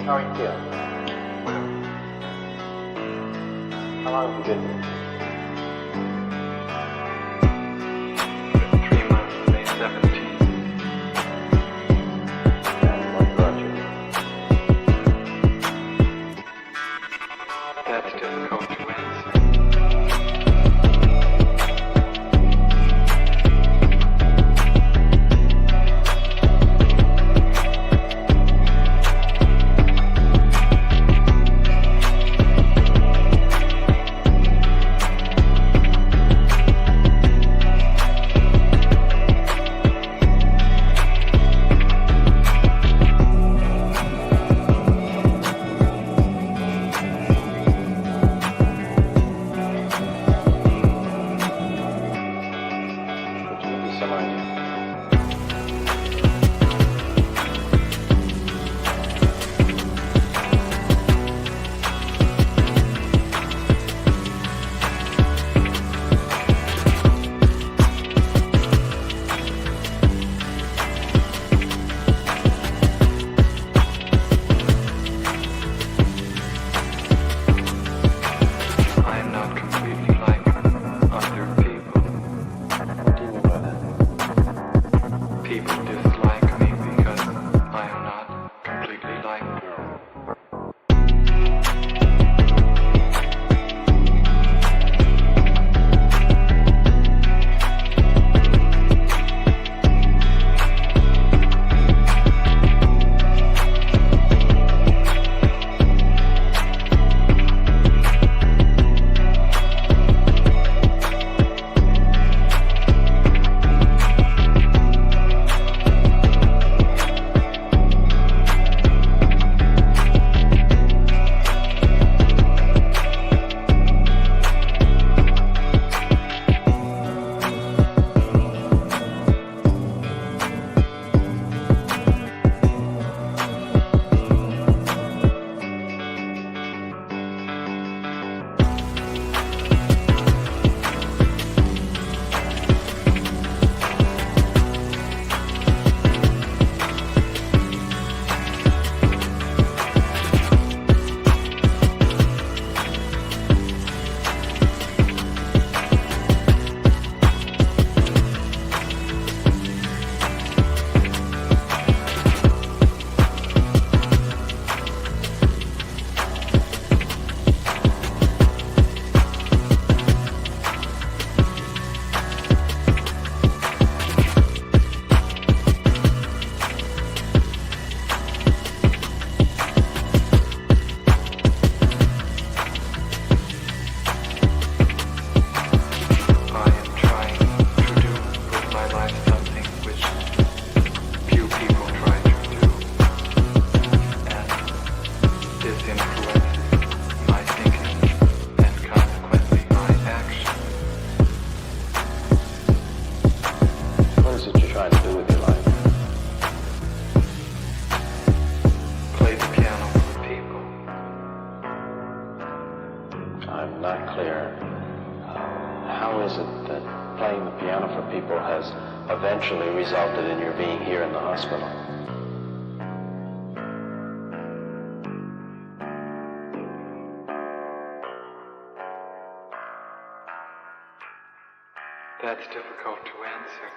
How are you feeling? How long have you been here? 3 months, May 17th. And what brought you? That's difficult to answer. Eventually resulted in your being here in the hospital. That's difficult to answer.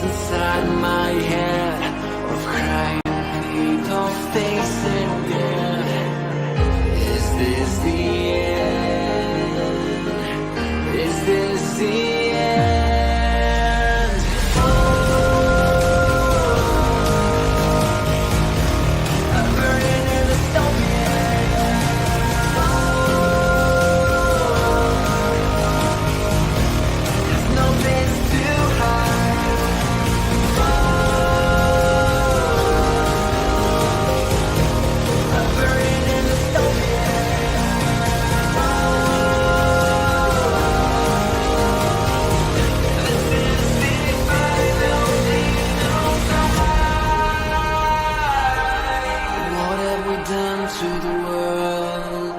inside my head of crying hate of facing death. Is this the end? Is this the end? I'm burning in the stone. There's no place to hide. I'm burning in the stone. This is the final night. What have we done to the world?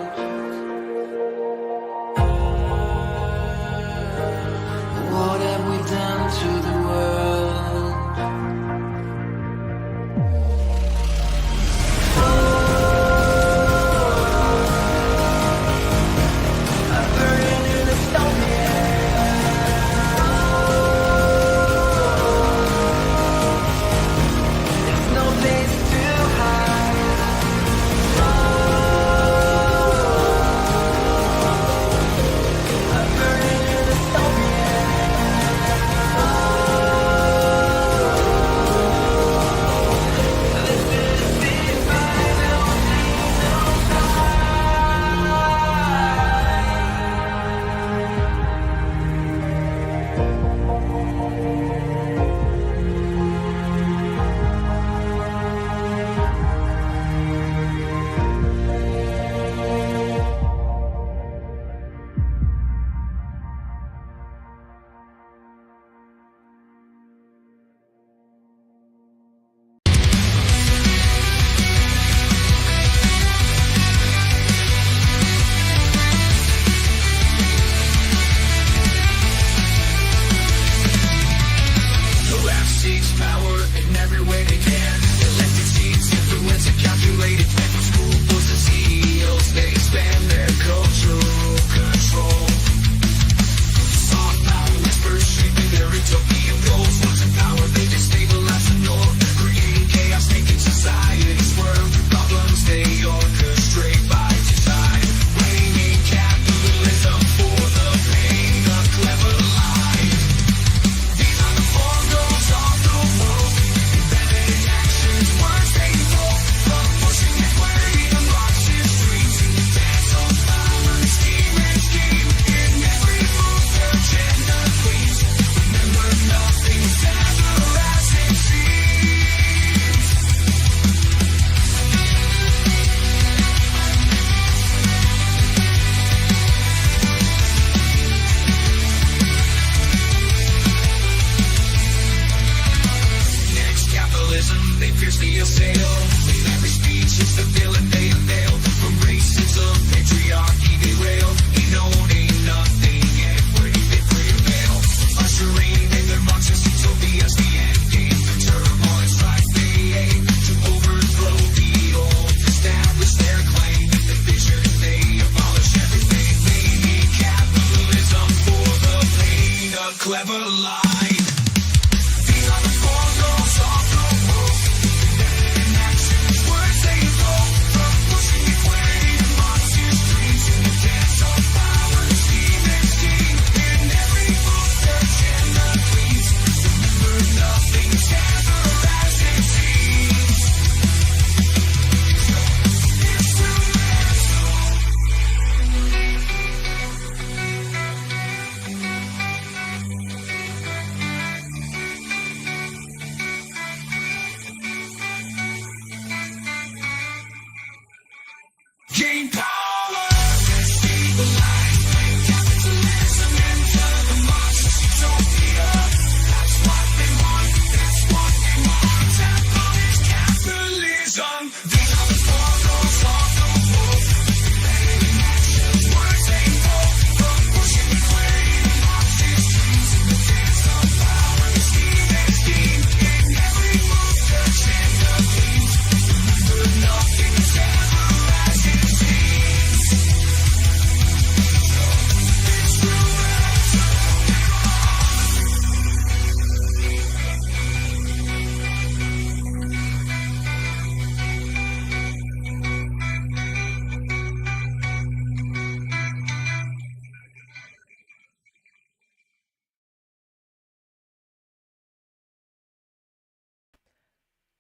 What have we done to the world? I'm burning in the stone. There's no place to hide. I'm burning in the stone. This is the final The left seeks power in every way they can. Elected seats influence and calculated plan from scruples and CEOs. They expand their cultural control. Soft power whispers shaping their utopian goals. Once in power, they destabilize the norm, creating chaos, making society swerve. Problems they orchestrate by design, blaming capitalism for the pain of clever lies. These are the portals of the world, embedded actions, words they evoke, from pushing equity to Marxist streets, dance on power, scheme and scheme, in every move their agenda cleans. Remember, nothing's ever as it seems. Next capitalism, they fiercely assail. In every speech, it's the villain they unveil. From racism, patriarchy, they rail. Ain't no, ain't nothing, equity, they prevail. Ushering in their Marxist utopias, the end game. The turmoil strikes, they aim to overthrow the old. Establish their claim, the vision, they abolish everything. They need capitalism for the pain of clever lies. These are the portals of the world, embedded actions, words they evoke, from pushing equity to Marxist dreams, dance of power, scheme and scheme, in every move their agenda cleans. Remember, nothing's ever as it seems. Instrumental.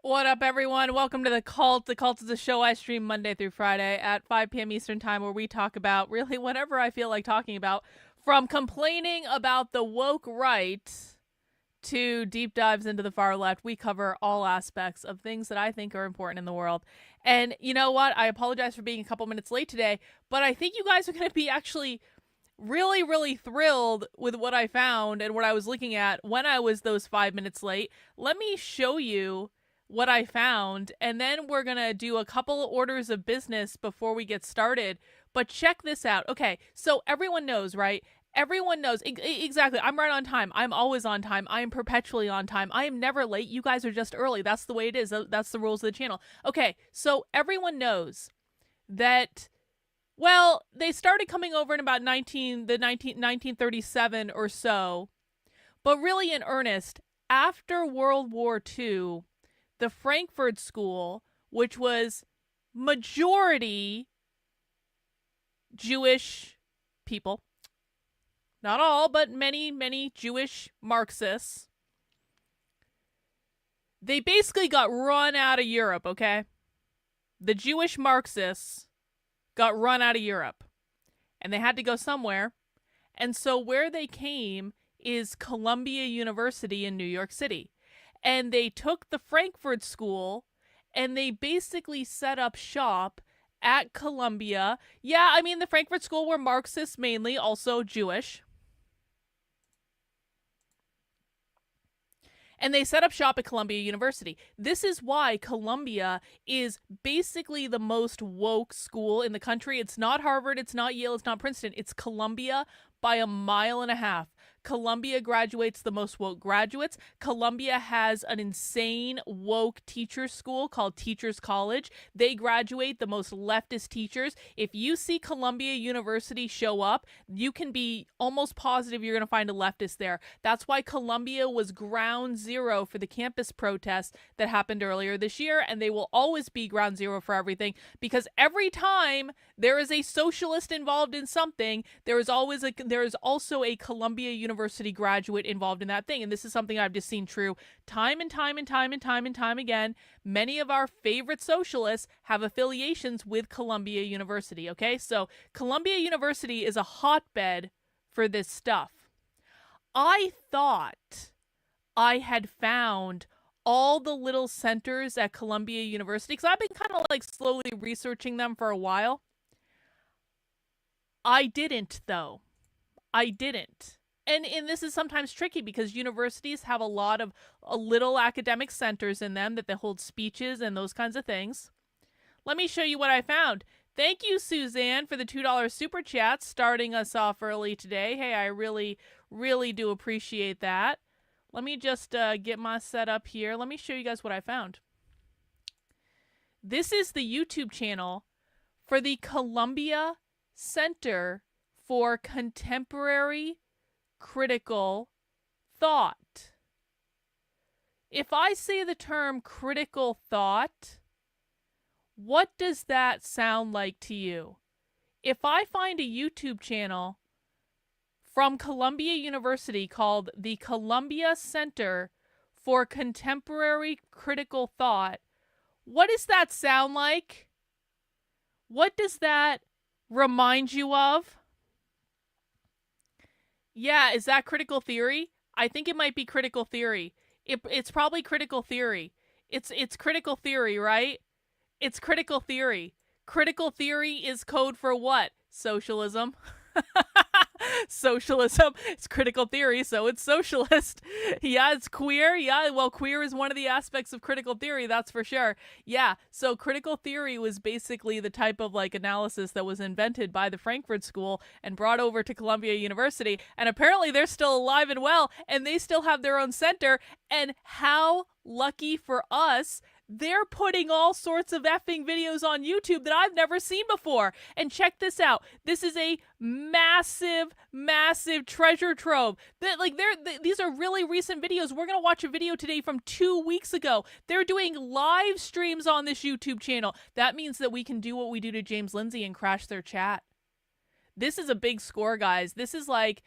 What up, everyone? Welcome to The Cult. The Cult is a show I stream Monday through Friday at 5 p.m. Eastern Time, where we talk about really whatever I feel like talking about, from complaining about the woke right to deep dives into the far left. We cover all aspects of things that I think are important in the world. And you know what? I apologize for being a couple minutes late today, but I think you guys are going to be actually really, really thrilled with what I found and what I was looking at when I was those 5 minutes late. Let me show you what I found, and then we're gonna do a couple of orders of business before we get started. But check this out. Okay, so everyone knows, right? Everyone knows exactly. I'm right on time. I'm always on time. I am perpetually on time. I am never late. You guys are just early. That's the way it is. That's the rules of the channel. Okay, so everyone knows that, well, they started coming over in about 1937 or so, but really in earnest after World War II. The Frankfurt School, which was majority Jewish people, not all, but many, many Jewish Marxists, they basically got run out of Europe, okay? The Jewish Marxists got run out of Europe, and they had to go somewhere. And so where they came is Columbia University in New York City. And they took the Frankfurt School and they basically set up shop at Columbia. Yeah, I mean, the Frankfurt School were Marxists mainly, also Jewish. And they set up shop at Columbia University. This is why Columbia is basically the most woke school in the country. It's not Harvard, it's not Yale, it's not Princeton. It's Columbia by a mile and a half. Columbia graduates the most woke graduates. Columbia has an insane woke teachers school called Teachers College. They graduate the most leftist teachers. If you see Columbia University show up, you can be almost positive you're going to find a leftist there. That's why Columbia was ground zero for the campus protests that happened earlier this year, and they will always be ground zero for everything, because every time there is a socialist involved in something, there is also a Columbia University graduate involved in that thing. And this is something I've just seen true time and time again. Many of our favorite socialists have affiliations with Columbia University, okay? So Columbia University is a hotbed for this stuff. I thought I had found all the little centers at Columbia University, because I've been kind of like slowly researching them for a while. I didn't, though. I didn't. And this is sometimes tricky because universities have a lot of little academic centers in them that they hold speeches and those kinds of things. Let me show you what I found. Thank you, Suzanne, for the $2 super chat, starting us off early today. Hey, I really, really do appreciate that. Let me just get my setup here. Let me show you guys what I found. This is the YouTube channel for the Columbia Center for Contemporary Critical Thought. If I say the term critical thought, what does that sound like to you? If I find a YouTube channel from Columbia University called the Columbia Center for Contemporary Critical Thought, what does that sound like? What does that remind you of? Yeah, is that critical theory? I think it might be critical theory. It's probably critical theory. It's critical theory, right? It's critical theory. Critical theory is code for what? Socialism. Socialism. It's critical theory, so it's socialist. Yeah, it's queer. Yeah, well, queer is one of the aspects of critical theory, that's for sure. Yeah, so critical theory was basically the type of like analysis that was invented by the Frankfurt School and brought over to Columbia University. And apparently they're still alive and well, and they still have their own center. And how lucky for us, they're putting all sorts of effing videos on YouTube that I've never seen before. And check this out. This is a massive, massive treasure trove. These are really recent videos. We're going to watch a video today from 2 weeks ago. They're doing live streams on this YouTube channel. That means that we can do what we do to James Lindsay and crash their chat. This is a big score, guys. This is like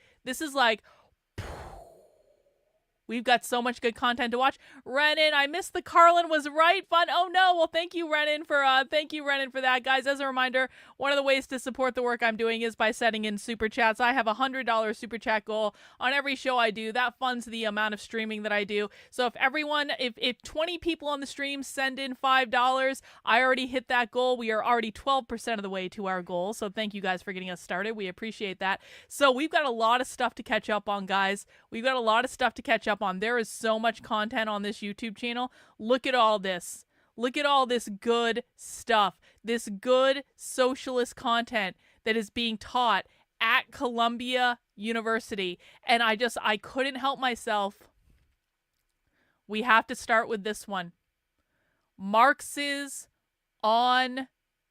We've got so much good content to watch. Renan, I missed the Carlin was right fun. Oh no. Well, thank you, Renan, for that, guys. As a reminder, one of the ways to support the work I'm doing is by setting in super chats. I have a $100 super chat goal on every show I do. That funds the amount of streaming that I do. So if 20 people on the stream send in $5, I already hit that goal. We are already 12% of the way to our goal. So thank you guys for getting us started. We appreciate that. So we've got a lot of stuff to catch up on, guys. We've got a lot of stuff to catch up on. There is so much content on this YouTube channel. Look at all this. Look at all this good stuff. This good socialist content that is being taught at Columbia University. And I couldn't help myself. We have to start with this one. Marx's on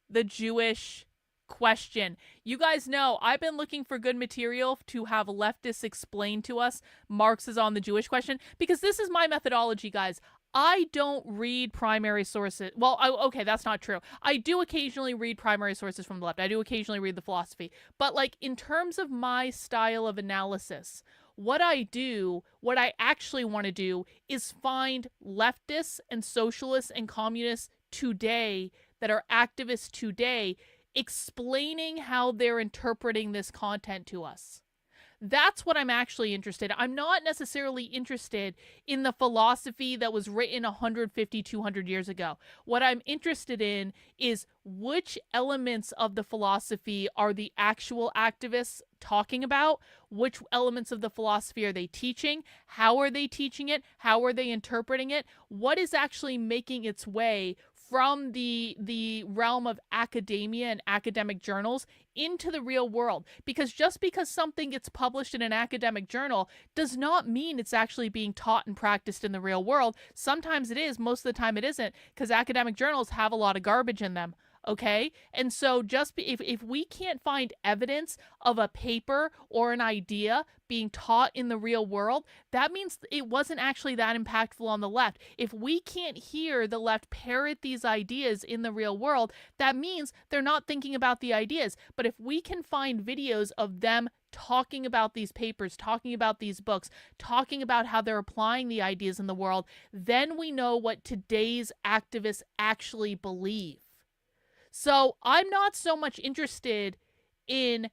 the Jewish question. You guys know I've been looking for good material to have leftists explain to us Marx is on the Jewish question, because this is my methodology, guys. I don't read primary sources. Well, okay, that's not true. I do occasionally read primary sources from the left. I do occasionally read the philosophy. But like in terms of my style of analysis, what I actually want to do is find leftists and socialists and communists today that are activists today explaining how they're interpreting this content to us. That's what I'm actually interested in. I'm not necessarily interested in the philosophy that was written 150, 200 years ago. What I'm interested in is which elements of the philosophy are the actual activists talking about? Which elements of the philosophy are they teaching? How are they teaching it? How are they interpreting it? What is actually making its way from the realm of academia and academic journals into the real world? Because just because something gets published in an academic journal does not mean it's actually being taught and practiced in the real world. Sometimes it is, most of the time it isn't, because academic journals have a lot of garbage in them. Okay? And so if we can't find evidence of a paper or an idea being taught in the real world, that means it wasn't actually that impactful on the left. If we can't hear the left parrot these ideas in the real world, that means they're not thinking about the ideas. But if we can find videos of them talking about these papers, talking about these books, talking about how they're applying the ideas in the world, then we know what today's activists actually believe. So I'm not so much interested in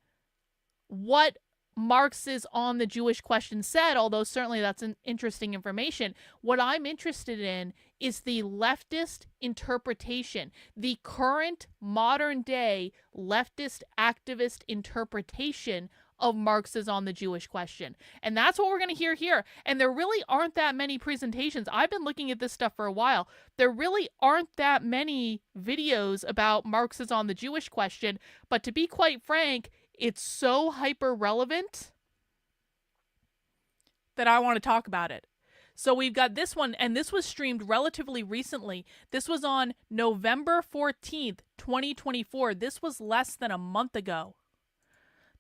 what Marx's on the Jewish question said, although certainly that's an interesting information. What I'm interested in is the leftist interpretation, the current modern day leftist activist interpretation of Marx's on the Jewish question. And that's what we're going to hear here. And there really aren't that many presentations. I've been looking at this stuff for a while. There really aren't that many videos about Marx's on the Jewish question. But to be quite frank, it's so hyper relevant that I want to talk about it. So we've got this one, and this was streamed relatively recently. This was on November 14th, 2024. This was less than a month ago.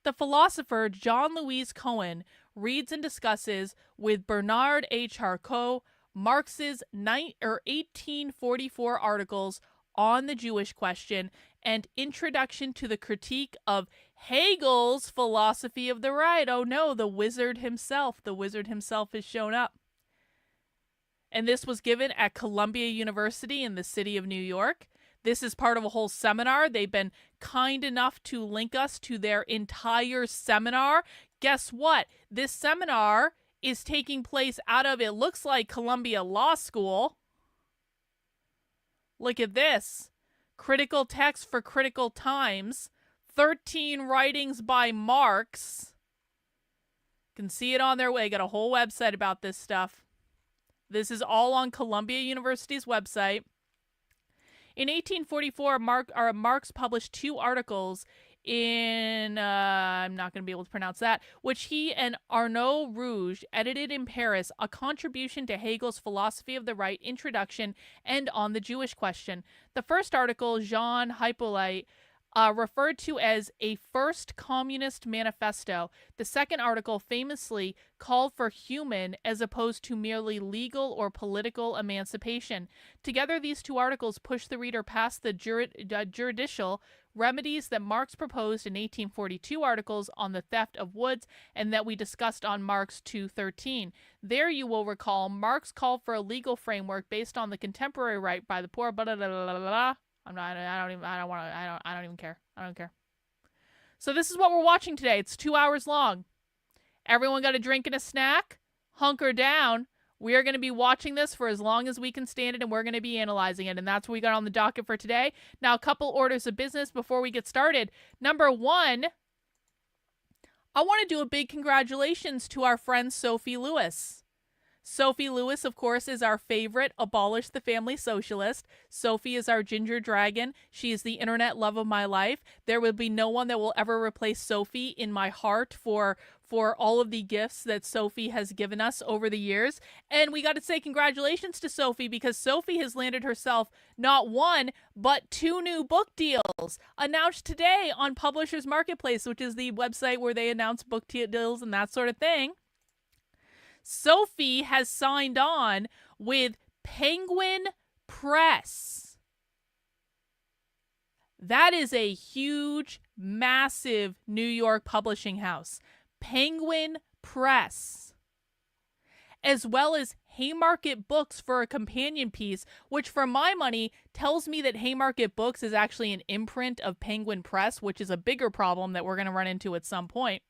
The philosopher John Louis Cohen reads and discusses with Bernard H. Harcourt Marx's 1844 articles on the Jewish question and Introduction to the Critique of Hegel's Philosophy of the Right. Oh no, the wizard himself has shown up. And this was given at Columbia University in the city of New York. This is part of a whole seminar. They've been kind enough to link us to their entire seminar. Guess what? This seminar is taking place out of, it looks like, Columbia Law School. Look at this. Critical text for critical times. 13 writings by Marx. You can see it on their way. They got a whole website about this stuff. This is all on Columbia University's website. In 1844, Marx published 2 articles in, I'm not going to be able to pronounce that, which he and Arnaud Rouge edited in Paris, A Contribution to Hegel's Philosophy of the Right, Introduction, and On the Jewish Question. The first article, Jean Hyppolite, referred to as a first communist manifesto. The second article famously called for human as opposed to merely legal or political emancipation. Together, these two articles push the reader past the judicial remedies that Marx proposed in 1842 articles on the theft of woods and that we discussed on Marx 213. There you will recall Marx called for a legal framework based on the contemporary right by the poor, blah, blah, blah, blah, blah. I don't even care. I don't care. So this is what we're watching today. It's 2 hours long. Everyone got a drink and a snack? Hunker down. We are going to be watching this for as long as we can stand it, and we're going to be analyzing it. And that's what we got on the docket for today. Now, a couple orders of business before we get started. Number one, I want to do a big congratulations to our friend Sophie Lewis. Sophie Lewis, of course, is our favorite Abolish the Family socialist. Sophie is our ginger dragon. She is the internet love of my life. There will be no one that will ever replace Sophie in my heart for all of the gifts that Sophie has given us over the years. And we got to say congratulations to Sophie because Sophie has landed herself not one, but 2 new book deals announced today on Publishers Marketplace, which is the website where they announce book deals and that sort of thing. Sophie has signed on with Penguin Press. That is a huge, massive New York publishing house. Penguin Press. As well as Haymarket Books for a companion piece, which for my money tells me that Haymarket Books is actually an imprint of Penguin Press, which is a bigger problem that we're going to run into at some point.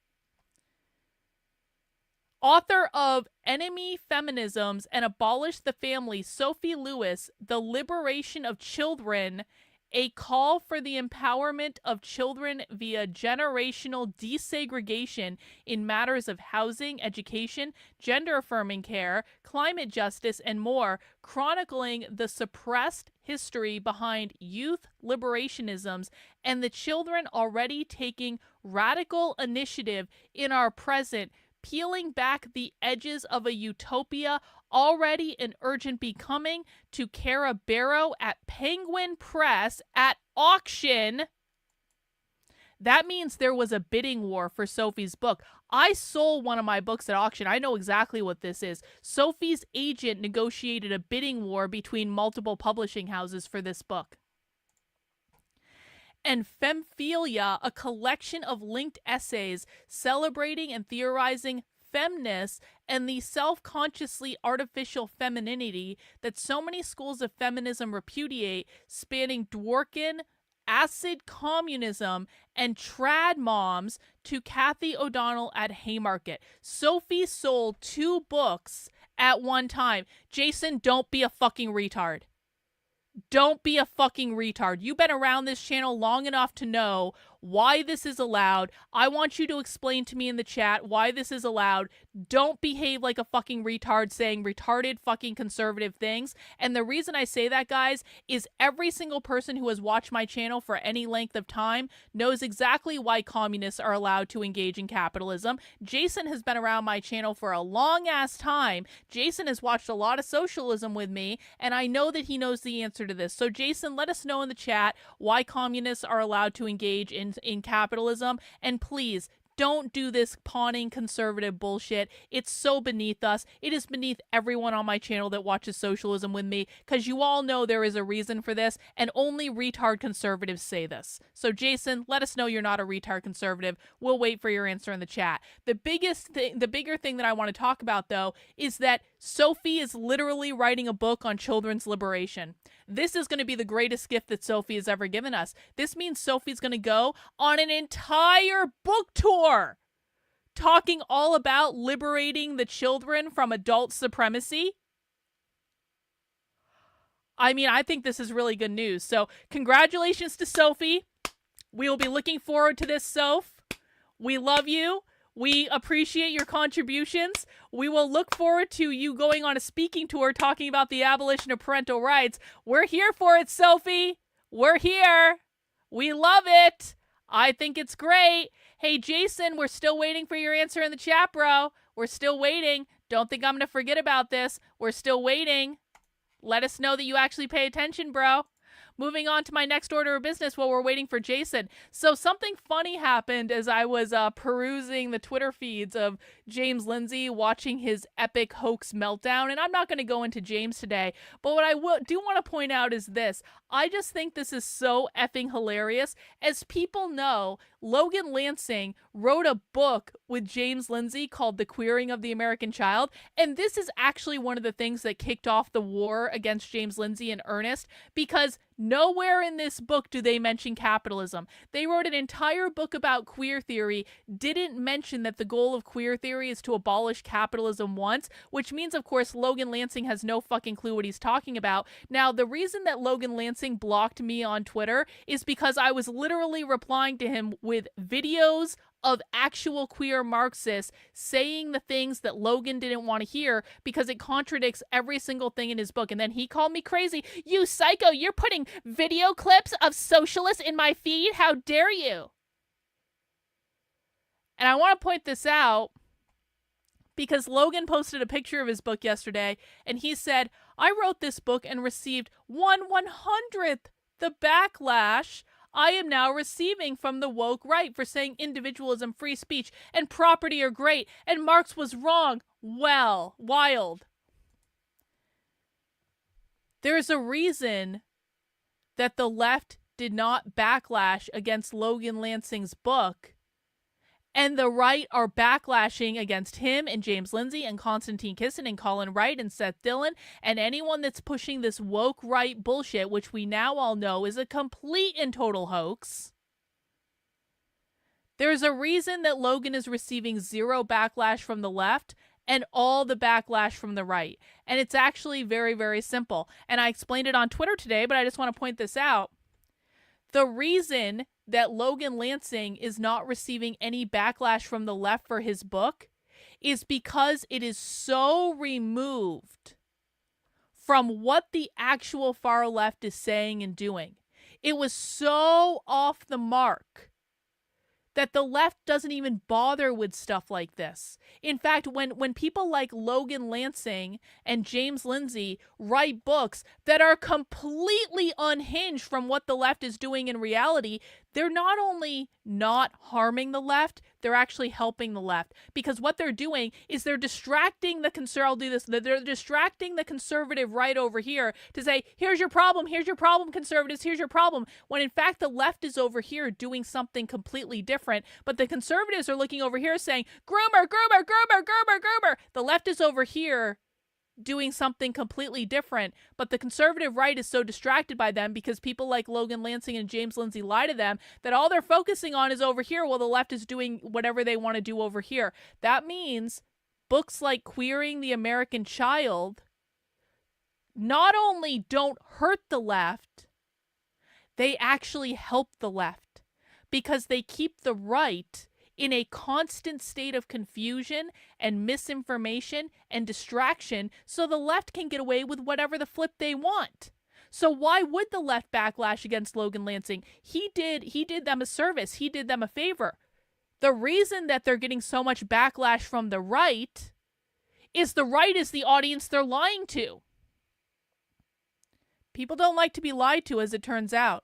Author of Enemy Feminisms and Abolish the Family, Sophie Lewis, The Liberation of Children, a call for the empowerment of children via generational desegregation in matters of housing, education, gender-affirming care, climate justice, and more, chronicling the suppressed history behind youth liberationisms and the children already taking radical initiative in our present, peeling back the edges of a utopia already in urgent becoming to Cara Barrow at Penguin Press at auction. That means there was a bidding war for Sophie's book. I sold one of my books at auction. I know exactly what this is. Sophie's agent negotiated a bidding war between multiple publishing houses for this book. And Femphilia, a collection of linked essays celebrating and theorizing femness and the self-consciously artificial femininity that so many schools of feminism repudiate, spanning Dworkin, acid communism, and trad moms to Kathy O'Donnell at Haymarket. Sophie sold 2 books at one time. Jason, don't be a fucking retard. Don't be a fucking retard. You've been around this channel long enough to know why this is allowed. I want you to explain to me in the chat why this is allowed. Don't behave like a fucking retard saying retarded fucking conservative things. And the reason I say that, guys, is every single person who has watched my channel for any length of time knows exactly why communists are allowed to engage in capitalism. Jason has been around my channel for a long ass time. Jason has watched a lot of socialism with me, and I know that he knows the answer to this. So Jason, let us know in the chat why communists are allowed to engage in capitalism, and please don't do this pawning conservative bullshit. It's so beneath us. It is beneath everyone on my channel that watches socialism with me, because you all know there is a reason for this, and only retard conservatives say this. So Jason, let us know you're not a retard conservative. We'll wait for your answer in the chat. The bigger thing that I want to talk about, though, is that Sophie is literally writing a book on children's liberation. This is going to be the greatest gift that Sophie has ever given us. This means Sophie's going to go on an entire book tour talking all about liberating the children from adult supremacy. I mean, I think this is really good news. So congratulations to Sophie. We will be looking forward to this, Soph. We love you. We appreciate your contributions. We will look forward to you going on a speaking tour talking about the abolition of parental rights. We're here for it, Sophie. We're here. We love it. I think it's great. Hey, Jason, we're still waiting for your answer in the chat, bro. We're still waiting. Don't think I'm going to forget about this. We're still waiting. Let us know that you actually pay attention, bro. moving on to my next order of business while we're waiting for Jason. So something funny happened as I was perusing the Twitter feeds of James Lindsay watching his epic hoax meltdown. And I'm not going to go into James today, but what I do want to point out is this. I just think this is so effing hilarious. As people know, Logan Lansing wrote a book with James Lindsay called The Queering of the American Child, and this is actually one of the things that kicked off the war against James Lindsay in earnest, because nowhere in this book do they mention capitalism. They wrote an entire book about queer theory, didn't mention that the goal of queer theory is to abolish capitalism once, which means, of course, Logan Lansing has no fucking clue what he's talking about. Now, the reason that Logan Lansing blocked me on Twitter is because I was literally replying to him with videos of actual queer Marxists saying the things that Logan didn't want to hear because it contradicts every single thing in his book. And then he called me crazy. You psycho, you're putting video clips of socialists in my feed? How dare you? And I want to point this out because Logan posted a picture of his book yesterday, and he said, I wrote this book and received 1/100th the backlash I am now receiving from the woke right for saying individualism, free speech, and property are great, and Marx was wrong. Well, wild. There's a reason that the left did not backlash against Logan Lansing's book, and the right are backlashing against him and James Lindsay and Konstantin Kisin and Colin Wright and Seth Dillon and anyone that's pushing this woke right bullshit, which we now all know is a complete and total hoax. There's a reason that Logan is receiving zero backlash from the left and all the backlash from the right. And it's actually very, very simple. And I explained it on Twitter today, but I just want to point this out. The reason that Logan Lansing is not receiving any backlash from the left for his book is because it is so removed from what the actual far left is saying and doing. It was so off the mark that the left doesn't even bother with stuff like this. In fact, when people like Logan Lansing and James Lindsay write books that are completely unhinged from what the left is doing in reality, they're not only not harming the left, they're actually helping the left. Because what they're doing is they're distracting the they're distracting the conservative right over here to say, here's your problem, conservatives, here's your problem. When in fact the left is over here doing something completely different, but the conservatives are looking over here saying, groomer. The left is over here doing something completely different, but the conservative right is so distracted by them because people like Logan Lansing and James Lindsay lie to them that all they're focusing on is over here while the left is doing whatever they want to do over here. That means books like Queering the American Child not only don't hurt the left, they actually help the left because they keep the right in a constant state of confusion and misinformation and distraction so the left can get away with whatever the flip they want. So why would the left backlash against Logan Lansing? He did them a service. He did them a favor. The reason that they're getting so much backlash from the right is the audience they're lying to. People don't like to be lied to, as it turns out.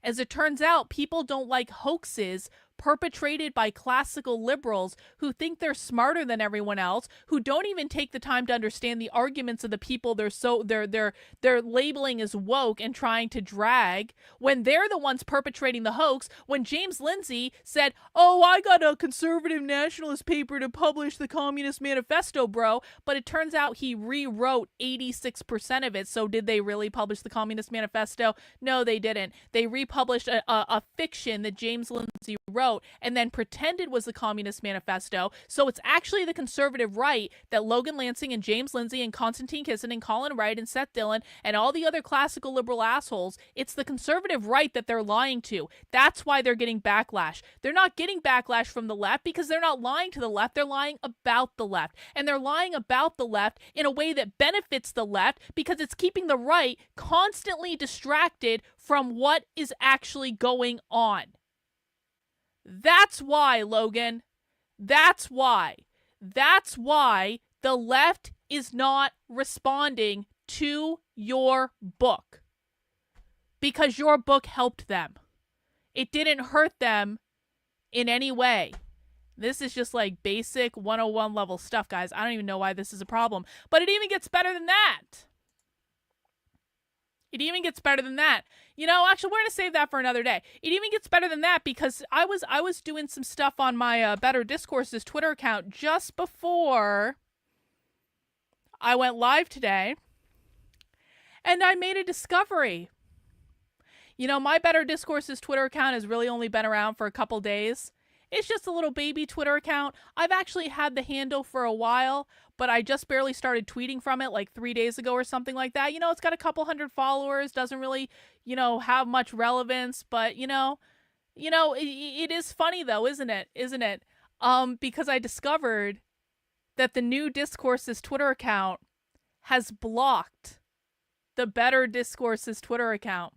As it turns out, people don't like hoaxes perpetrated by classical liberals who think they're smarter than everyone else, who don't even take the time to understand the arguments of the people they're labeling as woke and trying to drag, when they're the ones perpetrating the hoax. When James Lindsay said, oh, I got a conservative nationalist paper to publish the Communist Manifesto, bro, but it turns out he rewrote 86% of it. So did they really publish the Communist Manifesto? No, they didn't. They republished a fiction that James Lindsay wrote and then pretended was the Communist Manifesto. So it's actually the conservative right that Logan Lansing and James Lindsay and Konstantin Kisin and Colin Wright and Seth Dillon and all the other classical liberal assholes, it's the conservative right that they're lying to. That's why they're getting backlash. They're not getting backlash from the left because they're not lying to the left. They're lying about the left. And they're lying about the left in a way that benefits the left because it's keeping the right constantly distracted from what is actually going on. That's why, Logan. That's why. That's why the left is not responding to your book. because your book helped them. It didn't hurt them in any way. This is just like basic 101 level stuff, guys. I don't even know why this is a problem. But it even gets better than that. It even gets better than that. You know, actually, we're going to save that for another day. It even gets better than that because I was doing some stuff on my Better Discourses Twitter account just before I went live today. And I made a discovery. You know, my Better Discourses Twitter account has really only been around for a couple days. It's just a little baby Twitter account. I've actually had the handle for a while, but I just barely started tweeting from it like 3 days ago or something like that. You know, it's got a couple hundred followers, doesn't really, you know, have much relevance, but you know, it is funny though, isn't it? Isn't it? Because I discovered that the New Discourses Twitter account has blocked the Better Discourses Twitter account.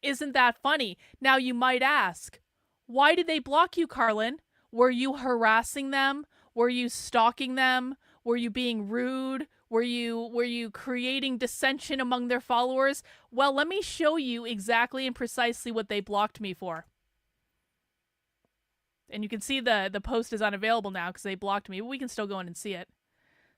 Isn't that funny? Now you might ask, why did they block you, Carlin? Were you harassing them? Were you stalking them? Were you being rude? Were you creating dissension among their followers? Well, let me show you exactly and precisely what they blocked me for. And you can see the post is unavailable now because they blocked me, but we can still go in and see it.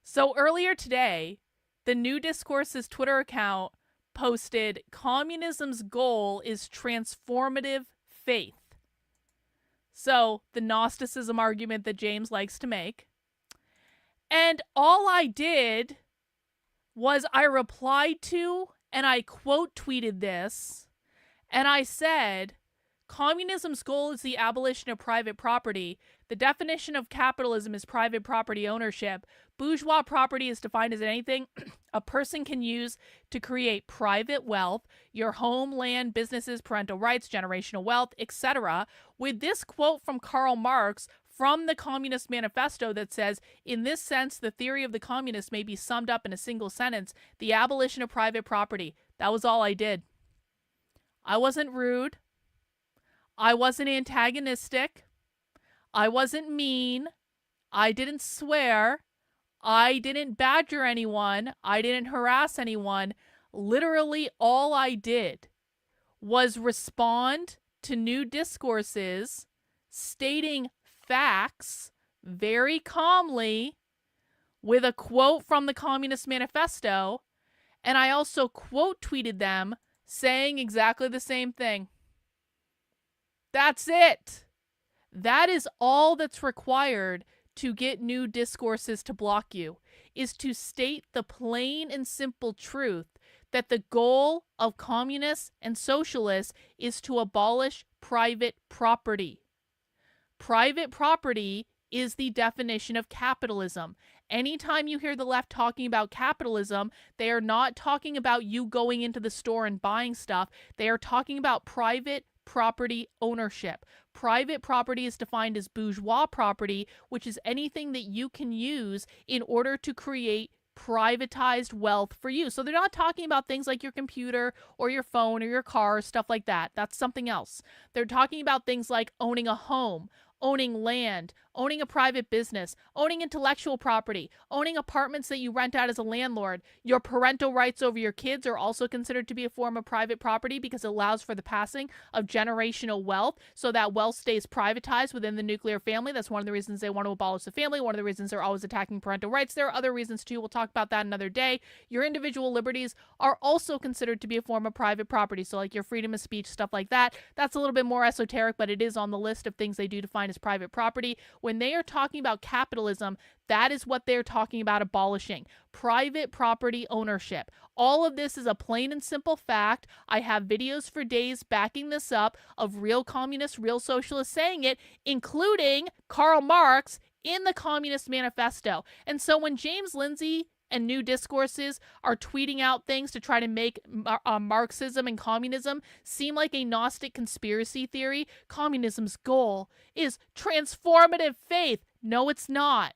So earlier today, the New Discourses Twitter account posted, "Communism's goal is transformative faith." So, the Gnosticism argument that James likes to make. And all I did was I replied to and I quote tweeted this. And I said, "Communism's goal is the abolition of private property. The definition of capitalism is private property ownership. Bourgeois property is defined as anything a person can use to create private wealth, your home, land, businesses, parental rights, generational wealth, etc." With this quote from Karl Marx from the Communist Manifesto that says, "In this sense, the theory of the communists may be summed up in a single sentence, the abolition of private property." That was all I did. I wasn't rude. I wasn't antagonistic. I wasn't mean. I didn't swear. I didn't badger anyone. I didn't harass anyone. Literally all I did was respond to New Discourses stating facts very calmly with a quote from the Communist Manifesto, and I also quote tweeted them saying exactly the same thing. That's it. That is all that's required to get New Discourses to block you, is to state the plain and simple truth that the goal of communists and socialists is to abolish private property. Private property is the definition of capitalism. Anytime you hear the left talking about capitalism, they are not talking about you going into the store and buying stuff. They are talking about private property ownership. Private property is defined as bourgeois property, which is anything that you can use in order to create privatized wealth for you. So they're not talking about things like your computer or your phone or your car, stuff like that. That's something else. They're talking about things like owning a home, owning land, owning a private business, owning intellectual property, owning apartments that you rent out as a landlord. Your parental rights over your kids are also considered to be a form of private property because it allows for the passing of generational wealth, so that wealth stays privatized within the nuclear family. That's one of the reasons they want to abolish the family, one of the reasons they're always attacking parental rights. There are other reasons too. We'll talk about that another day. Your individual liberties are also considered to be a form of private property, so like your freedom of speech, stuff like that. That's a little bit more esoteric, but it is on the list of things they do define as private property. When they are talking about capitalism, that is what they're talking about abolishing. Private property ownership. All of this is a plain and simple fact. I have videos for days backing this up of real communists, real socialists saying it, including Karl Marx in the Communist Manifesto. And so when James Lindsay and New Discourses are tweeting out things to try to make Marxism and communism seem like a Gnostic conspiracy theory, communism's goal is transformative faith. No, it's not.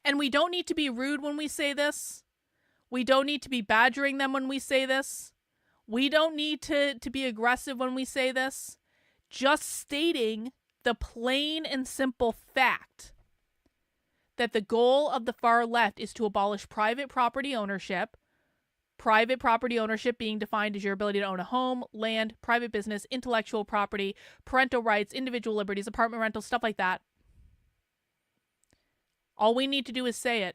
And we don't need to be rude when we say this. We don't need to be badgering them when we say this. We don't need to be aggressive when we say this. Just stating the plain and simple fact that the goal of the far left is to abolish private property ownership, Private property ownership being defined as your ability to own a home, land, private business, intellectual property, parental rights, individual liberties, apartment rentals, stuff like that. All we need to do is say it.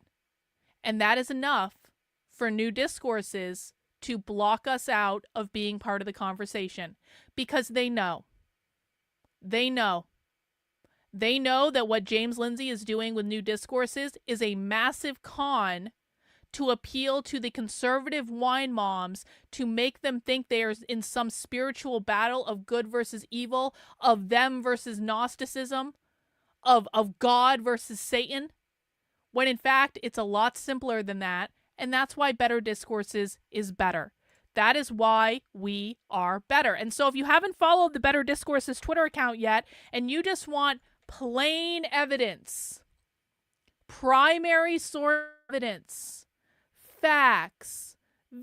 And that is enough for new discourses to block us out of being part of the conversation, because they know. They know. They know that what James Lindsay is doing with new discourses is a massive con to appeal to the conservative wine moms, to make them think they are in some spiritual battle of good versus evil, of them versus Gnosticism, of God versus Satan, when in fact it's a lot simpler than that, and that's why Better Discourses is better. That is why we are better. And so if you haven't followed the Better Discourses Twitter account yet, and you just want plain evidence, primary source evidence, facts,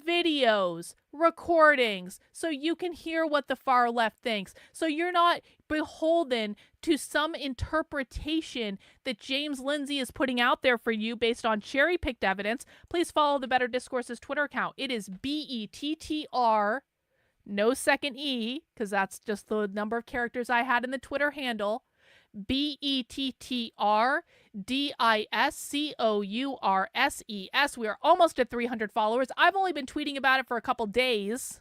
videos, recordings, so you can hear what the far left thinks, so you're not beholden to some interpretation that James Lindsay is putting out there for you based on cherry-picked evidence, please follow the Better Discourses Twitter account. It is BETTR, no second E, because that's just the number of characters I had in the Twitter handle, BETTR-DISCOURSES. We are almost at 300 followers. I've only been tweeting about it for a couple days,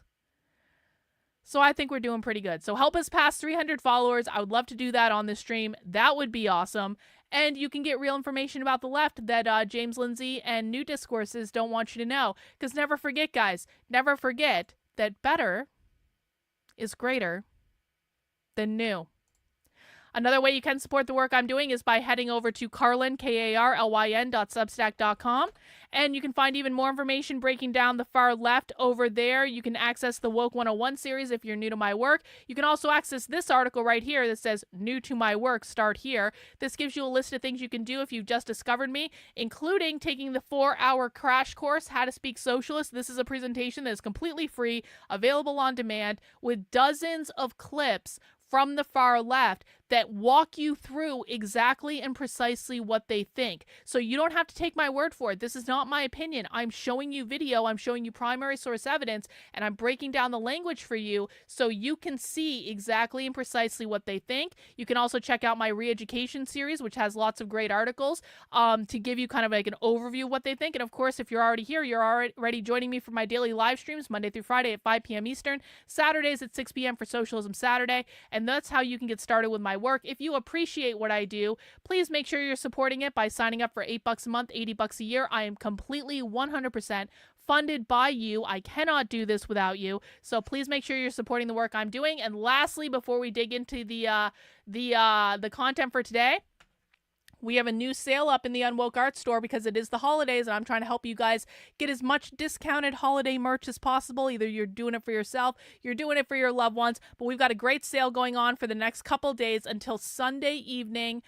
so I think we're doing pretty good. So help us pass 300 followers. I would love to do that on the stream. That would be awesome. And you can get real information about the left that James Lindsay and New Discourses don't want you to know. Because never forget, guys, never forget that better is greater than new. Another way you can support the work I'm doing is by heading over to Karlyn, KARLYN.substack.com. And you can find even more information breaking down the far left over there. You can access the Woke 101 series if you're new to my work. You can also access this article right here that says, New to my work, start here. This gives you a list of things you can do if you've just discovered me, including taking the 4-hour crash course, How to Speak Socialist. This is a presentation that is completely free, available on demand, with dozens of clips from the far left that walk you through exactly and precisely what they think. So you don't have to take my word for it. This is not my opinion. I'm showing you video, I'm showing you primary source evidence, and I'm breaking down the language for you so you can see exactly and precisely what they think. You can also check out my re-education series, which has lots of great articles to give you kind of like an overview of what they think. And of course, if you're already here, you're already joining me for my daily live streams Monday through Friday at 5 p.m. Eastern, Saturdays at 6 p.m. for Socialism Saturday. And that's how you can get started with my work. If you appreciate what I do, please make sure you're supporting it by signing up for $8 a month, $80 a year. I am completely 100% funded by you. I cannot do this without you. So please make sure you're supporting the work I'm doing. And lastly, before we dig into the content for today, we have a new sale up in the Unwoke Art Store because it is the holidays, and I'm trying to help you guys get as much discounted holiday merch as possible. Either you're doing it for yourself, you're doing it for your loved ones, but we've got a great sale going on for the next couple days until Sunday evening.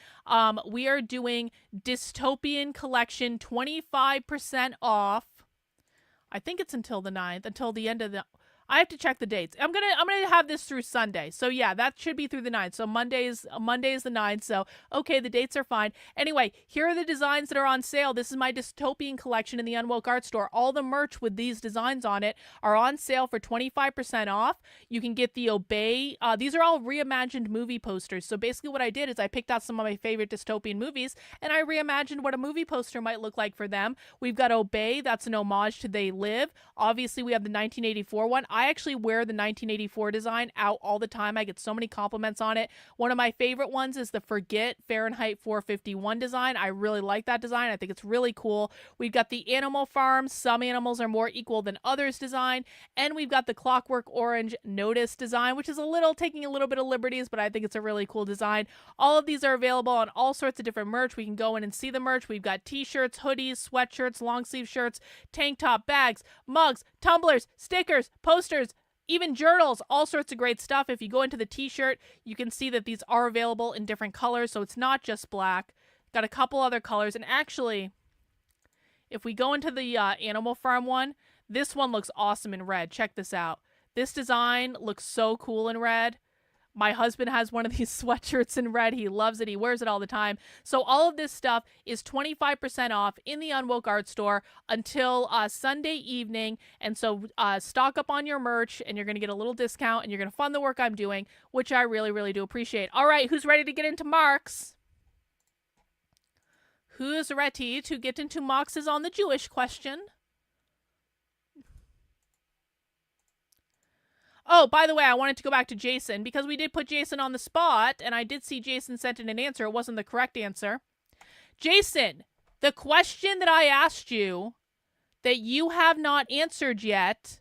We are doing Dystopian Collection 25% off. I think it's until the 9th, until the end of the... I have to check the dates. I'm gonna have this through Sunday. So yeah, that should be through the 9th. So Monday is the 9th. So okay, the dates are fine. Anyway, here are the designs that are on sale. This is my dystopian collection in the Unwoke Art Store. All the merch with these designs on it are on sale for 25% off. You can get the Obey. These are all reimagined movie posters. So basically what I did is I picked out some of my favorite dystopian movies and I reimagined what a movie poster might look like for them. We've got Obey. That's an homage to They Live. Obviously, we have the 1984 one. I actually wear the 1984 design out all the time. I get so many compliments on it. One of my favorite ones is the Forget Fahrenheit 451 design. I really like that design. I think it's really cool. We've got the Animal Farm, Some Animals Are More Equal Than Others design. And we've got the Clockwork Orange Notice design, which is taking a little bit of liberties, but I think it's a really cool design. All of these are available on all sorts of different merch. We can go in and see the merch. We've got t-shirts, hoodies, sweatshirts, long sleeve shirts, tank top, bags, mugs, tumblers, stickers, posters, even journals, all sorts of great stuff. If you go into the t-shirt, you can see that these are available in different colors, so it's not just black. Got a couple other colors, and actually, if we go into the Animal Farm one, this one looks awesome in red. Check this out. This design looks so cool in red. My husband has one of these sweatshirts in red. He loves it. He wears it all the time. So all of this stuff is 25% off in the Unwoke Art Store until Sunday evening. And so stock up on your merch, and you're going to get a little discount, and you're going to fund the work I'm doing, which I really, really do appreciate. All right, who's ready to get into Marx? Who's ready to get into Marx's on the Jewish question? Oh, by the way, I wanted to go back to Jason because we did put Jason on the spot, and I did see Jason sent in an answer. It wasn't the correct answer. Jason, the question that I asked you that you have not answered yet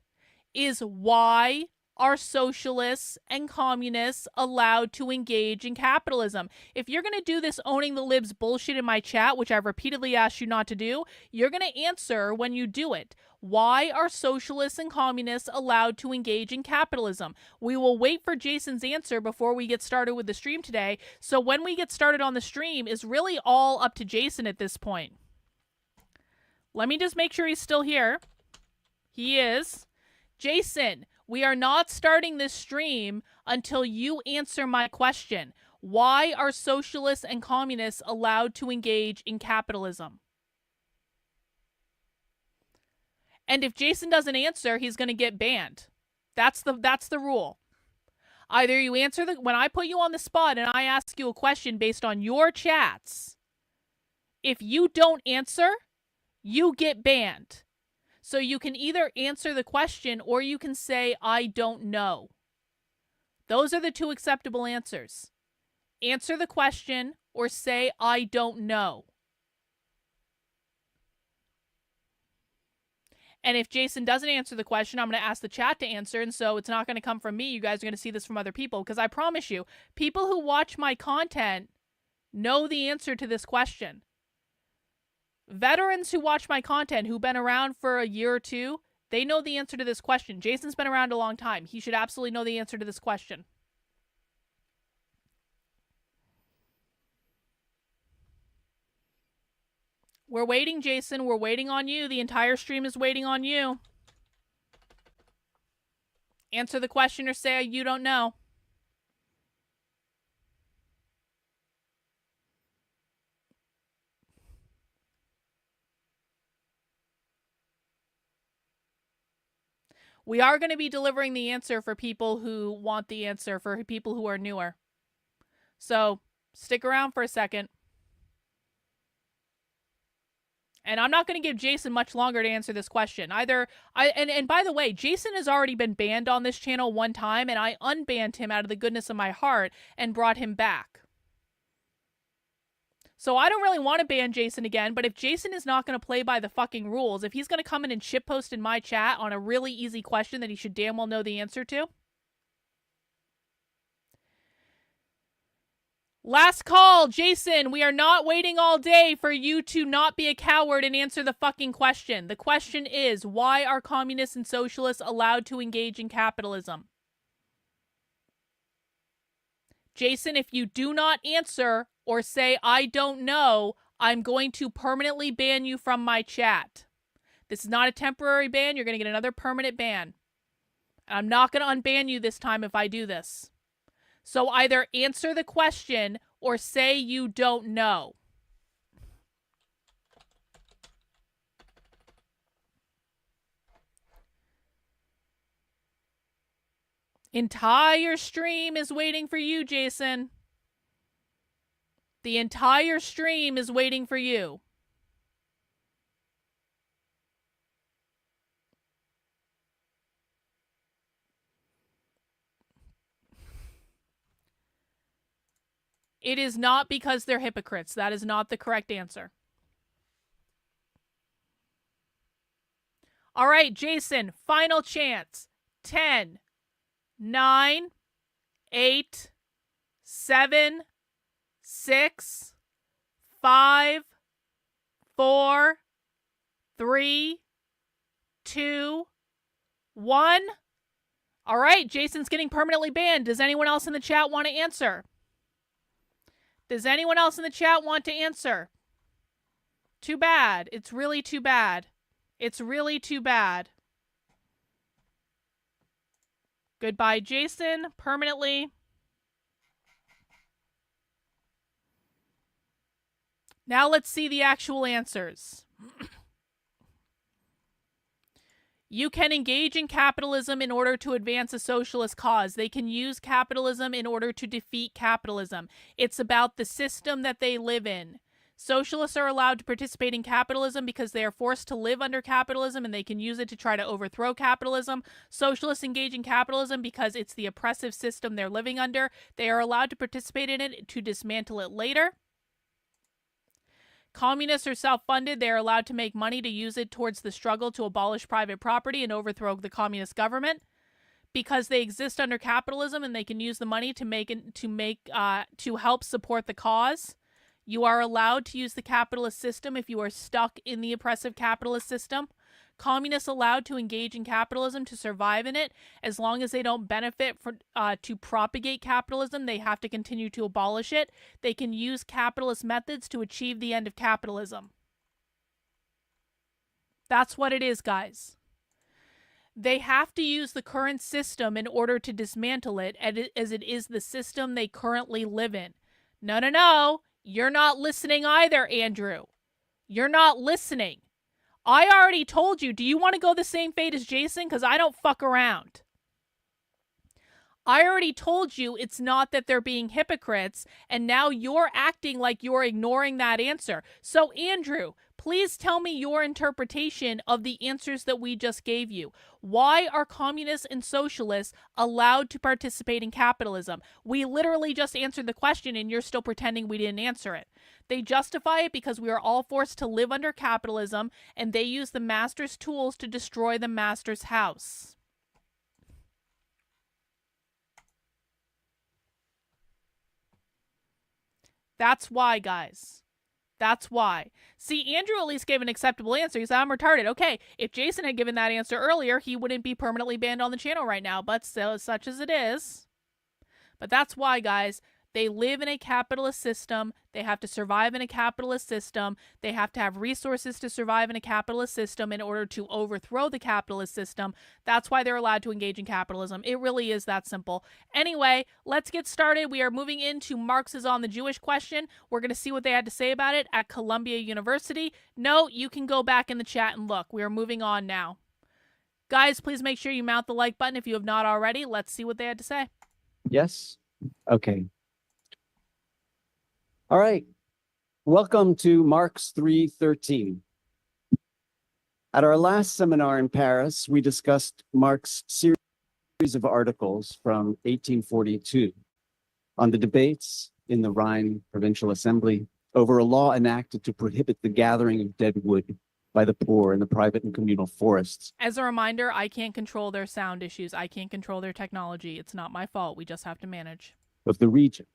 is why are socialists and communists allowed to engage in capitalism? If you're going to do this owning the libs bullshit in my chat, which I've repeatedly asked you not to do, you're going to answer when you do it. Why are socialists and communists allowed to engage in capitalism? We will wait for Jason's answer before we get started with the stream today. So when we get started on the stream is really all up to Jason at this point. Let me just make sure he's still here. He is. Jason, we are not starting this stream until you answer my question. Why are socialists and communists allowed to engage in capitalism? And if Jason doesn't answer, he's going to get banned. That's the rule. Either you answer when I put you on the spot and I ask you a question based on your chats, if you don't answer, you get banned. So you can either answer the question or you can say, I don't know. Those are the two acceptable answers. Answer the question or say, I don't know. And if Jason doesn't answer the question, I'm going to ask the chat to answer. And so it's not going to come from me. You guys are going to see this from other people. Because I promise you, people who watch my content know the answer to this question. Veterans who watch my content, who've been around for a year or two, they know the answer to this question. Jason's been around a long time. He should absolutely know the answer to this question. We're waiting, Jason. We're waiting on you. The entire stream is waiting on you. Answer the question or say you don't know. We are going to be delivering the answer for people who want the answer, for people who are newer. So stick around for a second. And I'm not going to give Jason much longer to answer this question. And by the way, Jason has already been banned on this channel one time, and I unbanned him out of the goodness of my heart and brought him back. So I don't really want to ban Jason again, but if Jason is not going to play by the fucking rules, if he's going to come in and shitpost in my chat on a really easy question that he should damn well know the answer to. Last call, Jason, we are not waiting all day for you to not be a coward and answer the fucking question. The question is, why are communists and socialists allowed to engage in capitalism? Jason, if you do not answer or say, I don't know, I'm going to permanently ban you from my chat. This is not a temporary ban. You're going to get another permanent ban. And I'm not going to unban you this time if I do this. So either answer the question or say you don't know. Entire stream is waiting for you, Jason. The entire stream is waiting for you. It is not because they're hypocrites. That is not the correct answer. All right, Jason, final chance. 10, 9, 8, 7, 6, 5, 4, 3, 2, 1. All right, Jason's getting permanently banned. Does anyone else in the chat want to answer? Does anyone else in the chat want to answer? Too bad. It's really too bad. It's really too bad. Goodbye, Jason. Permanently. Now let's see the actual answers. You can engage in capitalism in order to advance a socialist cause. They can use capitalism in order to defeat capitalism. It's about the system that they live in. Socialists are allowed to participate in capitalism because they are forced to live under capitalism and they can use it to try to overthrow capitalism. Socialists engage in capitalism because it's the oppressive system they're living under. They are allowed to participate in it to dismantle it later. Communists are self-funded. They are allowed to make money to use it towards the struggle to abolish private property and overthrow the communist government. Because they exist under capitalism and they can use the money to help support the cause. You are allowed to use the capitalist system if you are stuck in the oppressive capitalist system. Communists allowed to engage in capitalism to survive in it. As long as they don't benefit to propagate capitalism, they have to continue to abolish it. They can use capitalist methods to achieve the end of capitalism. That's what it is, guys. They have to use the current system in order to dismantle it, as it is the system they currently live in. No. You're not listening either, Andrew. You're not listening. I already told you. Do you want to go the same fate as Jason? Because I don't fuck around. I already told you it's not that they're being hypocrites, and now you're acting like you're ignoring that answer. So, Andrew, please tell me your interpretation of the answers that we just gave you. Why are communists and socialists allowed to participate in capitalism? We literally just answered the question, and you're still pretending we didn't answer it. They justify it because we are all forced to live under capitalism, and they use the master's tools to destroy the master's house. That's why, guys. That's why. See, Andrew at least gave an acceptable answer. He said, I'm retarded. Okay, if Jason had given that answer earlier, he wouldn't be permanently banned on the channel right now, but still, such as it is. But that's why, guys. They live in a capitalist system. They have to survive in a capitalist system. They have to have resources to survive in a capitalist system in order to overthrow the capitalist system. That's why they're allowed to engage in capitalism. It really is that simple. Anyway, let's get started. We are moving into Marx's On the Jewish Question. We're going to see what they had to say about it at Columbia University. No, you can go back in the chat and look. We are moving on now. Guys, please make sure you mount the like button if you have not already. Let's see what they had to say. Yes? Okay. All right. Welcome to Marx 3:13. At our last seminar in Paris, we discussed Marx's series of articles from 1842 on the debates in the Rhine Provincial Assembly over a law enacted to prohibit the gathering of dead wood by the poor in the private and communal forests. As a reminder, I can't control their sound issues. I can't control their technology. It's not my fault. We just have to manage. Of the region.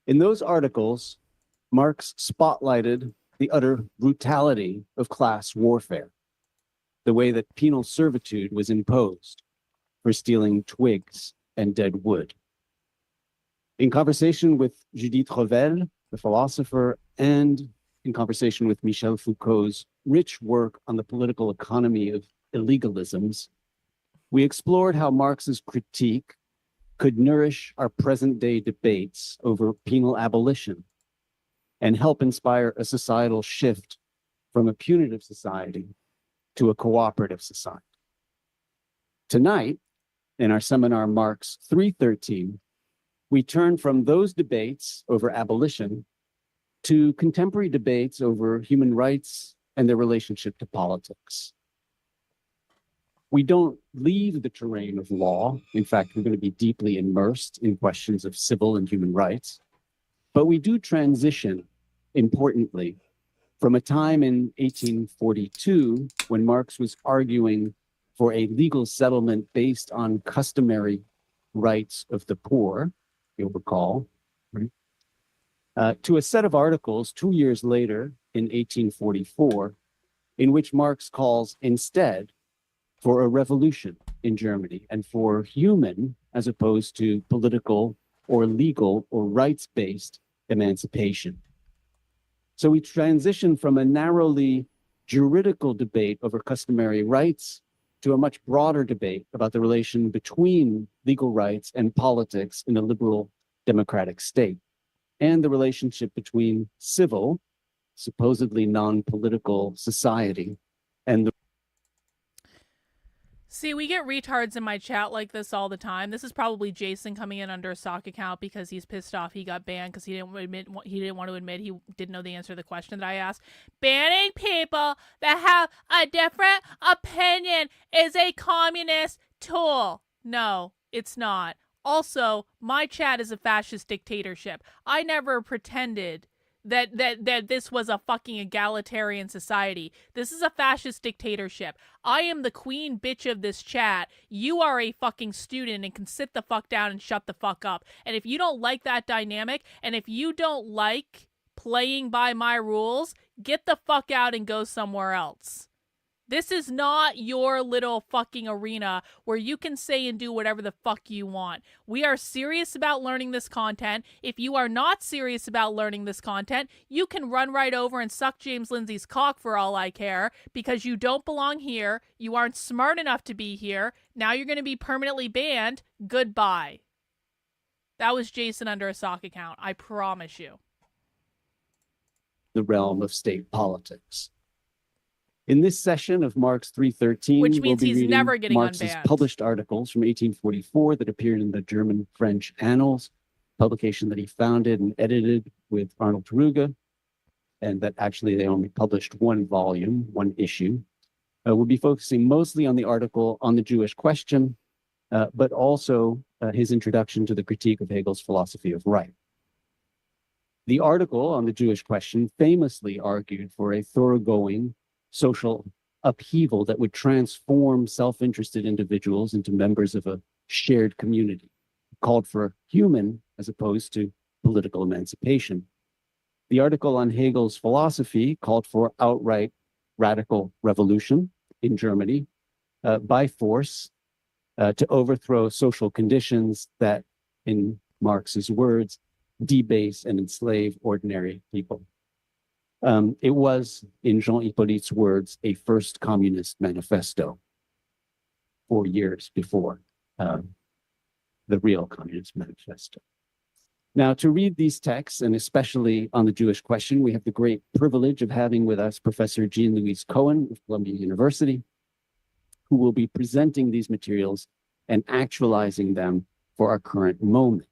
In those articles, Marx spotlighted the utter brutality of class warfare, the way that penal servitude was imposed for stealing twigs and dead wood. In conversation with Judith Revel, the philosopher, and in conversation with Michel Foucault's rich work on the political economy of illegalisms, we explored how Marx's critique could nourish our present-day debates over penal abolition and help inspire a societal shift from a punitive society to a cooperative society. Tonight, in our seminar Marx 3:13, we turn from those debates over abolition to contemporary debates over human rights and their relationship to politics. We don't leave the terrain of law. In fact, we're going to be deeply immersed in questions of civil and human rights. But we do transition, importantly, from a time in 1842 when Marx was arguing for a legal settlement based on customary rights of the poor, you'll recall, right? To a set of articles 2 years later in 1844, in which Marx calls instead for a revolution in Germany and for human as opposed to political or legal or rights-based emancipation. So we transition from a narrowly juridical debate over customary rights to a much broader debate about the relation between legal rights and politics in a liberal democratic state. and the relationship between civil, supposedly non-political society and the See, we get retards in my chat like this all the time. This is probably Jason coming in under a sock account because he's pissed off he got banned because he didn't want to admit he didn't know the answer to the question that I asked. Banning people that have a different opinion is a communist tool. No, it's not. Also, my chat is a fascist dictatorship. I never pretended that this was a fucking egalitarian society. This is a fascist dictatorship. I am the queen bitch of this chat. You are a fucking student and can sit the fuck down and shut the fuck up. And if you don't like that dynamic, and if you don't like playing by my rules, get the fuck out and go somewhere else. This is not your little fucking arena where you can say and do whatever the fuck you want. We are serious about learning this content. If you are not serious about learning this content, you can run right over and suck James Lindsay's cock for all I care, because you don't belong here. You aren't smart enough to be here. Now you're going to be permanently banned. Goodbye. That was Jason under a sock account. I promise you. the realm of state politics. In this session of Marx 313, which means we'll be he's reading never getting Marx's unbanned. published articles from 1844 that appeared in the German-French Annals, publication that he founded and edited with Arnold Ruge, and that actually they only published one volume, one issue. We'll be focusing mostly on the article on the Jewish question, but also his introduction to the critique of Hegel's philosophy of right. The article on the Jewish question famously argued for a thoroughgoing social upheaval that would transform self-interested individuals into members of a shared community, called for human as opposed to political emancipation. The article on Hegel's philosophy called for outright radical revolution in Germany by force to overthrow social conditions that, in Marx's words, debase and enslave ordinary people. It was, in Jean Hippolyte's words, a first communist manifesto 4 years before the real communist manifesto. Now, to read these texts, and especially on the Jewish question, we have the great privilege of having with us Professor Jean-Louise Cohen of Columbia University, who will be presenting these materials and actualizing them for our current moment.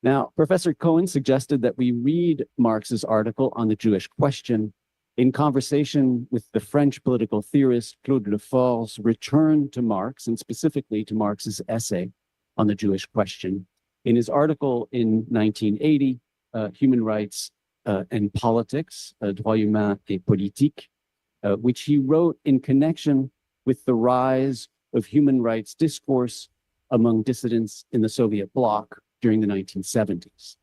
Now, Professor Cohen suggested that we read Marx's article on the Jewish question in conversation with the French political theorist Claude Lefort's return to Marx, and specifically to Marx's essay on the Jewish question. In his article in 1980, Human Rights and Politics, Droit humain et politique, which he wrote in connection with the rise of human rights discourse among dissidents in the Soviet bloc during the 1970s.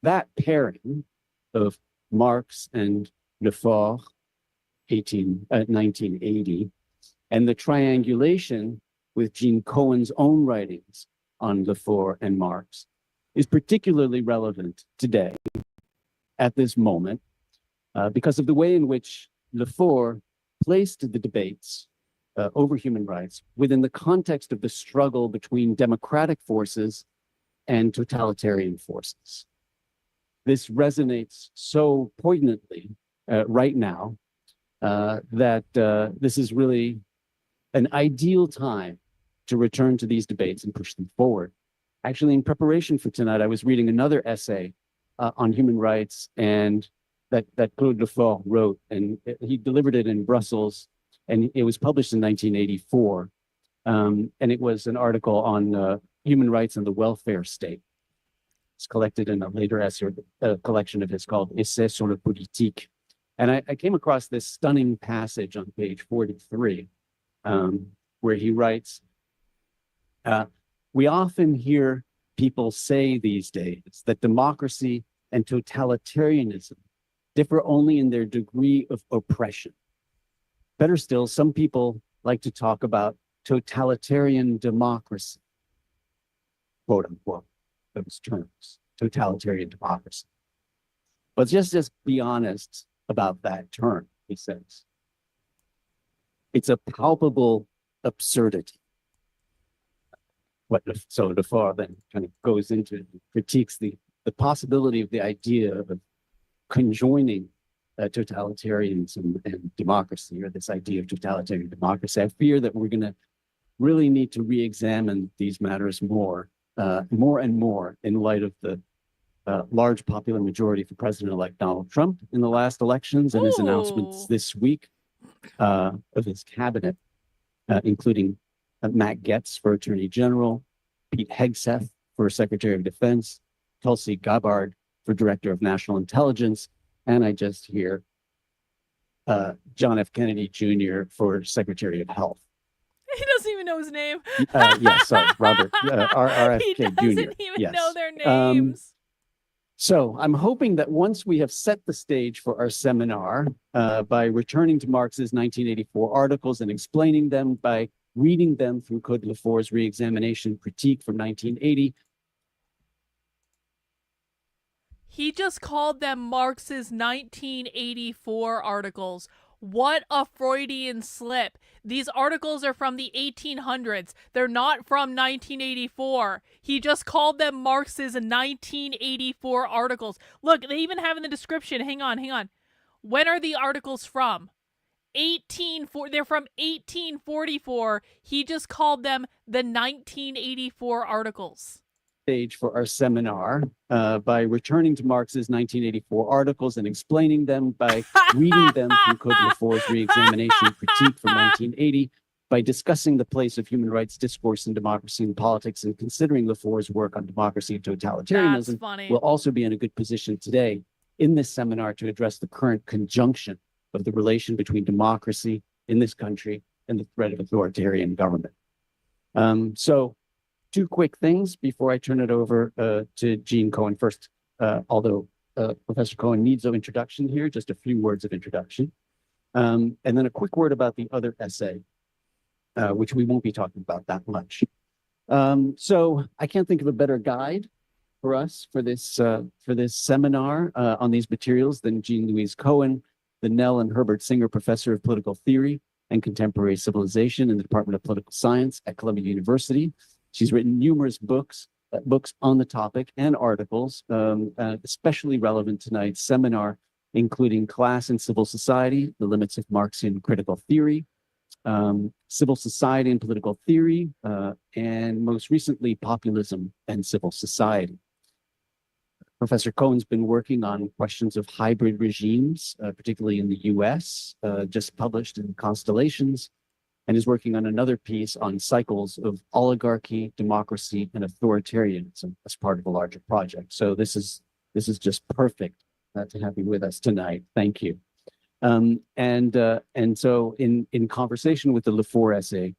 That pairing of Marx and Lefort, 1980, and the triangulation with Jean Cohen's own writings on Lefort and Marx is particularly relevant today at this moment because of the way in which Lefort placed the debates over human rights within the context of the struggle between democratic forces and totalitarian forces. This resonates so poignantly right now that this is really an ideal time to return to these debates and push them forward. Actually, in preparation for tonight, I was reading another essay on human rights and that Claude Lefort wrote, and he delivered it in Brussels, and it was published in 1984. And it was an article on human rights and the welfare state. It's collected in a later essay, collection of his called Essai sur le politique. And I came across this stunning passage on page 43, where he writes, we often hear people say these days that democracy and totalitarianism differ only in their degree of oppression. Better still, some people like to talk about totalitarian democracy, quote unquote, those terms, totalitarian democracy. But just be honest about that term, he says. It's a palpable absurdity. So Lefort then kind of goes into, critiques the the possibility of the idea of conjoining totalitarianism and democracy, or this idea of totalitarian democracy. I fear that we're going to really need to re-examine these matters more and more in light of the large popular majority for President-elect Donald Trump in the last elections and his announcements Ooh. this week of his cabinet, including Matt Gaetz for Attorney General, Pete Hegseth for Secretary of Defense, Tulsi Gabbard for Director of National Intelligence, and I just hear John F. Kennedy Jr. for Secretary of Health. He doesn't even know his name. Yes, sorry, Robert He RFK doesn't Jr. even Yes. know their names. So I'm hoping that once we have set the stage for our seminar by returning to Marx's 1984 articles and explaining them by reading them through Claude Lefort's re-examination critique from 1980. He just called them Marx's 1984 articles. What a Freudian slip. These articles are from the 1800s. They're not from 1984. He just called them Marx's 1984 articles. Look, they even have in the description. Hang on. When are the articles from? They're from 1844. He just called them the 1984 articles. Stage for our seminar by returning to Marx's 1984 articles and explaining them by reading them through Claude Lefort's re-examination critique from 1980, by discussing the place of human rights discourse in democracy and politics, and considering Lefort's work on democracy and totalitarianism. That's funny. We'll also be in a good position today in this seminar to address the current conjunction of the relation between democracy in this country and the threat of authoritarian government. So, two quick things before I turn it over to Gene Cohen first, although Professor Cohen needs no introduction here, just a few words of introduction. And then a quick word about the other essay, which we won't be talking about that much. So I can't think of a better guide for us for this seminar on these materials than Jean Louise Cohen, the Nell and Herbert Singer Professor of Political Theory and Contemporary Civilization in the Department of Political Science at Columbia University. She's written numerous books on the topic and articles, especially relevant to tonight's seminar, including Class and Civil Society, The Limits of Marxian Critical Theory, Civil Society and Political Theory, and most recently, Populism and Civil Society. Professor Cohen's been working on questions of hybrid regimes, particularly in the US, just published in Constellations, and is working on another piece on cycles of oligarchy, democracy, and authoritarianism as part of a larger project. So this is just perfect to have you with us tonight. Thank you. And so in conversation with the Lefort essay,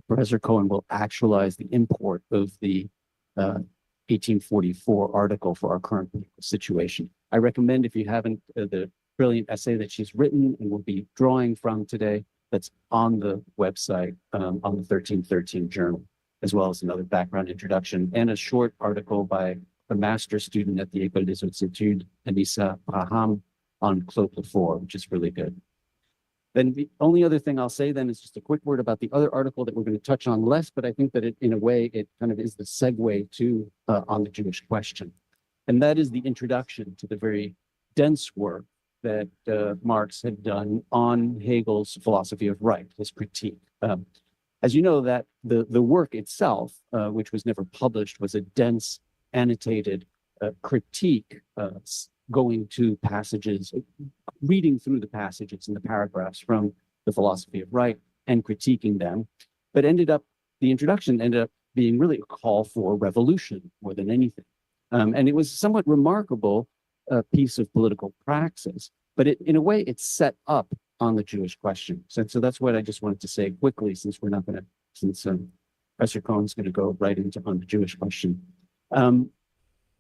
Professor Cohen will actualize the import of the 1844 article for our current political situation. I recommend, if you haven't, the brilliant essay that she's written and will be drawing from today, that's on the website, on the 1313 journal, as well as another background introduction and a short article by a master's student at the École des Hautes Études, Anissa Braham, on Claude Lefort, which is really good. Then the only other thing I'll say then is just a quick word about the other article that we're going to touch on less, but I think that it, in a way, it kind of is the segue to on the Jewish question. And that is the introduction to the very dense work that Marx had done on Hegel's philosophy of right, his critique. As you know, that the work itself, which was never published, was a dense, annotated critique, going to passages, reading through the passages and the paragraphs from the philosophy of right and critiquing them, but the introduction ended up being really a call for revolution more than anything. And it was a somewhat remarkable piece of political praxis, but in a way, it's set up on the Jewish question. So that's what I just wanted to say quickly, since Professor Cohen's going to go right into on the Jewish question.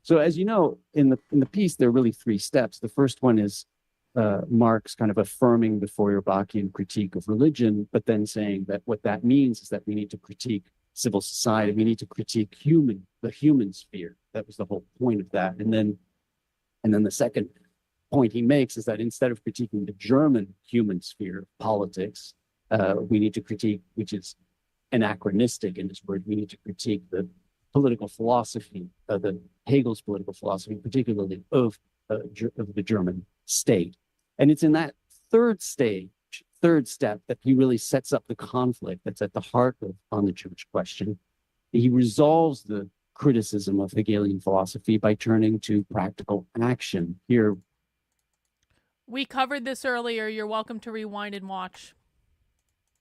So as you know, in the piece, there are really three steps. The first one is Marx kind of affirming the Feuerbachian critique of religion, but then saying that what that means is that we need to critique civil society. We need to critique the human sphere. That was the whole point of that. And then the second point he makes is that instead of critiquing the German human sphere of politics, we need to critique, which is anachronistic in his word, we need to critique the political philosophy, Hegel's political philosophy, particularly of the German state. And it's in that third step, that he really sets up the conflict that's at the heart of On the Jewish Question. He resolves the criticism of Hegelian philosophy by turning to practical action. Here, We covered this earlier. You're welcome to rewind and watch.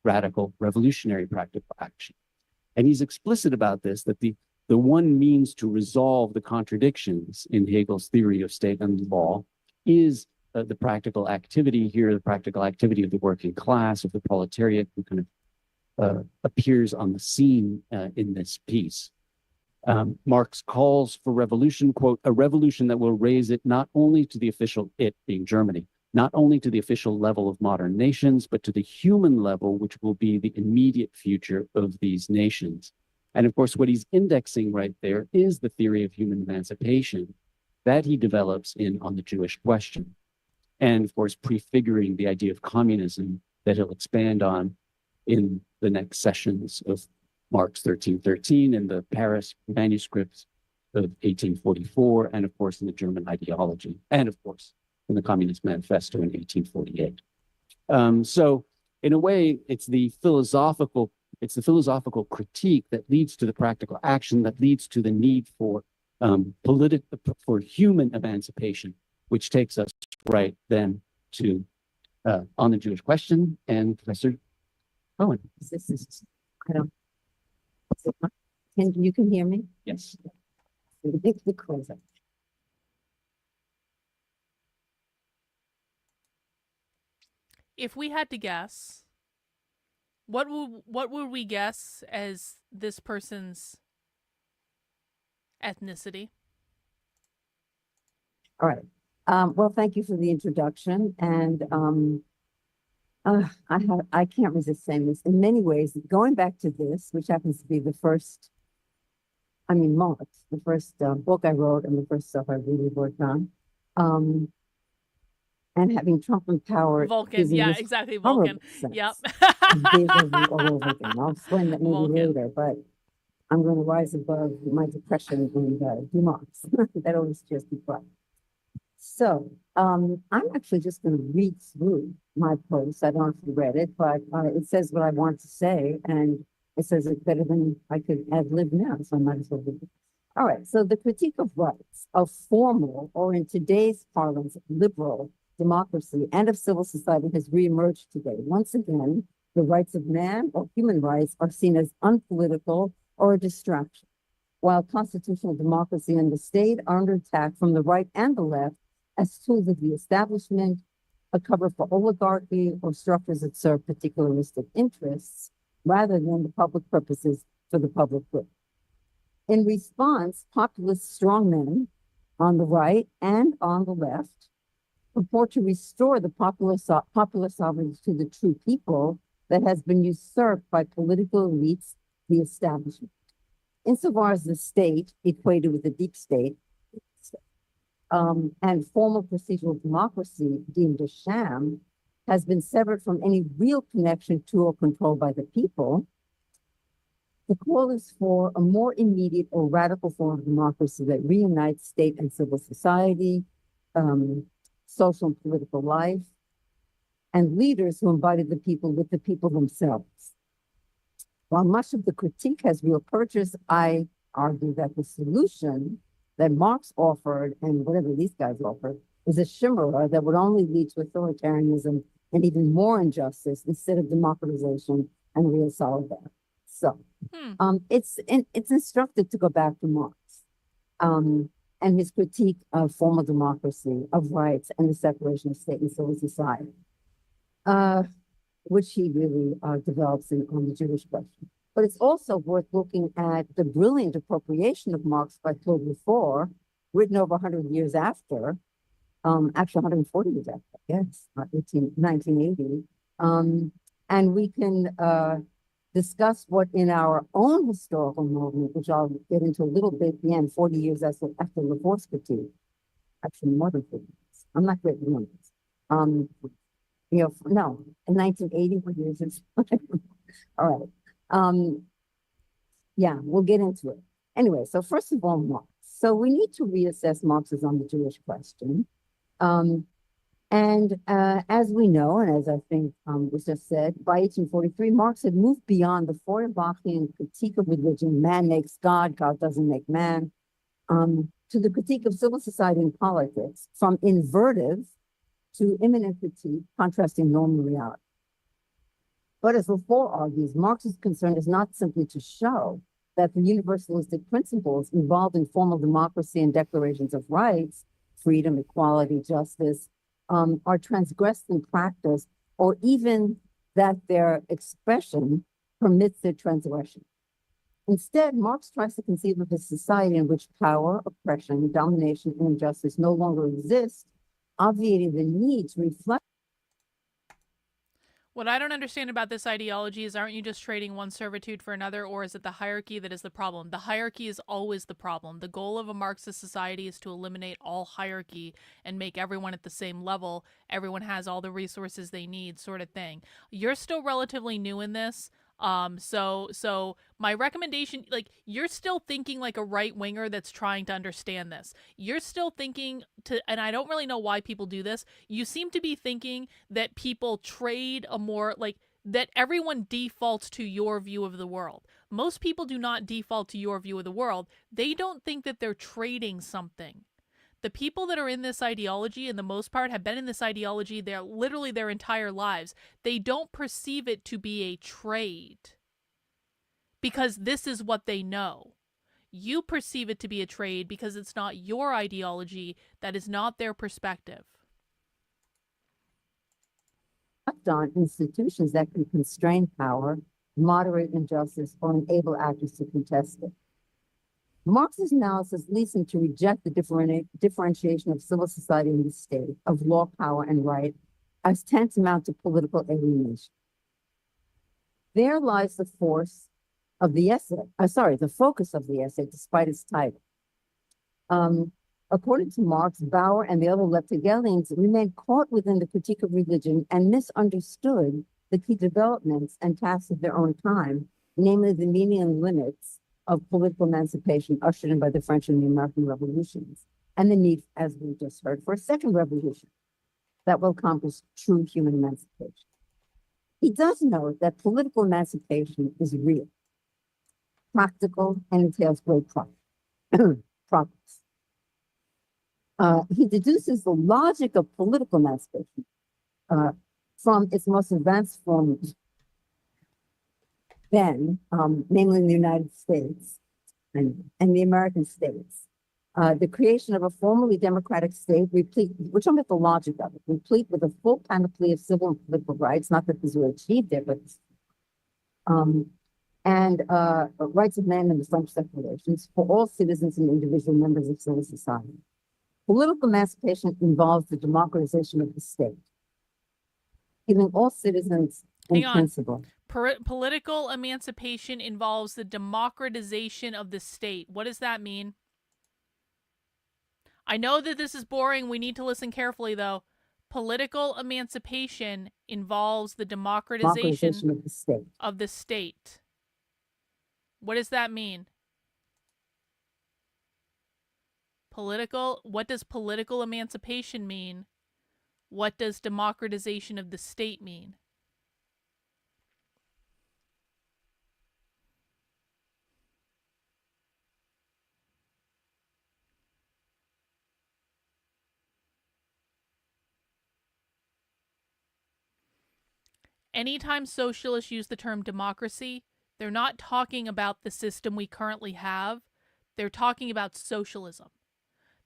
radical, revolutionary practical action. And he's explicit about this, that the one means to resolve the contradictions in Hegel's theory of state and law is the practical activity here, the practical activity of the working class, of the proletariat, who kind of appears on the scene in this piece. Marx calls for revolution, quote, a revolution that will raise it not only to the official, it being Germany, not only to the official level of modern nations, but to the human level, which will be the immediate future of these nations. And of course, what he's indexing right there is the theory of human emancipation that he develops in On the Jewish Question. And of course, prefiguring the idea of communism that he'll expand on in the next sessions of Marx 1313 and the Paris manuscripts of 1844, and of course in the German ideology, and of course in the Communist Manifesto in 1848. So in a way, it's the philosophical critique that leads to the practical action, that leads to the need for human emancipation, which takes us right then to On the Jewish Question and Professor Cohen. This is, I don't, you can hear me? Yes. The closer. If we had to guess, what would we guess as this person's ethnicity? All right. Well, thank you for the introduction. And I can't resist saying this. In many ways, going back to this, which happens to be the first, Marx, the first book I wrote and the first stuff I really worked on, and having Trump in power. Vulcan, yeah, exactly, Vulcan. Yep. All over again. I'll explain that maybe later, but I'm going to rise above my depression and do Marx. That always cheers me up. So I'm actually just going to read through my post. I don't know if you read it, but it says what I want to say, and it says it better than I could ad-lib now, so I might as well read it. All right, so the critique of rights, of formal, or in today's parlance, liberal democracy and of civil society has reemerged today. Once again, the rights of man or human rights are seen as unpolitical or a distraction, while constitutional democracy and the state are under attack from the right and the left as tools of the establishment, a cover for oligarchy or structures that serve particularistic interests, rather than the public purposes for the public good. In response, populist strongmen on the right and on the left purport to restore the popular sovereignty to the true people that has been usurped by political elites, the establishment. Insofar as the state, equated with the deep state, and formal procedural democracy deemed a sham, has been severed from any real connection to or control by the people, the call is for a more immediate or radical form of democracy that reunites state and civil society, social and political life, and leaders who embody the people with the people themselves. While much of the critique has real purchase, I argue that the solution that Marx offered and whatever these guys offered is a chimera that would only lead to authoritarianism and even more injustice instead of democratization and real solidarity. So it's instructive to go back to Marx and his critique of formal democracy, of rights, and the separation of state and civil society, which he really develops on the Jewish Question. But it's also worth looking at the brilliant appropriation of Marx by Claude Lefort, written over 100 years after, actually 140 years after, yes, 1980. And we can discuss what in our own historical moment, which I'll get into a little bit at the end, 40 years after Lefort's critique, actually more than 40 years. I'm not great with numbers. No, in 1980, what years is all right. Yeah, we'll get into it. Anyway, so first of all, Marx. So we need to reassess Marx's on the Jewish question. As we know, and as I think was just said, by 1843, Marx had moved beyond the Feuerbachian critique of religion, man makes God, God doesn't make man, to the critique of civil society and politics, from invertive to immanent critique, contrasting norm and reality. But as Lefort argues, Marx's concern is not simply to show that the universalistic principles involved in formal democracy and declarations of rights, freedom, equality, justice, are transgressed in practice, or even that their expression permits their transgression. Instead, Marx tries to conceive of a society in which power, oppression, domination, and injustice no longer exist, obviating the need to reflect. What I don't understand about this ideology is, aren't you just trading one servitude for another, or is it the hierarchy that is the problem? The hierarchy is always the problem. The goal of a Marxist society is to eliminate all hierarchy and make everyone at the same level. Everyone has all the resources they need, sort of thing. You're still relatively new in this. So my recommendation, like, you're still thinking like a right winger that's trying to understand this. You're still thinking and I don't really know why people do this. You seem to be thinking that people trade a more, like, that everyone defaults to your view of the world. Most people do not default to your view of the world. They don't think that they're trading something. The people that are in this ideology, in the most part, have been in this ideology literally their entire lives. They don't perceive it to be a trade because this is what they know. You perceive it to be a trade because it's not your ideology. That is not their perspective. On institutions that can constrain power, moderate injustice, or enable actors to contest it. Marx's analysis leads him to reject the differentiation of civil society and the state, of law, power, and right, as tantamount to political alienation. There lies the force of the essay, the focus of the essay, despite its title. According to Marx, Bauer and the other Leptogelians remained caught within the critique of religion and misunderstood the key developments and tasks of their own time, namely the meaning and limits of political emancipation ushered in by the French and the American revolutions, and the need, as we just heard, for a second revolution that will accomplish true human emancipation. He does note that political emancipation is real, practical, and entails great progress. He deduces the logic of political emancipation from its most advanced form then, namely in the United States and the American states, the creation of a formally democratic state, replete, we're talking about the logic of it, replete with a full panoply of civil and political rights, not that these were achieved there, but rights of man and the French declarations for all citizens and individual members of civil society. Political emancipation involves the democratization of the state, giving all citizens in principle. Political emancipation involves the democratization of the state. What does that mean? I know that this is boring. We need to listen carefully, though. Political emancipation involves the democratization of the state. What does that mean? What does political emancipation mean? What does democratization of the state mean? Anytime socialists use the term democracy, they're not talking about the system we currently have. They're talking about socialism.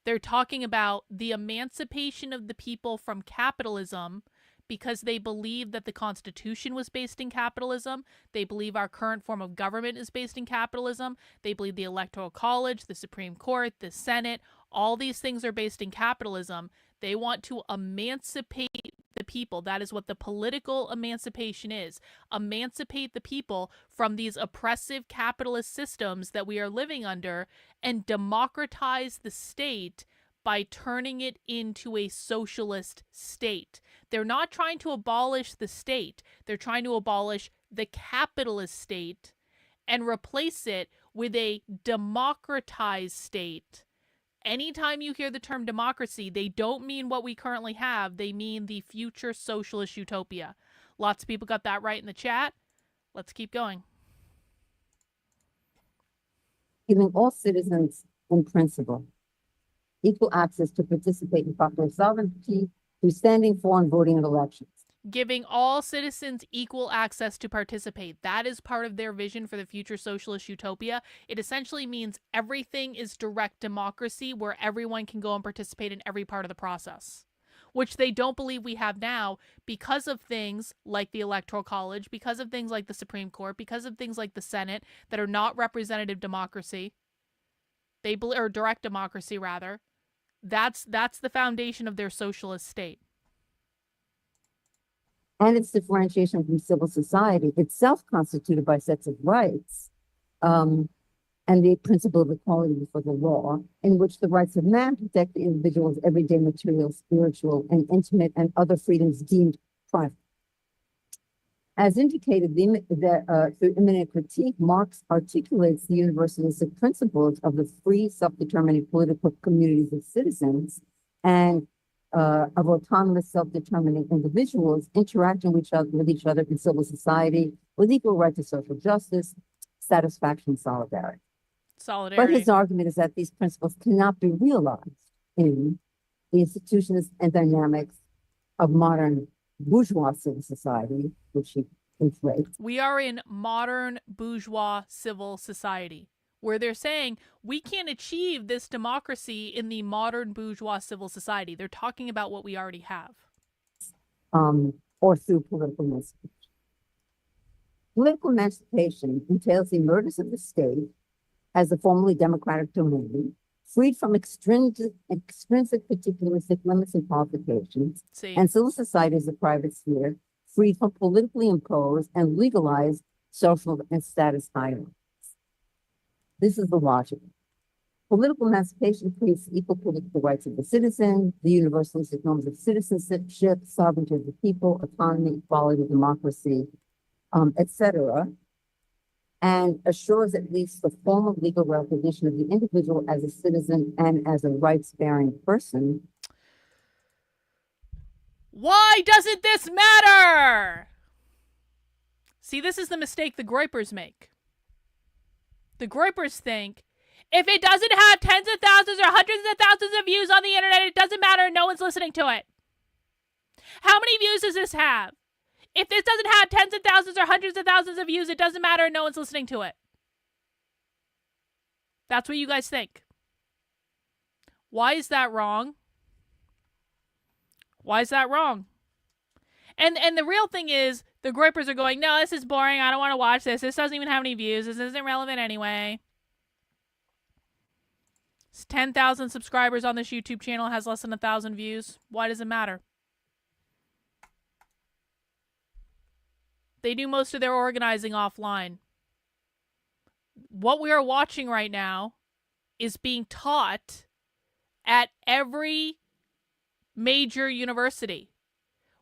They're talking about the emancipation of the people from capitalism because they believe that the Constitution was based in capitalism. They believe our current form of government is based in capitalism. They believe the Electoral College, the Supreme Court, the Senate, all these things are based in capitalism. They want to emancipate the people. That is what the political emancipation is. Emancipate the people from these oppressive capitalist systems that we are living under and democratize the state by turning it into a socialist state. They're not trying to abolish the state. They're trying to abolish the capitalist state and replace it with a democratized state. Anytime you hear the term democracy, they don't mean what we currently have. They mean the future socialist utopia. Lots of people got that right in the chat. Let's keep going. Giving all citizens, in principle, equal access to participate in popular sovereignty through standing for and voting in elections. Giving all citizens equal access to participate. That is part of their vision for the future socialist utopia. It essentially means everything is direct democracy where everyone can go and participate in every part of the process, which they don't believe we have now because of things like the Electoral College, because of things like the Supreme Court, because of things like the Senate that are not representative democracy. Or direct democracy, rather. That's the foundation of their socialist state. And its differentiation from civil society, itself constituted by sets of rights, and the principle of equality before the law, in which the rights of man protect the individual's everyday material, spiritual, and intimate and other freedoms deemed private. As indicated through imminent critique, Marx articulates the universalistic principles of the free, self-determining political communities of citizens and of autonomous, self-determining individuals interacting with each other in civil society with equal right to social justice, satisfaction, and solidarity. But his argument is that these principles cannot be realized in the institutions and dynamics of modern bourgeois civil society, which he inflates. We are in modern bourgeois civil society, where they're saying we can't achieve this democracy in the modern bourgeois civil society. They're talking about what we already have. Or through political emancipation. Political emancipation entails the emergence of the state as a formally democratic domain, freed from extrinsic particularistic limits and qualifications, and civil society as a private sphere, freed from politically imposed and legalized social and status hierarchies. This is the logic. Political emancipation creates equal political rights of the citizen, the universalistic norms of citizenship, sovereignty of the people, autonomy, equality, democracy, etc., and assures at least the formal legal recognition of the individual as a citizen and as a rights-bearing person. Why doesn't this matter? See, this is the mistake the Groypers make. The Groypers think, if it doesn't have tens of thousands or hundreds of thousands of views on the internet, it doesn't matter. No one's listening to it. How many views does this have? If this doesn't have tens of thousands or hundreds of thousands of views, it doesn't matter. No one's listening to it. That's what you guys think. Why is that wrong? Why is that wrong? And the real thing is, the Groypers are going, no, this is boring. I don't want to watch this. This doesn't even have any views. This isn't relevant anyway. 10,000 subscribers on this YouTube channel, has less than 1,000 views. Why does it matter? They do most of their organizing offline. What we are watching right now is being taught at every major university.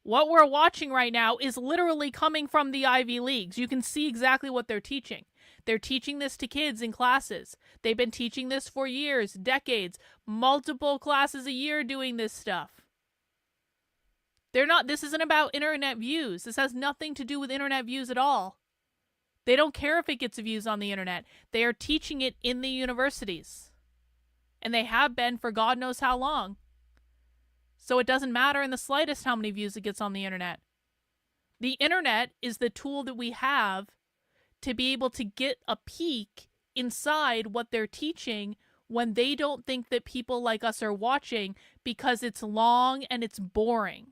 What we're watching right now is literally coming from the Ivy Leagues. You can see exactly what they're teaching. They're teaching this to kids in classes. They've been teaching this for years, decades, multiple classes a year doing this stuff. This isn't about internet views. This has nothing to do with internet views at all. They don't care if it gets views on the internet. They are teaching it in the universities. And they have been for God knows how long. So it doesn't matter in the slightest how many views it gets on the internet. The internet is the tool that we have to be able to get a peek inside what they're teaching when they don't think that people like us are watching because it's long and it's boring.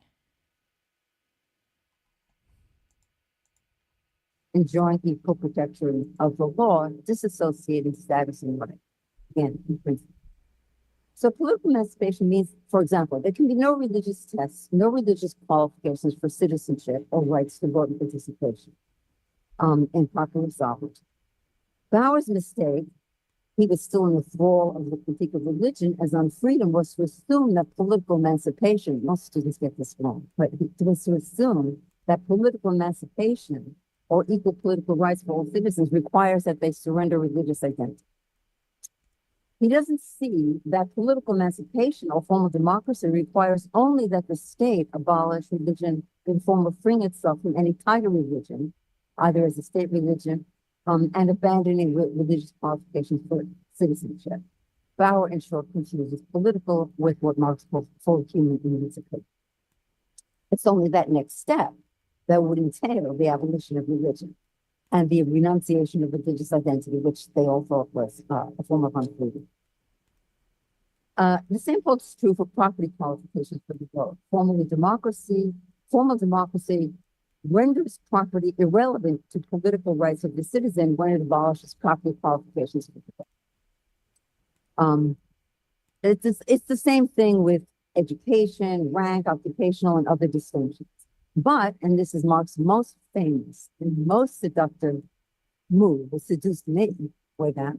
Enjoying equal protection of the law, disassociating status and right. Again, in principle. So political emancipation means, for example, there can be no religious tests, no religious qualifications for citizenship or rights to vote and participation in popular sovereignty. Bauer's mistake, he was still in the thrall of the critique of religion as on freedom, was to assume that political emancipation, most students get this wrong, but it was to assume that political emancipation or equal political rights for all citizens requires that they surrender religious identity. He doesn't see that political emancipation or formal democracy requires only that the state abolish religion in the form of freeing itself from any tie to religion, either as a state religion, and abandoning religious qualifications for citizenship. Bauer, in short, confuses political with what Marx calls full human emancipation. It's only that next step that would entail the abolition of religion and the renunciation of religious identity, which they all thought was a form of unfreedom. The same holds true for property qualifications for the vote. Formal democracy renders property irrelevant to political rights of the citizen when it abolishes property qualifications for the vote. It's the same thing with education, rank, occupational, and other distinctions. But, and this is Marx's most famous and most seductive move, the seduced me way back,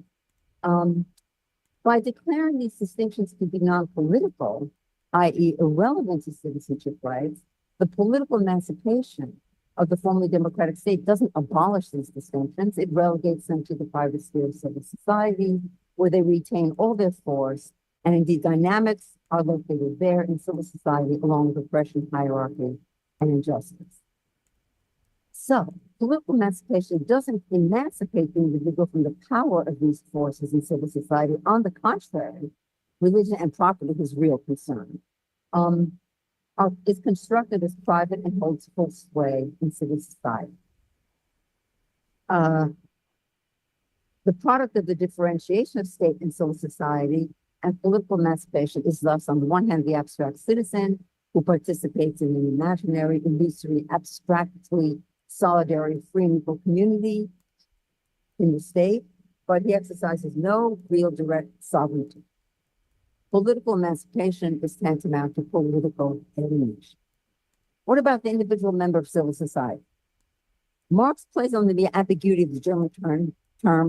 by declaring these distinctions to be non-political, i.e. irrelevant to citizenship rights, the political emancipation of the formerly democratic state doesn't abolish these distinctions. It relegates them to the private sphere of civil society, where they retain all their force, and indeed dynamics are located there in civil society along with oppression, hierarchy, and injustice. So, political emancipation doesn't emancipate the individual from the power of these forces in civil society. On the contrary, religion and property, his real concern, is constructed as private and holds full sway in civil society. The product of the differentiation of state and civil society and political emancipation is thus, on the one hand, the abstract citizen who participates in an imaginary, illusory, abstractly solidary, free and equal community in the state, but he exercises no real direct sovereignty. Political emancipation is tantamount to political alienation. What about the individual member of civil society? Marx plays on the ambiguity of the German term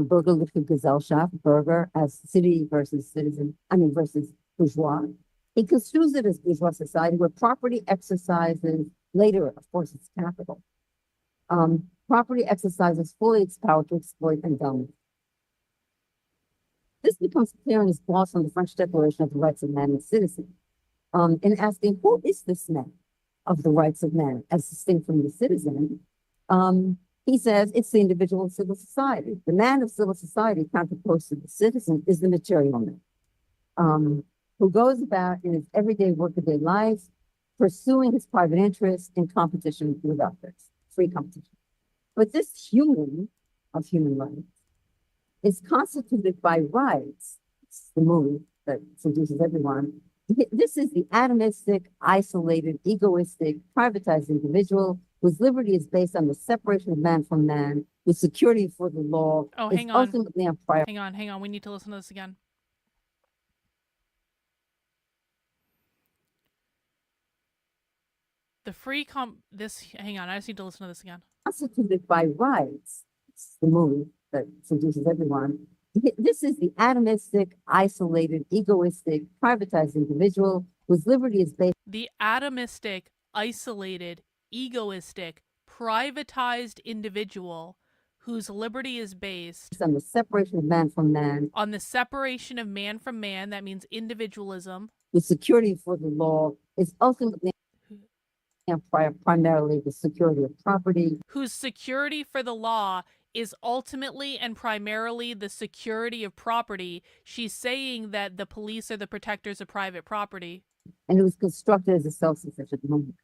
bürgerliche Gesellschaft, Bürger as city versus citizen, versus bourgeois. He construes it as bourgeois society where property exercises, later, of course, it's capital. Property exercises fully its power to exploit and dominate. This becomes clear in his gloss on the French Declaration of the Rights of Man and Citizen, in asking, who is this man of the rights of man as distinct from the citizen? He says it's the individual of civil society. The man of civil society, counterposed to the citizen, is the material man, who goes about in his everyday workaday life, pursuing his private interests in competition with others, free competition. But this human of human rights is constituted by rights. It's the move that seduces everyone. This is the atomistic, isolated, egoistic, privatized individual whose liberty is based on the separation of man from man, with security for the law. Oh, hang on. Ultimately on prior. Hang on. We need to listen to this again. Hang on, I just need to listen to this again. Constituted by rights. It's the move that seduces everyone. This is the atomistic, isolated, egoistic, privatized individual whose liberty is based. The atomistic, isolated, egoistic, privatized individual whose liberty is based On the separation of man from man. On the separation of man from man, that means individualism. With security for the law is ultimately and primarily the security of property. Whose security for the law is ultimately and primarily the security of property. She's saying that the police are the protectors of private property. And it was constructed as a self-sufficient movement.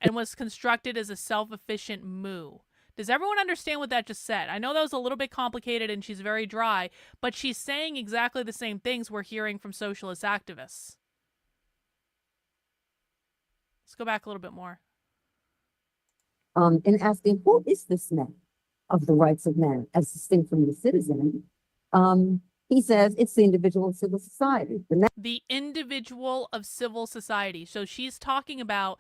And was constructed as a self-efficient moo. Does everyone understand what that just said? I know that was a little bit complicated and she's very dry, but she's saying exactly the same things we're hearing from socialist activists. Let's go back a little bit more. In asking, who is this man of the rights of man as distinct from the citizen? He says it's the individual of civil society. The individual of civil society. So she's talking about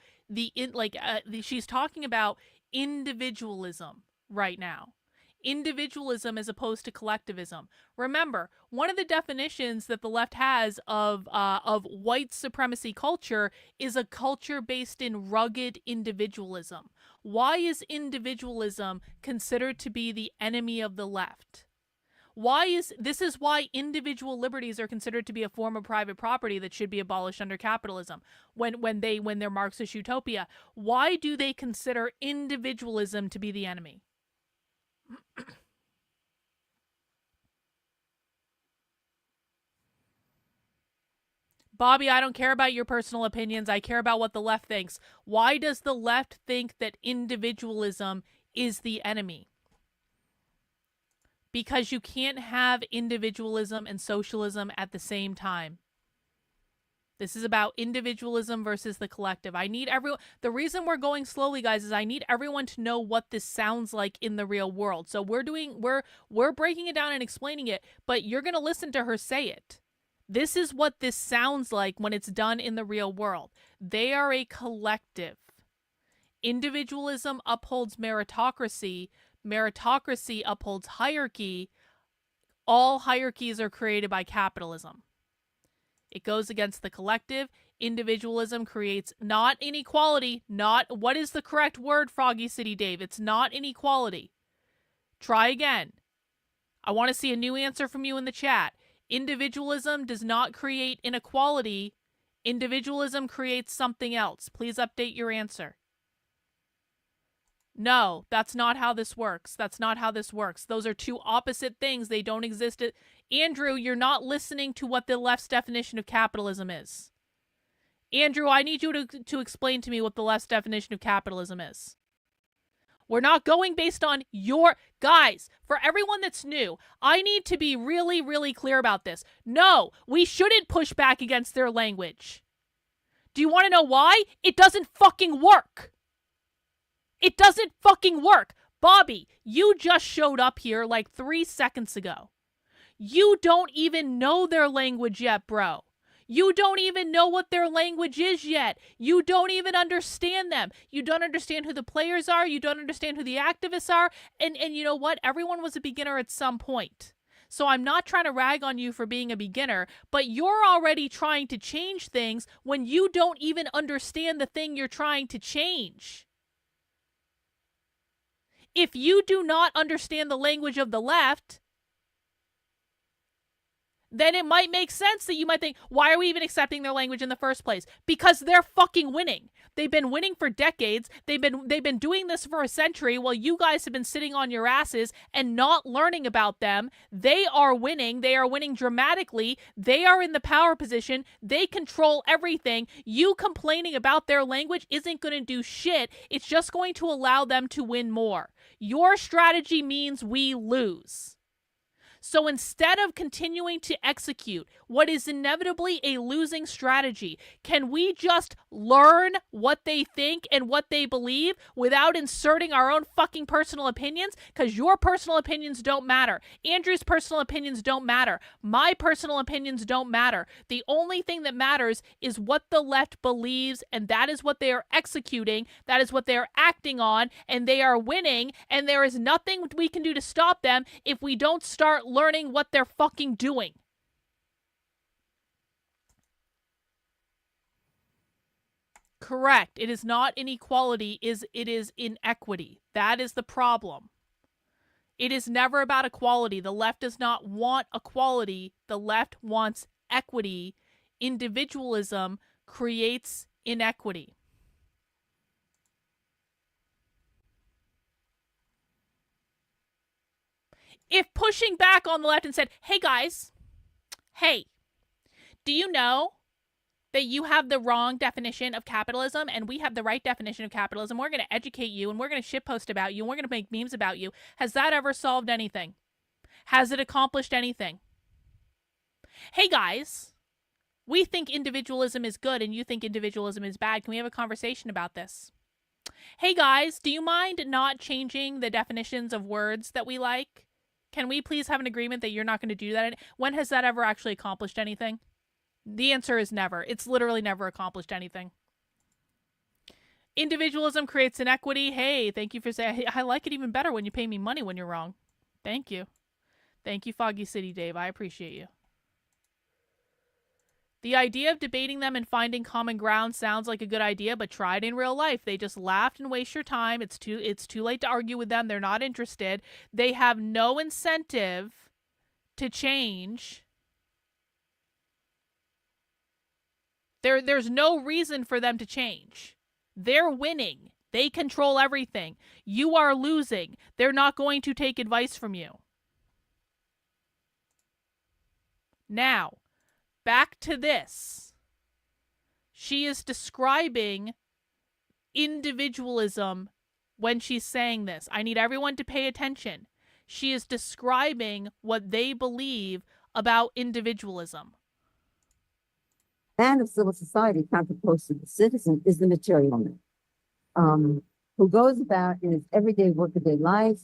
she's talking about individualism right now. individualism as opposed to collectivism. Remember, one of the definitions that the left has of white supremacy culture is a culture based in rugged individualism. Why is individualism considered to be the enemy of the left? This is why individual liberties are considered to be a form of private property that should be abolished under capitalism when they're Marxist utopia. Why do they consider individualism to be the enemy? Bobby, I don't care about your personal opinions. I care about what the left thinks. Why does the left think that individualism is the enemy? Because you can't have individualism and socialism at the same time. This is about individualism versus the collective. The reason we're going slowly, guys, is I need everyone to know what this sounds like in the real world. So we're breaking it down and explaining it, but you're going to listen to her say it. This is what this sounds like when it's done in the real world. They are a collective. Individualism upholds meritocracy. Meritocracy upholds hierarchy. All hierarchies are created by capitalism. It goes against the collective. Individualism creates not inequality, what is the correct word, Froggy City Dave? It's not inequality. Try again. I want to see a new answer from you in the chat. Individualism does not create inequality. Individualism creates something else. Please update your answer. No, that's not how this works. That's not how this works. Those are two opposite things. They don't exist. Andrew, you're not listening to what the left's definition of capitalism is. Andrew, I need you to explain to me what the left's definition of capitalism is. We're not going based on your... Guys, for everyone that's new, I need to be really, really clear about this. No, we shouldn't push back against their language. Do you want to know why? It doesn't fucking work. It doesn't fucking work. Bobby, you just showed up here like 3 seconds ago. You don't even know their language yet, bro. You don't even know what their language is yet. You don't even understand them. You don't understand who the players are. You don't understand who the activists are. And you know what? Everyone was a beginner at some point. So I'm not trying to rag on you for being a beginner, but you're already trying to change things when you don't even understand the thing you're trying to change. If you do not understand the language of the left, then it might make sense that you might think, why are we even accepting their language in the first place? Because they're fucking winning. They've been winning for decades. They've been doing this for a century while you guys have been sitting on your asses and not learning about them. They are winning. They are winning dramatically. They are in the power position. They control everything. You complaining about their language isn't going to do shit. It's just going to allow them to win more. Your strategy means we lose. So instead of continuing to execute what is inevitably a losing strategy, can we just learn what they think and what they believe without inserting our own fucking personal opinions? Because your personal opinions don't matter. Andrew's personal opinions don't matter. My personal opinions don't matter. The only thing that matters is what the left believes, and that is what they are executing. That is what they are acting on, and they are winning, and there is nothing we can do to stop them if we don't start learning what they're fucking doing. Correct. It is not inequality, it is inequity. That is the problem. It is never about equality. The left does not want equality. The left wants equity. Individualism creates inequity. If pushing back on the left and said, hey guys, hey, do you know that you have the wrong definition of capitalism and we have the right definition of capitalism? We're going to educate you and we're going to shitpost about you and we're going to make memes about you. Has that ever solved anything? Has it accomplished anything? Hey guys, we think individualism is good and you think individualism is bad. Can we have a conversation about this? Hey guys, do you mind not changing the definitions of words that we like? Can we please have an agreement that you're not going to do that? When has that ever actually accomplished anything? The answer is never. It's literally never accomplished anything. Individualism creates inequity. Hey, thank you for saying, I like it even better when you pay me money when you're wrong. Thank you. Thank you, Foggy City Dave. I appreciate you. The idea of debating them and finding common ground sounds like a good idea, but try it in real life. They just laughed and waste your time. It's too late to argue with them. They're not interested. They have no incentive to change. There's no reason for them to change. They're winning. They control everything. You are losing. They're not going to take advice from you. Now, back to this. She is describing individualism when she's saying this. I need everyone to pay attention. She is describing what they believe about individualism. Man of civil society, counterposed to the citizen, is the material man, who goes about in his everyday workaday life,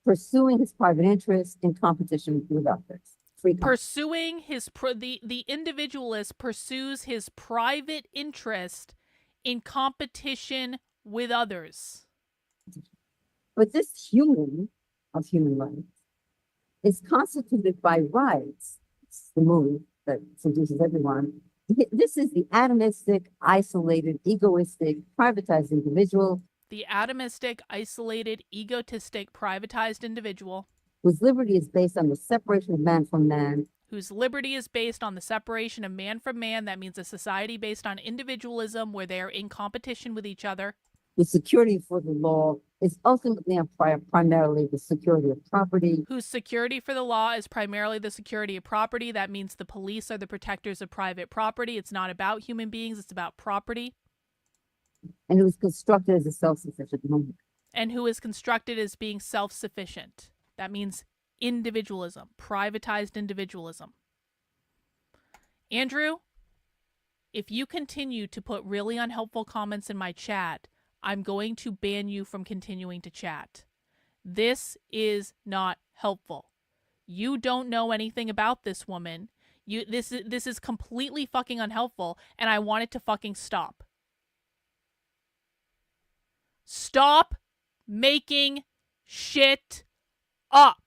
pursuing his private interests in competition with others. Pursuing his the individualist pursues his private interest in competition with others. But this human of human rights is constituted by rights. It's the move that seduces everyone. This is the atomistic, isolated, egoistic, privatized individual. The atomistic, isolated, egotistic, privatized individual. Whose liberty is based on the separation of man from man. Whose liberty is based on the separation of man from man. That means a society based on individualism where they are in competition with each other. Whose security for the law is ultimately primarily the security of property. Whose security for the law is primarily the security of property. That means the police are the protectors of private property. It's not about human beings. It's about property. And who is constructed as a self-sufficient moment. And who is constructed as being self-sufficient. That means individualism, privatized individualism. Andrew, if you continue to put really unhelpful comments in my chat, I'm going to ban you from continuing to chat. This is not helpful. You don't know anything about this woman. This is completely fucking unhelpful, and I want it to fucking stop. Stop making shit up.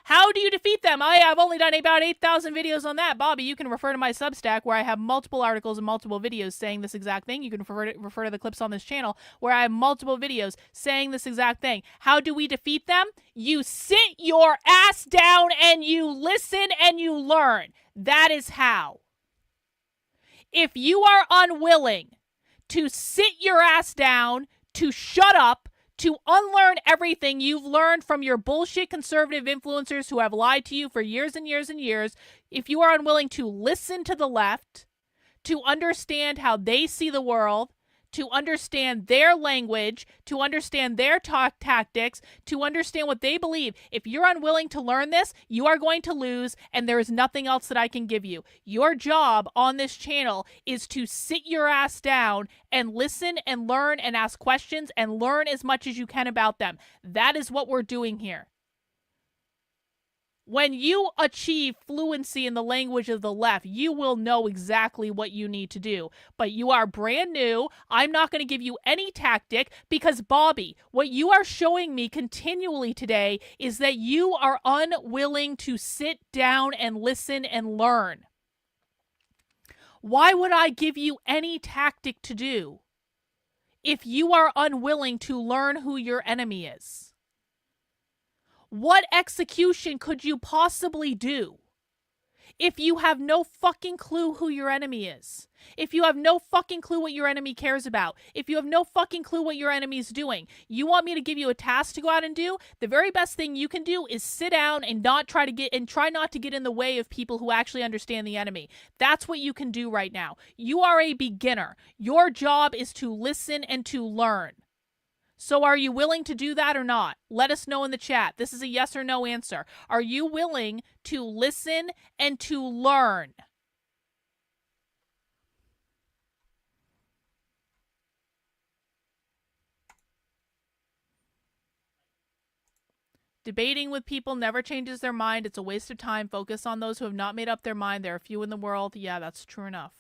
How do you defeat them? I've only done about 8,000 videos on that. Bobby, you can refer to my Substack where I have multiple articles and multiple videos saying this exact thing. You can refer to the clips on this channel where I have multiple videos saying this exact thing. How do we defeat them? You sit your ass down and you listen and you learn. That is how. If you are unwilling to sit your ass down, to shut up, to unlearn everything you've learned from your bullshit conservative influencers who have lied to you for years and years and years, if you are unwilling to listen to the left, to understand how they see the world, to understand their language, to understand their tactics, to understand what they believe. If you're unwilling to learn this, you are going to lose, and there is nothing else that I can give you. Your job on this channel is to sit your ass down and listen and learn and ask questions and learn as much as you can about them. That is what we're doing here. When you achieve fluency in the language of the left, you will know exactly what you need to do. But you are brand new. I'm not going to give you any tactic because, Bobby, what you are showing me continually today is that you are unwilling to sit down and listen and learn. Why would I give you any tactic to do if you are unwilling to learn who your enemy is? What execution could you possibly do if you have no fucking clue who your enemy is? If you have no fucking clue what your enemy cares about? If you have no fucking clue what your enemy is doing? You want me to give you a task to go out and do? The very best thing you can do is sit down and try not to get in the way of people who actually understand the enemy. That's what you can do right now. You are a beginner. Your job is to listen and to learn. So are you willing to do that or not? Let us know in the chat. This is a yes or no answer. Are you willing to listen and to learn? Debating with people never changes their mind. It's a waste of time. Focus on those who have not made up their mind. There are few in the world. Yeah, that's true enough.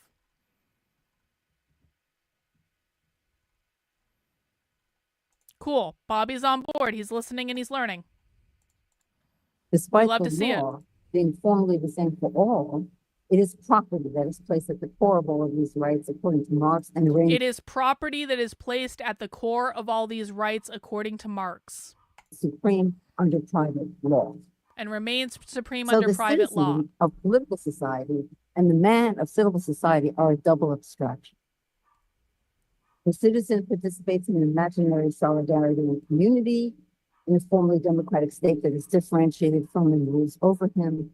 Cool. Bobby's on board. He's listening and he's learning. Despite love the to see it. law being formally the same for all, it is property that is placed at the core of all of these rights, according to Marx, and reigns It is property that is placed at the core of all these rights, according to Marx, supreme under private law. and remains supreme So under the private law. citizen of political society and the man of civil society are a double abstraction. The citizen participates in an imaginary solidarity and community in a formally democratic state that is differentiated from and rules over him.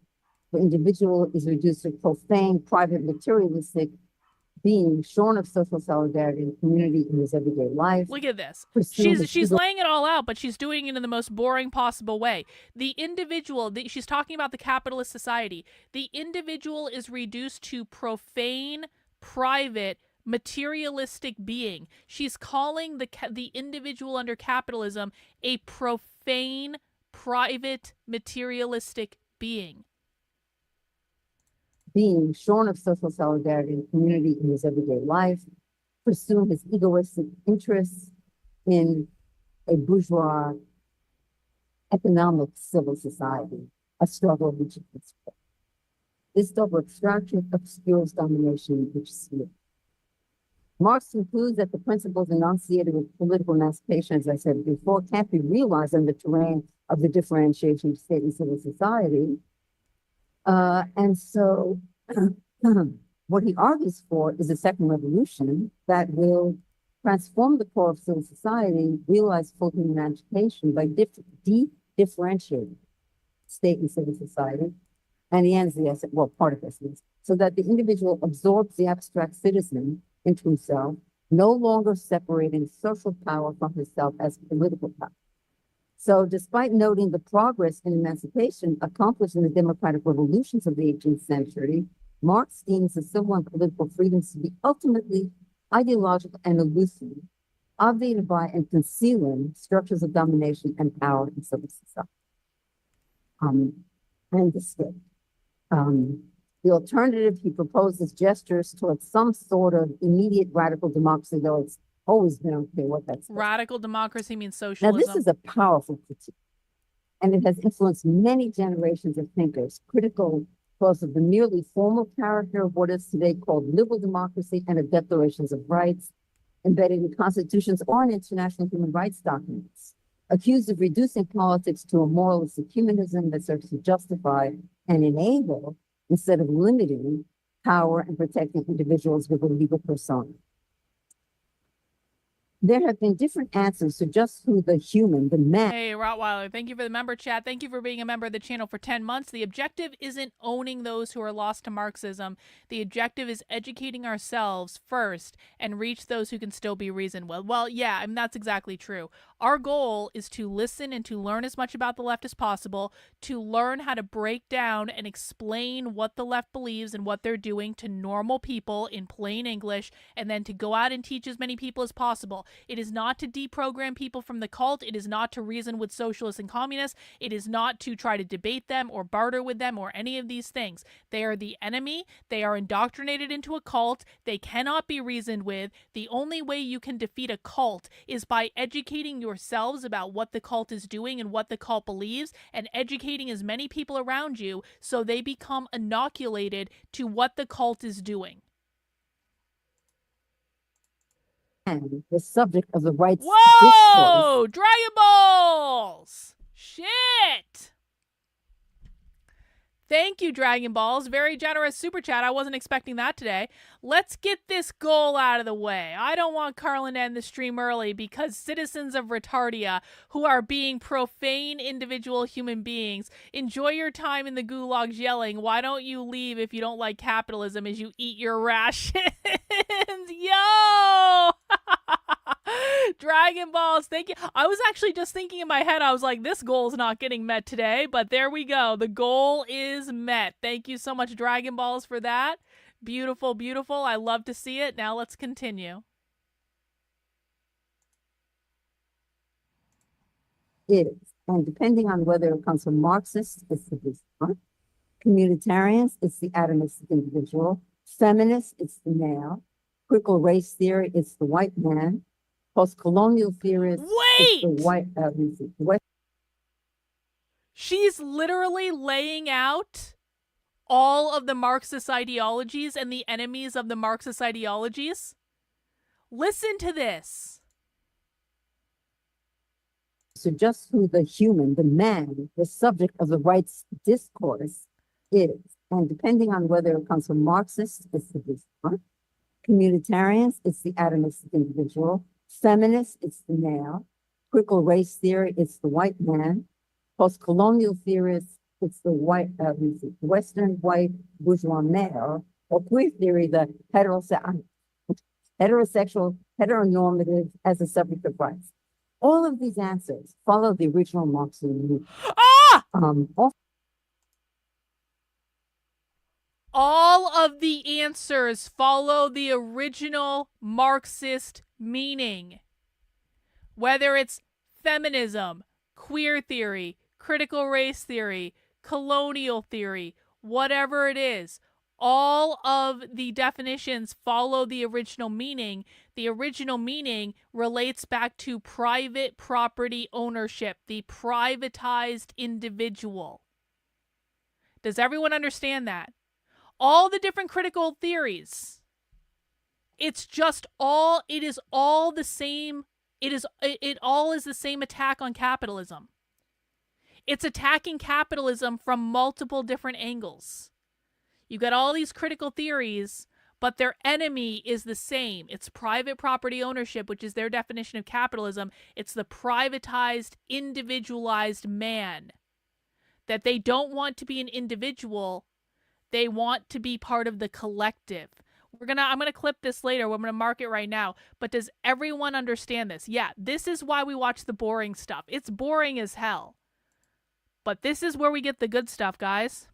The individual is reduced to profane, private, materialistic being shorn of social solidarity and community in his everyday life. Look at this. Pursuing his She's ego- laying it all out, but she's doing it in the most boring possible way. The individual, she's talking about the capitalist society. The individual is reduced to profane, private, materialistic being. She's calling the individual under capitalism a profane, private, materialistic being. being shorn of social solidarity and community in his everyday life, pursuing his egoistic interests in a bourgeois economic civil society, a struggle which is this double abstraction obscures domination which split. Marx concludes that the principles enunciated with political emancipation, as I said before, can't be realized in the terrain of the differentiation of state and civil society. And so what he argues for is a second revolution that will transform the core of civil society, realize full human emancipation by differentiating state and civil society. And he ends the essay, well, part of this is, so that the individual absorbs the abstract citizen into himself, no longer separating social power from himself as political power. So despite noting the progress in emancipation accomplished in the democratic revolutions of the 18th century, Marx deems the civil and political freedoms to be ultimately ideological and elusive, obviated by and concealing structures of domination and power in civil society. And the state. The alternative he proposes gestures towards some sort of immediate radical democracy, though it's always been unclear what that's. Radical democracy means Now, socialism. this is a powerful critique, and it has influenced many generations of thinkers, critical because of the merely formal character of what is today called liberal democracy and of declarations of rights embedded in constitutions or in international human rights documents, accused of reducing politics to a moralistic humanism that serves to justify and enable instead of limiting power and protecting individuals with a legal persona. There have been different answers to just who the human, the man. Hey, Rottweiler, thank you for the member chat. Thank you for being a member of the channel for 10 months. The objective isn't owning those who are lost to Marxism. The objective is educating ourselves first and reach those who can still be reasoned with. Well, yeah, I mean, that's exactly true. Our goal is to listen and to learn as much about the left as possible, to learn how to break down and explain what the left believes and what they're doing to normal people in plain English, and then to go out and teach as many people as possible. It is not to deprogram people from the cult. It is not to reason with socialists and communists. It is not to try to debate them or barter with them or any of these things. They are the enemy. They are indoctrinated into a cult. They cannot be reasoned with. The only way you can defeat a cult is by educating yourselves about what the cult is doing and what the cult believes, and educating as many people around you so they become inoculated to what the cult is doing. And the subject of the rights Whoa! Dragon Balls! Shit! Thank you, Dragon Balls. Very generous super chat. I wasn't expecting that today. Let's get this goal out of the way. I don't want Karl to end the stream early because citizens of Retardia, who are being profane individual human beings, enjoy your time in the gulags yelling, "Why don't you leave if you don't like capitalism?" as you eat your rations. Yo! Dragon Balls, thank you. I was actually just thinking in my head, I was like, this goal is not getting met today, but there we go. The goal is met. Thank you so much, Dragon Balls, for that. Beautiful, beautiful. I love to see it. Now let's continue. It is, and depending on whether it comes from Marxists, it's the business. Communitarians, it's the atomistic individual. Feminists, it's the male. Critical race theory, it's the white man. Post-colonial theorists, it's the white, She's literally laying out all of the Marxist ideologies and the enemies of the Marxist ideologies. Listen to this. Just who the human, the man, the subject of the rights discourse is. And depending on whether it comes from Marxists, it's the discourse. Communitarians, it's the atomistic individual. Feminists, it's the male. Critical race theory, it's the white man. Post-colonial theorists, it's the Western white bourgeois male. Or queer theory, the heterosexual, heteronormative as a subject of rights. All of these answers follow the original Marxian movement. All of the answers follow the original Marxist meaning. Whether it's feminism, queer theory, critical race theory, colonial theory, whatever it is, all of the definitions follow the original meaning. The original meaning relates back to private property ownership, the privatized individual. Does everyone understand that? All the different critical theories, it is all the same. It all is the same attack on capitalism. It's attacking capitalism from multiple different angles. You got all these critical theories, but their enemy is the same. It's private property ownership, which is their definition of capitalism. It's the privatized, individualized man. That they don't want to be an individual. They want to be part of the collective. I'm gonna clip this later. I'm gonna mark it right now. But does everyone understand this? Yeah, this is why we watch the boring stuff. It's boring as hell. But this is where we get the good stuff, guys.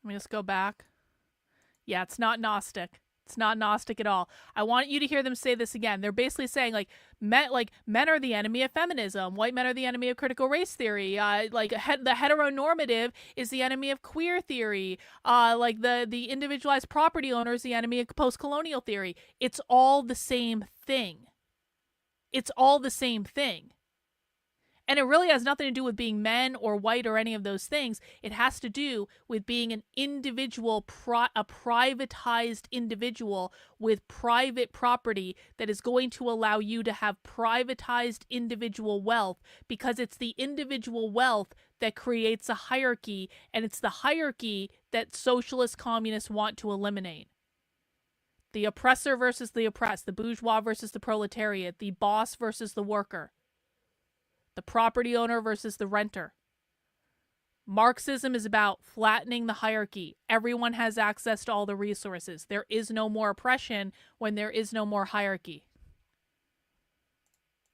Let me just go back. Yeah, it's not Gnostic. It's not Gnostic at all. I want you to hear them say this again. They're basically saying men are the enemy of feminism. White men are the enemy of critical race theory. The heteronormative is the enemy of queer theory. The individualized property owner is the enemy of post-colonial theory. It's all the same thing. It's all the same thing. And it really has nothing to do with being men or white or any of those things. It has to do with being an individual, a privatized individual with private property that is going to allow you to have privatized individual wealth, because it's the individual wealth that creates a hierarchy, and it's the hierarchy that socialist communists want to eliminate. The oppressor versus the oppressed, the bourgeois versus the proletariat, the boss versus the worker. The property owner versus the renter. Marxism is about flattening the hierarchy. Everyone has access to all the resources. There is no more oppression when there is no more hierarchy.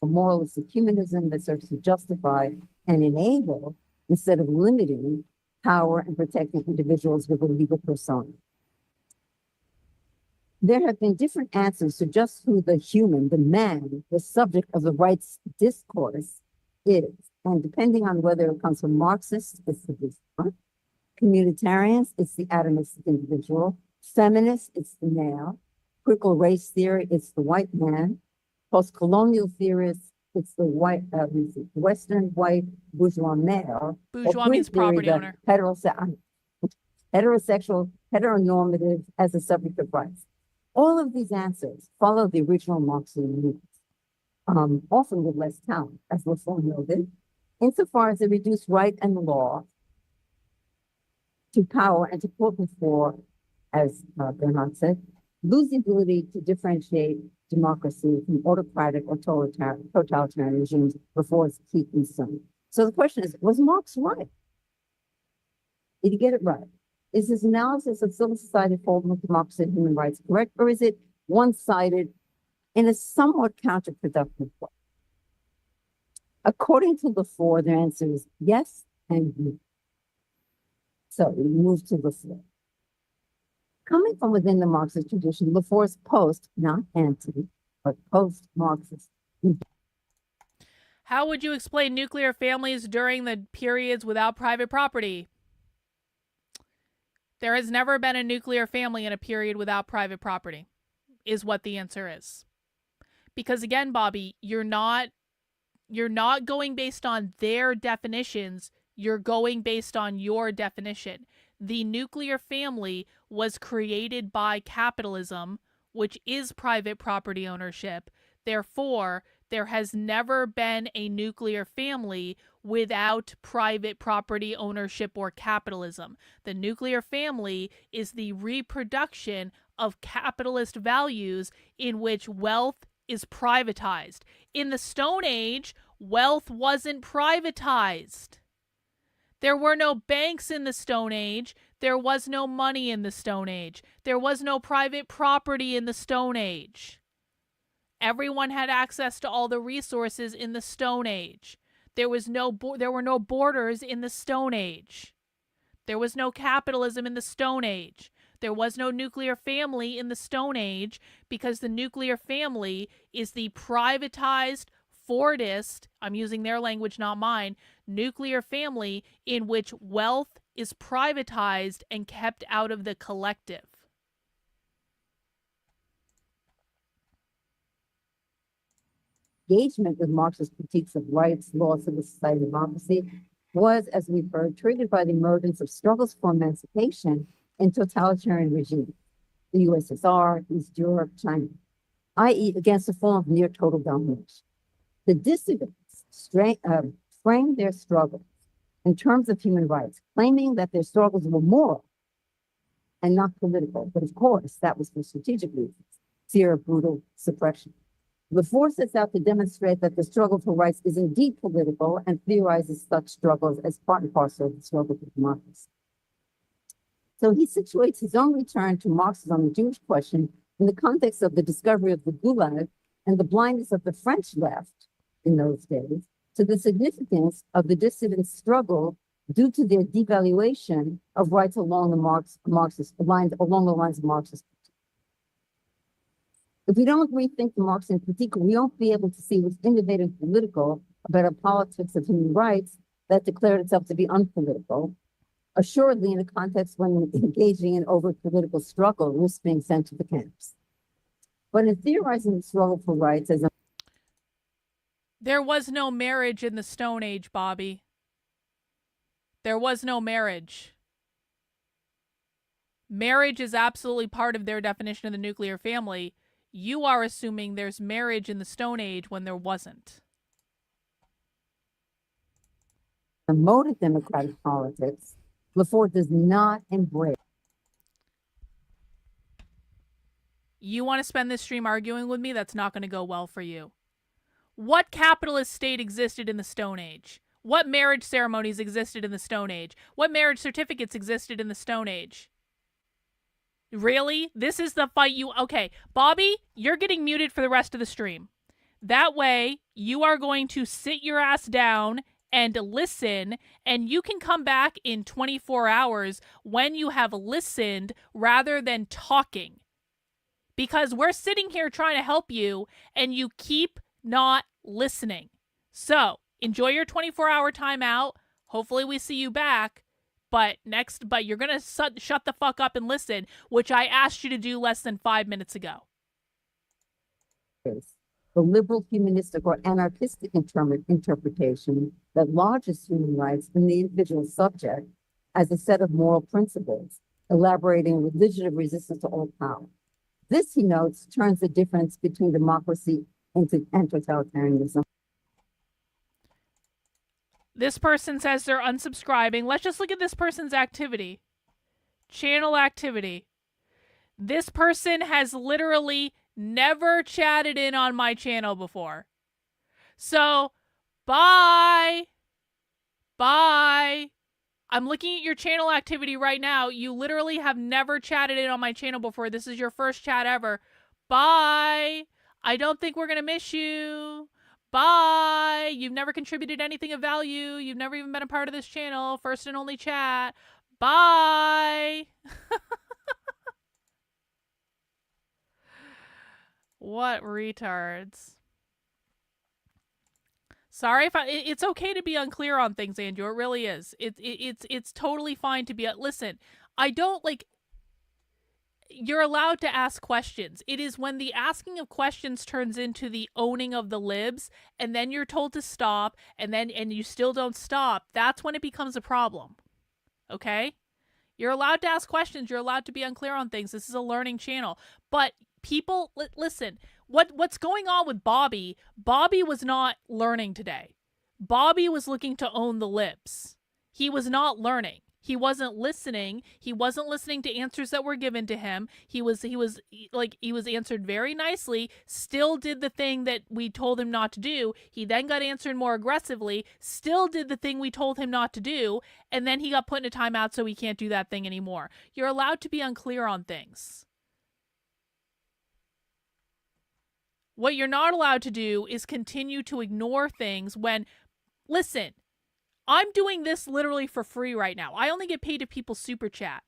A moralistic humanism that serves to justify and enable, instead of limiting, power and protecting individuals with a legal persona. There have been different answers to just who the human, the man, the subject of the rights discourse is. And depending on whether it comes from Marxists, it's the discourse. Communitarians, it's the atomistic individual. Feminists, it's the male. Critical race theory, it's the white man. Post-colonial theorists, it's the Western white bourgeois male. Bourgeois means property owner. Heterosexual, heteronormative as a subject of rights. All of these answers follow the original Marxian movement. Often with less talent, as Lafon noted, insofar as they reduce right and law to power and to quote before, as Bernard said, lose the ability to differentiate democracy from autocratic or totalitarian regimes before its key concern. So the question is, was Marx right? Did he get it right? Is his analysis of civil society folding with democracy and human rights correct, or is it one-sided in a somewhat counterproductive way? According to Lafon, their answer is yes and no. So we move to Lafon. Coming from within the Marxist tradition, Lafon's post, not anti, but post-Marxist. How would you explain nuclear families during the periods without private property? There has never been a nuclear family in a period without private property, is what the answer is. Because again, Bobby, you're not going based on their definitions, you're going based on your definition. The nuclear family was created by capitalism, which is private property ownership. Therefore, there has never been a nuclear family without private property ownership or capitalism. The nuclear family is the reproduction of capitalist values in which wealth is privatized. In the Stone Age, wealth wasn't privatized. There were no banks in the Stone Age. There was no money in the Stone Age. There was no private property in the Stone Age. Everyone had access to all the resources in the Stone Age. There were no borders in the Stone Age. There was no capitalism in the Stone Age. There was no nuclear family in the Stone Age because the nuclear family is the privatized Fordist, I'm using their language, not mine, nuclear family in which wealth is privatized and kept out of the collective. Engagement with Marxist critiques of rights, law, civil society, and democracy was, as we've heard, triggered by the emergence of struggles for emancipation in totalitarian regimes, the USSR, East Europe, China, i.e. against a form of near total domination. The dissidents framed their struggles in terms of human rights, claiming that their struggles were moral and not political. But of course, that was for strategic reasons, fear of brutal suppression. The force sets out to demonstrate that the struggle for rights is indeed political and theorizes such struggles as part and parcel of the struggle for democracy. So he situates his own return to Marxism on the Jewish question in the context of the discovery of the Gulag and the blindness of the French left in those days to the significance of the dissident struggle due to their devaluation of rights along the along the lines of Marxist. If we don't rethink the Marxian critique, we won't be able to see what's innovative and political about a politics of human rights that declared itself to be unpolitical, assuredly in a context when engaging in over political struggle risks being sent to the camps. But in theorizing the struggle for rights as a There was no marriage in the Stone Age, Bobby. There was no marriage. Marriage is absolutely part of their definition of the nuclear family. You are assuming there's marriage in the Stone Age when there wasn't. promoted democratic politics, Lefort does not embrace. You want to spend this stream arguing with me? That's not going to go well for you. What capitalist state existed in the Stone Age? What marriage ceremonies existed in the Stone Age? What marriage certificates existed in the Stone Age? Really? This is the fight you... Okay, Bobby, you're getting muted for the rest of the stream. That way, you are going to sit your ass down and listen, and you can come back in 24 hours when you have listened rather than talking. Because we're sitting here trying to help you, and you keep not listening. So, enjoy your 24-hour timeout. Hopefully we see you back. But you're going to shut the fuck up and listen, which I asked you to do less than 5 minutes ago. The liberal, humanistic, or anarchistic interpretation that lodges human rights in the individual subject as a set of moral principles, elaborating religion of resistance to all power. This, he notes, turns the difference between democracy and totalitarianism. This person says they're unsubscribing. Let's just look at this person's activity. Channel activity. This person has literally never chatted in on my channel before. So, bye. Bye. I'm looking at your channel activity right now. You literally have never chatted in on my channel before. This is your first chat ever. Bye. I don't think we're going to miss you. Bye. You've never contributed anything of value. You've never even been a part of this channel. First and only chat. Bye. What retards. Sorry if it's okay to be unclear on things, Andrew. It really is. It's totally fine to be. Listen, I don't like. you're allowed to ask questions. It is when the asking of questions turns into the owning of the libs, and then you're told to stop, and you still don't stop. That's when it becomes a problem. Okay? You're allowed to ask questions. You're allowed to be unclear on things. This is a learning channel. But people, listen, what's going on with Bobby? Bobby was not learning today. Bobby was looking to own the libs. He was not learning. He wasn't listening. He wasn't listening to answers that were given to him. He was answered very nicely, still did the thing that we told him not to do. He then got answered more aggressively, still did the thing we told him not to do, and then he got put in a timeout so he can't do that thing anymore. You're allowed to be unclear on things. What you're not allowed to do is continue to ignore things when, listen, I'm doing this literally for free right now. I only get paid if people super chat.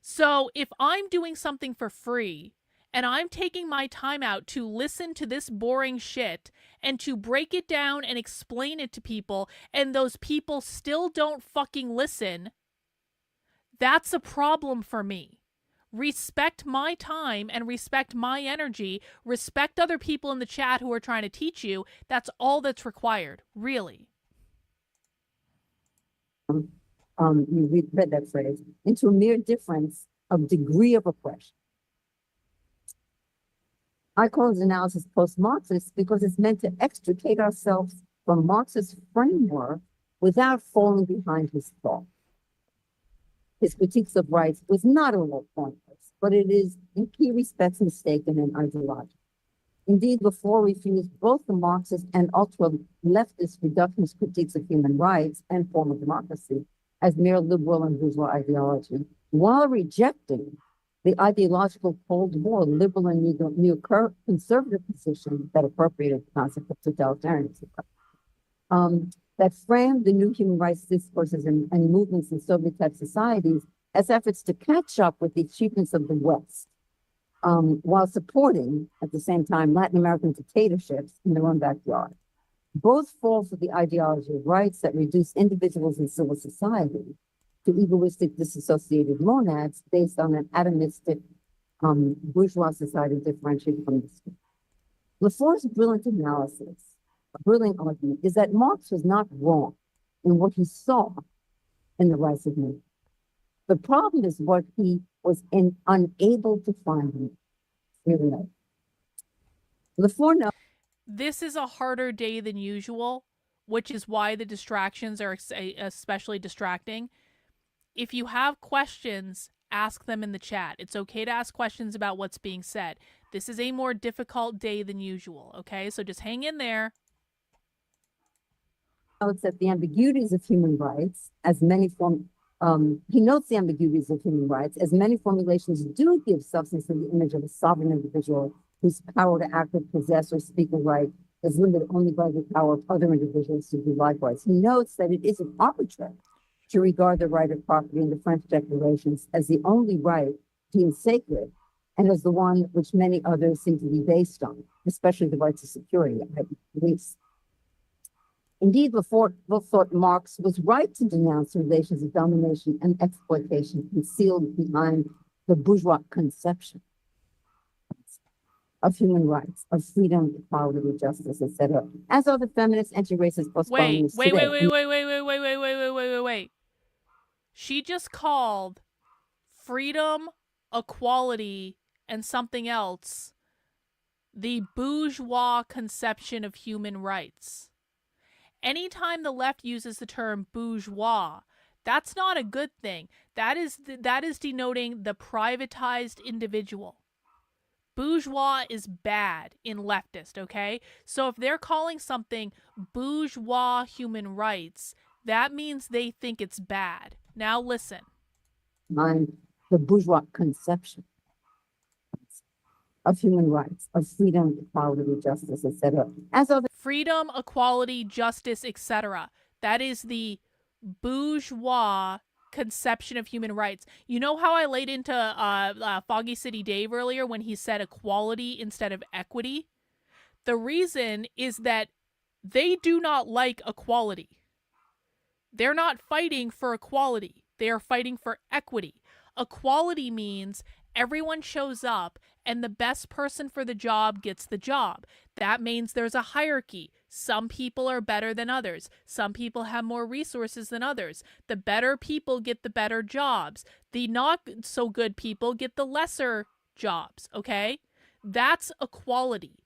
So if I'm doing something for free and I'm taking my time out to listen to this boring shit and to break it down and explain it to people, and those people still don't fucking listen, that's a problem for me. Respect my time and respect my energy. Respect other people in the chat who are trying to teach you. That's all that's required, really. You read that phrase, into a mere difference of degree of oppression. I call his analysis post-Marxist because it's meant to extricate ourselves from Marx's framework without falling behind his thought. His critiques of rights was not all pointless, but it is in key respects mistaken and ideological. Indeed, Lefort refused both the Marxist and ultra-leftist reductionist critiques of human rights and formal democracy as mere liberal and bourgeois ideology, while rejecting the ideological Cold War liberal and neoconservative position that appropriated the concept of totalitarianism, that framed the new human rights discourses and movements in Soviet-type societies as efforts to catch up with the achievements of the West, while supporting, at the same time, Latin American dictatorships in their own backyard. Both fall for the ideology of rights that reduce individuals in civil society to egoistic, disassociated monads based on an atomistic bourgeois society differentiated from the state. Lefort's brilliant analysis, a brilliant argument, is that Marx was not wrong in what he saw in the rights of men. The problem is what he was unable to find in it. Really. Lefort knows. This is a harder day than usual, which is why the distractions are especially distracting. If you have questions, ask them in the chat. It's okay to ask questions about what's being said. This is a more difficult day than usual, okay? So just hang in there. Notes that the ambiguities of human rights, as many he notes the ambiguities of human rights, as many formulations do give substance to the image of a sovereign individual whose power to act or possess or speak a right is limited only by the power of other individuals to do likewise. He notes that it isn't arbitrary to regard the right of property in the French declarations as the only right deemed sacred and as the one which many others seem to be based on, especially the right to security, at least. Indeed, Lefort thought Marx was right to denounce relations of domination and exploitation concealed behind the bourgeois conception of human rights, of freedom, equality, justice, etc. As are the feminist, anti-racist, post-colonialists today. Wait. She just called freedom, equality, and something else the bourgeois conception of human rights. Anytime the left uses the term bourgeois, that's not a good thing. That is denoting the privatized individual. Bourgeois is bad in leftist, okay? So if they're calling something bourgeois human rights, that means they think it's bad. Now listen. The bourgeois conception of human rights, of freedom, equality, justice, etc. As of freedom, equality, justice, etc. That is the bourgeois conception of human rights. You know how I laid into Foggy City Dave earlier when he said equality instead of equity? The reason is that they do not like equality. They're not fighting for equality. They are fighting for equity. Equality means everyone shows up and the best person for the job gets the job. That means there's a hierarchy. Some people are better than others. Some people have more resources than others. The better people get the better jobs. The not so good people get the lesser jobs, okay? That's equality.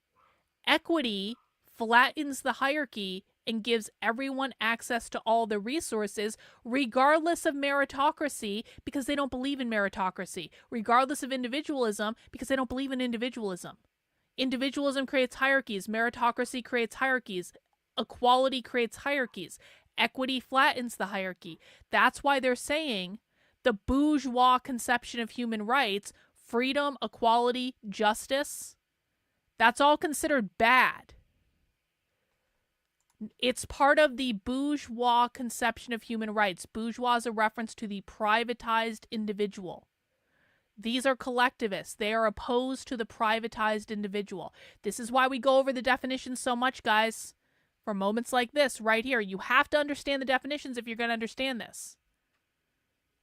Equity flattens the hierarchy and gives everyone access to all the resources, regardless of meritocracy, because they don't believe in meritocracy, regardless of individualism, because they don't believe in individualism. Individualism creates hierarchies. Meritocracy creates hierarchies. Equality creates hierarchies. Equity flattens the hierarchy. That's why they're saying the bourgeois conception of human rights, freedom, equality, justice, that's all considered bad. It's part of the bourgeois conception of human rights. Bourgeois is a reference to the privatized individual. These are collectivists. They are opposed to the privatized individual. This is why we go over the definitions so much, guys. For moments like this right here, you have to understand the definitions if you're going to understand this.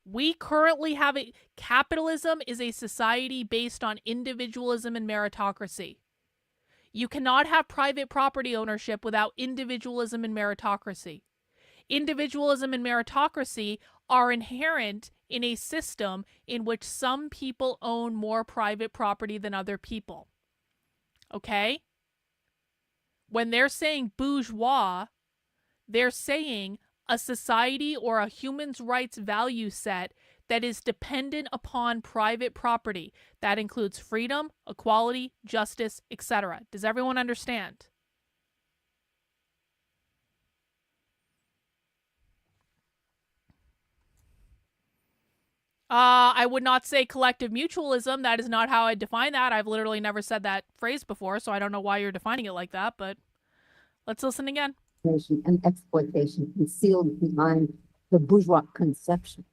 We currently have capitalism is a society based on individualism and meritocracy. You cannot have private property ownership without individualism and meritocracy. Individualism and meritocracy are inherent in a system in which some people own more private property than other people. Okay? When they're saying bourgeois, they're saying a society or a human's rights value set that is dependent upon private property. That includes freedom, equality, justice, etc. Does everyone understand? I would not say collective mutualism. That is not how I define that. I've literally never said that phrase before, so I don't know why you're defining it like that, but let's listen again. And exploitation concealed behind the bourgeois conception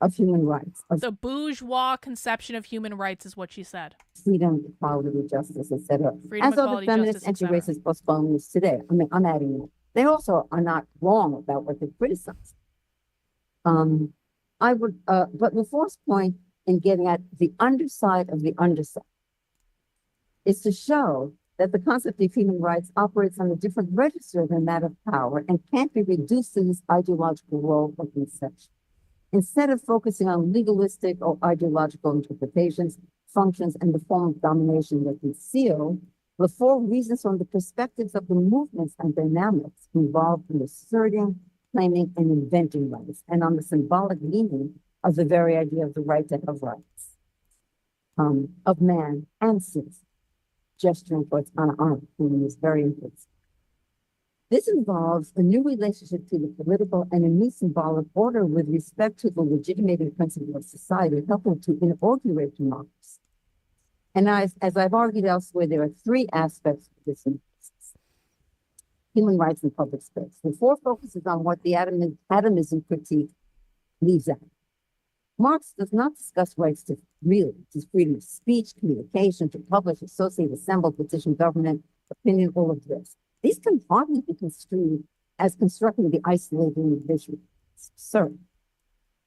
of human rights. The bourgeois conception of human rights is what she said. Freedom, equality, justice, etc. Freedom, As are the equality, feminist justice, anti-racist postponements today. I mean, I'm adding it. They also are not wrong about what they criticize. But the fourth point in getting at the underside of the underside is to show that the concept of human rights operates on a different register than that of power and can't be reduced to this ideological role of conception. Instead of focusing on legalistic or ideological interpretations, functions, and the form of domination that conceal, Lefort reasons from the perspectives of the movements and dynamics involved in asserting, claiming, and inventing rights, and on the symbolic meaning of the very idea of the right to have rights, of man and citizen, gesturing towards arm, whom is very important. This involves a new relationship to the political and a new symbolic order with respect to the legitimating principle of society, helping to inaugurate democracy. And as I've argued elsewhere, there are three aspects of this emphasis: human rights in public space. The four focuses on what the atomism critique leaves out. Marx does not discuss rights to freedom of speech, communication, to publish, associate, assemble, petition government, opinion, all of this. These can hardly be construed as constructing the isolated individual. It's absurd.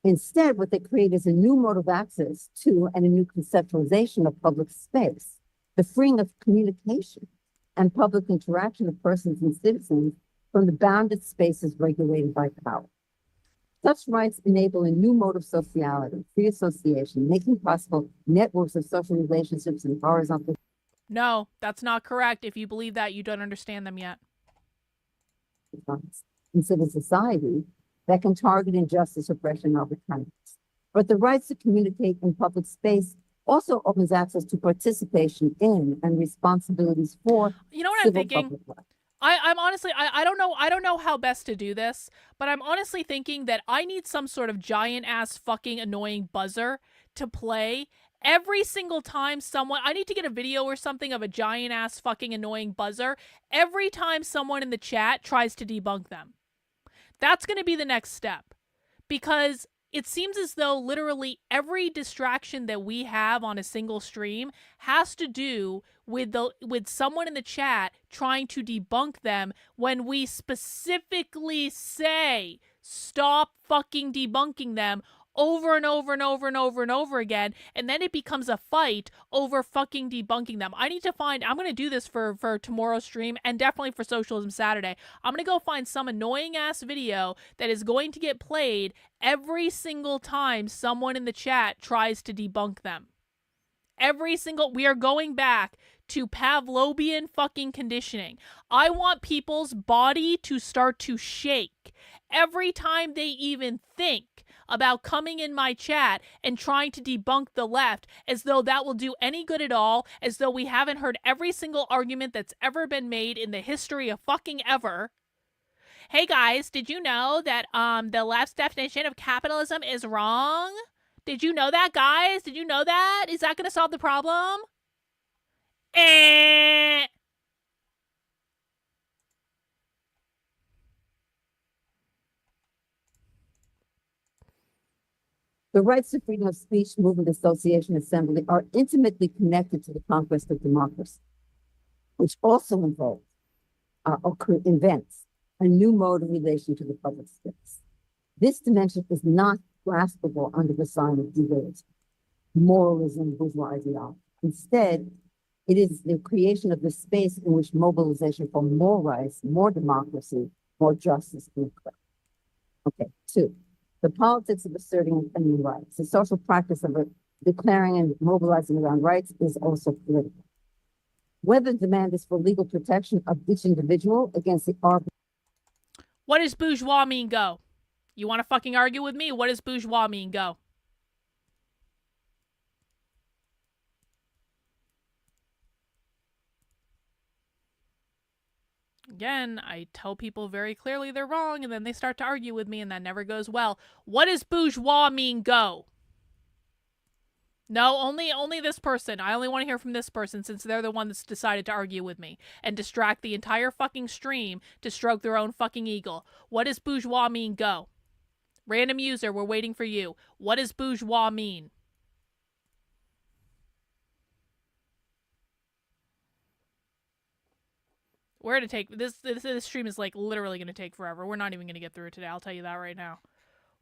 Instead, what they create is a new mode of access to and a new conceptualization of public space, the freeing of communication and public interaction of persons and citizens from the bounded spaces regulated by power. Such rights enable a new mode of sociality, free association, making possible networks of social relationships and horizontal. No, that's not correct. If you believe that, you don't understand them yet. In civil society that can target injustice, oppression, or kindness. But the rights to communicate in public space also opens access to participation in and responsibilities for. You know what I'm thinking? I'm honestly, I don't know how best to do this, but I'm honestly thinking that I need some sort of giant ass fucking annoying buzzer to play every single time I need to get a video or something of a giant ass fucking annoying buzzer every time someone in the chat tries to debunk them. That's going to be the next step, because it seems as though literally every distraction that we have on a single stream has to do with someone in the chat trying to debunk them when we specifically say stop fucking debunking them. over and over and over and over and over again, and then it becomes a fight over fucking debunking them. I'm going to do this for tomorrow's stream and definitely for Socialism Saturday. I'm going to go find some annoying ass video that is going to get played every single time someone in the chat tries to debunk them. We are going back to Pavlovian fucking conditioning. I want people's body to start to shake every time they even think about coming in my chat and trying to debunk the left, as though that will do any good at all, as though we haven't heard every single argument that's ever been made in the history of fucking ever. Hey guys, did you know that the left's definition of capitalism is wrong? Did you know that, guys? Did you know that? Is that going to solve the problem? Eh. The rights to freedom of speech, movement, association, assembly are intimately connected to the conquest of democracy, which also involves invents a new mode of relation to the public space. This dimension is not graspable under the sign of deism, moralism, bourgeois ideology. Instead, it is the creation of the space in which mobilization for more rights, more democracy, more justice can occur. Okay, 2. The politics of asserting and claiming rights. The social practice of declaring and mobilizing around rights is also political. Whether the demand is for legal protection of each individual against the arbitrary. What does bourgeois mean, go? You want to fucking argue with me? What does bourgeois mean, go? Again, I tell people very clearly they're wrong, and then they start to argue with me, and that never goes well. What does bourgeois mean, go? No, only this person. I only want to hear from this person, since they're the one that's decided to argue with me and distract the entire fucking stream to stroke their own fucking ego. What does bourgeois mean, go? Random user, we're waiting for you. What does bourgeois mean? We're gonna take this stream is like literally gonna take forever. We're not even gonna get through it today. I'll tell you that right now.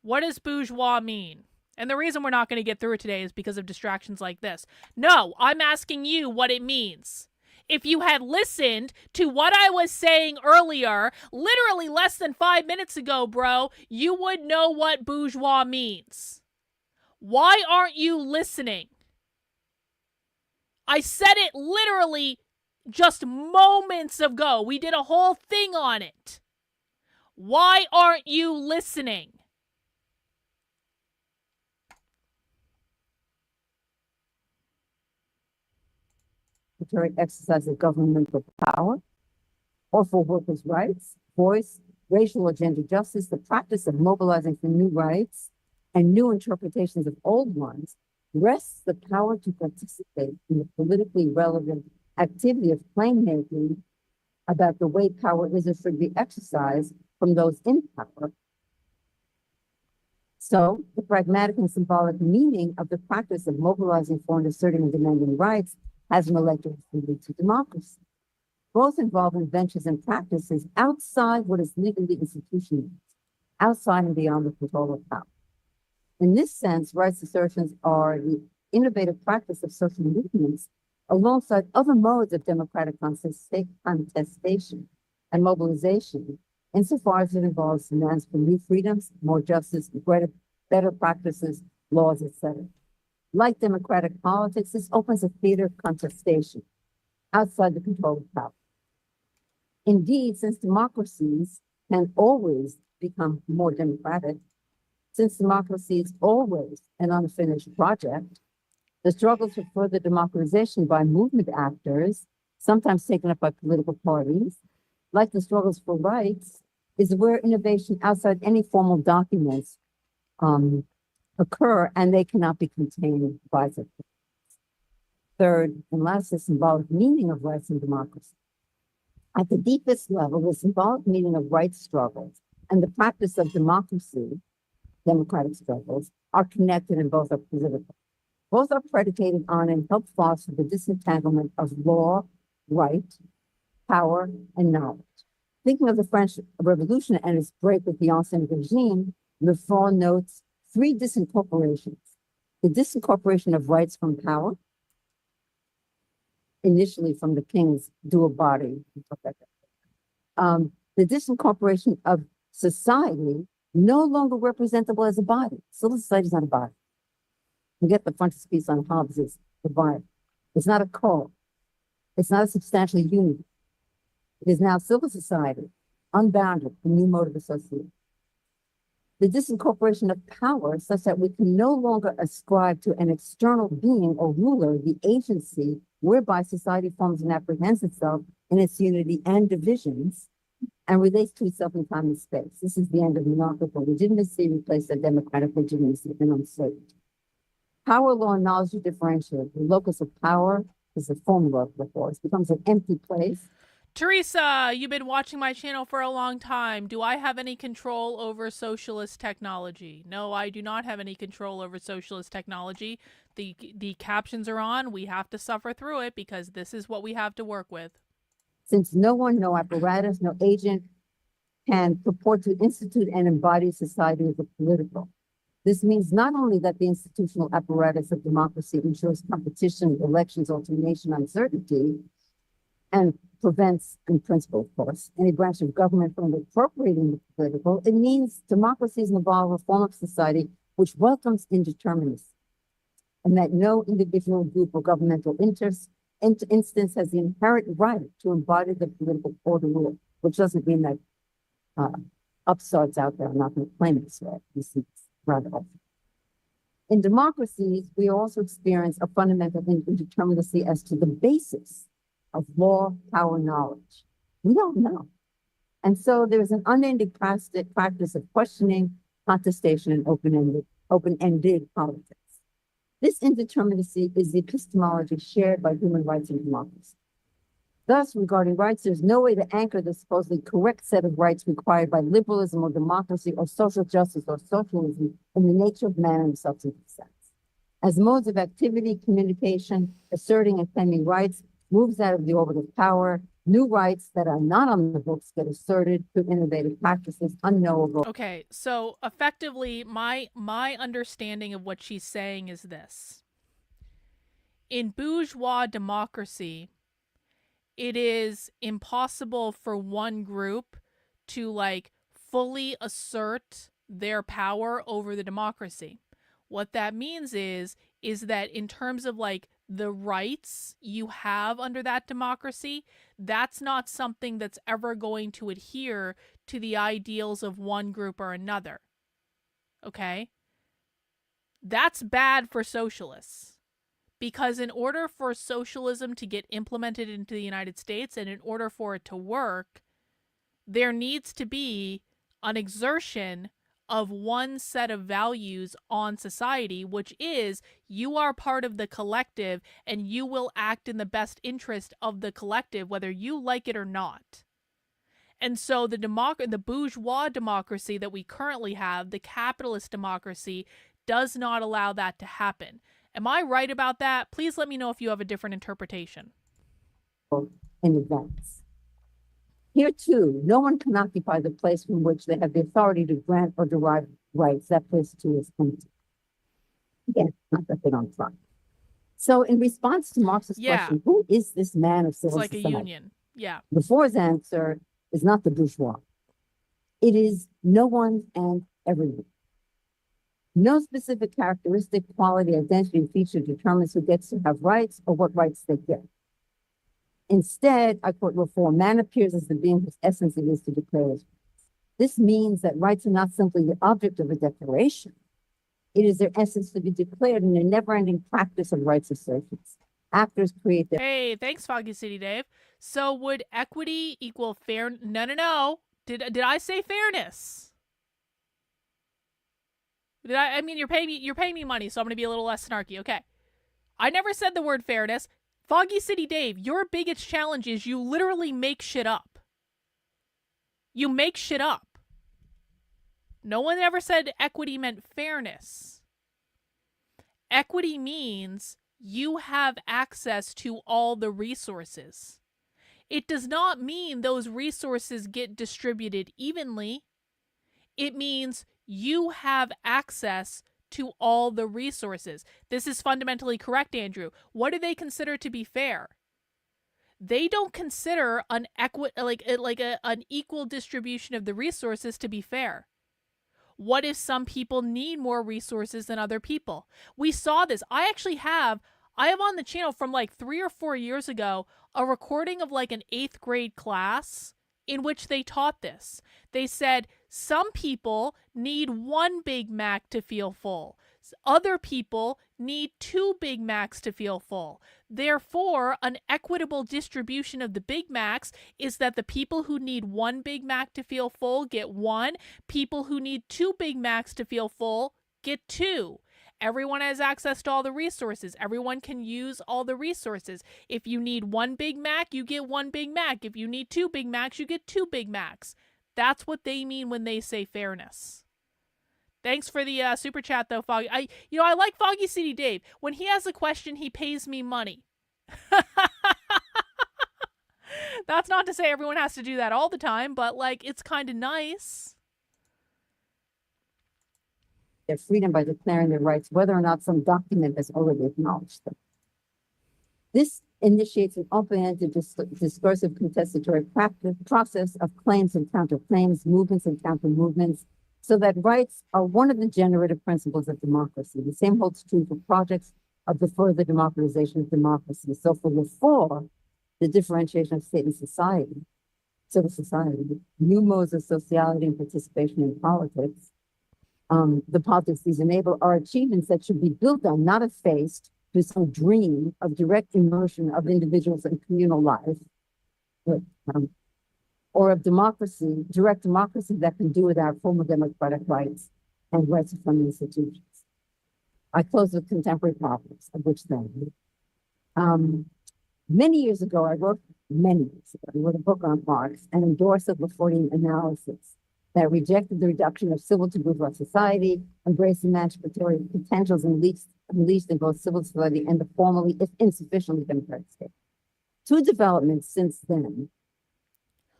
What does bourgeois mean? And the reason we're not gonna get through it today is because of distractions like this. No, I'm asking you what it means. If you had listened to what I was saying earlier, literally less than 5 minutes ago, bro, you would know what bourgeois means. Why aren't you listening? I said it literally just moments ago. We did a whole thing on it. Why aren't you listening? Exercise of governmental power, or for workers' rights, voice, racial or gender justice, the practice of mobilizing for new rights and new interpretations of old ones, rests the power to participate in the politically relevant activity of claim making about the way power is or should be exercised from those in power. So the pragmatic and symbolic meaning of the practice of mobilizing for and asserting and demanding rights has an electoral lead to democracy. Both involve inventions and practices outside what is legally institutionalized, outside and beyond the control of power. In this sense, rights assertions are the innovative practice of social movements alongside other modes of democratic contestation and mobilization, insofar as it involves demands for new freedoms, more justice, better practices, laws, etc. Like democratic politics, this opens a theater of contestation outside the control of power. Indeed, since democracies can always become more democratic, since democracy is always an unfinished project, the struggles for further democratization by movement actors, sometimes taken up by political parties, like the struggles for rights, is where innovation outside any formal documents occur, and they cannot be contained by the third and last, the symbolic meaning of rights and democracy. At the deepest level, the symbolic meaning of rights struggles and the practice of democracy, democratic struggles, are connected and both are political. Both are predicated on and help foster the disentanglement of law, right, power, and knowledge. Thinking of the French Revolution and its break with the ancien regime, Le Fond notes three disincorporations. The disincorporation of rights from power, initially from the king's dual body. The disincorporation of society, no longer representable as a body. Civil society is not a body. You get the frontispiece on Hobbes' the body. It's not a code. It's not a substantial unity. It is now civil society, unbounded, a new mode of association. The disincorporation of power such that we can no longer ascribe to an external being or ruler the agency whereby society forms and apprehends itself in its unity and divisions and relates to itself in time and space. This is the end of monarchical legitimacy replaced by democratic legitimacy and uncertainty. Power law and knowledge are differentiated. The locus of power is the formula of the force. It becomes an empty place. Teresa, you've been watching my channel for a long time. Do I have any control over socialist technology? No, I do not have any control over socialist technology. The captions are on. We have to suffer through it because this is what we have to work with. Since no one, no apparatus, no agent can purport to institute and embody society as a political. This means not only that the institutional apparatus of democracy ensures competition, elections, alternation, uncertainty, and prevents, in principle, of course, any branch of government from appropriating the political, it means democracy is an evolved form of society which welcomes indeterminacy, and that no individual group or governmental instance has the inherent right to embody the political order rule, which doesn't mean that upstarts out there are not going to claim this right. This is rather often. In democracies, we also experience a fundamental indeterminacy as to the basis of law, power, knowledge. We don't know. And so there's an unending practice of questioning, contestation, and open-ended politics. This indeterminacy is the epistemology shared by human rights and democracy. Thus, regarding rights, there's no way to anchor the supposedly correct set of rights required by liberalism or democracy or social justice or socialism in the nature of man in the substantive sense. As modes of activity, communication, asserting and claiming rights moves out of the orbit of power, new rights that are not on the books get asserted through innovative practices unknowable. Okay, so effectively, my understanding of what she's saying is this. In bourgeois democracy, it is impossible for one group to like fully assert their power over the democracy. What that means is that in terms of like the rights you have under that democracy, that's not something that's ever going to adhere to the ideals of one group or another. Okay? That's bad for socialists. Because in order for socialism to get implemented into the United States and in order for it to work, there needs to be an exertion of one set of values on society, which is you are part of the collective and you will act in the best interest of the collective, whether you like it or not. And so the bourgeois democracy that we currently have, the capitalist democracy, does not allow that to happen. Am I right about that? Please let me know if you have a different interpretation. In advance. Here too, no one can occupy the place from which they have the authority to grant or derive rights. That place too is empty. Again, not that they don't try. So in response to Marx's question, who is this man of civil society? It's like a union. Yeah. Before's answer is not the bourgeois. It is no one and everyone. No specific characteristic, quality, identity, and feature determines who gets to have rights or what rights they get. Instead, I quote Reform, man appears as the being whose essence it is to declare his rights. This means that rights are not simply the object of a declaration. It is their essence to be declared in a never-ending practice of rights assertions. Actors create their— Hey, thanks, Foggy City Dave. So would equity equal fair? No. Did I say fairness? I mean, you're paying me money, so I'm going to be a little less snarky. Okay. I never said the word fairness. Foggy City Dave, your biggest challenge is you literally make shit up. You make shit up. No one ever said equity meant fairness. Equity means you have access to all the resources. It does not mean those resources get distributed evenly. It means you have access to all the resources. This is fundamentally correct, Andrew. What do they consider to be fair? They don't consider an an equal distribution of the resources to be fair. What if some people need more resources than other people? We saw this. I have on the channel from like 3 or 4 years ago a recording of like an 8th grade class in which they taught this. They said some people need 1 Big Mac to feel full. Other people need 2 Big Macs to feel full. Therefore, an equitable distribution of the Big Macs is that the people who need 1 Big Mac to feel full get 1. People who need 2 Big Macs to feel full get 2. Everyone has access to all the resources. Everyone can use all the resources. If you need 1 Big Mac, you get 1 Big Mac. If you need 2 Big Macs, you get 2 Big Macs. That's what they mean when they say fairness. Thanks for the super chat, though, Foggy. I like Foggy City Dave. When he has a question, he pays me money. That's not to say everyone has to do that all the time, but like it's kind of nice. Their freedom by declaring their rights, whether or not some document has already acknowledged them. This initiates an open-ended discursive contestatory process of claims and counterclaims, movements and counter-movements, so that rights are one of the generative principles of democracy. The same holds true for projects of the further democratization of democracy. So for the differentiation of state and society, civil society, new modes of sociality and participation in politics, the politics these enable are achievements that should be built on, not effaced, to some dream of direct immersion of individuals in communal life, or of democracy, direct democracy that can do without formal democratic rights and rights from institutions. I close with contemporary problems, of which then. Many years ago, I wrote a book on Marx and endorsed a Fortean analysis that rejected the reduction of civil to bourgeois society, embraced emancipatory potentials unleashed in both civil society and the formally, if insufficiently, democratic state. 2 developments since then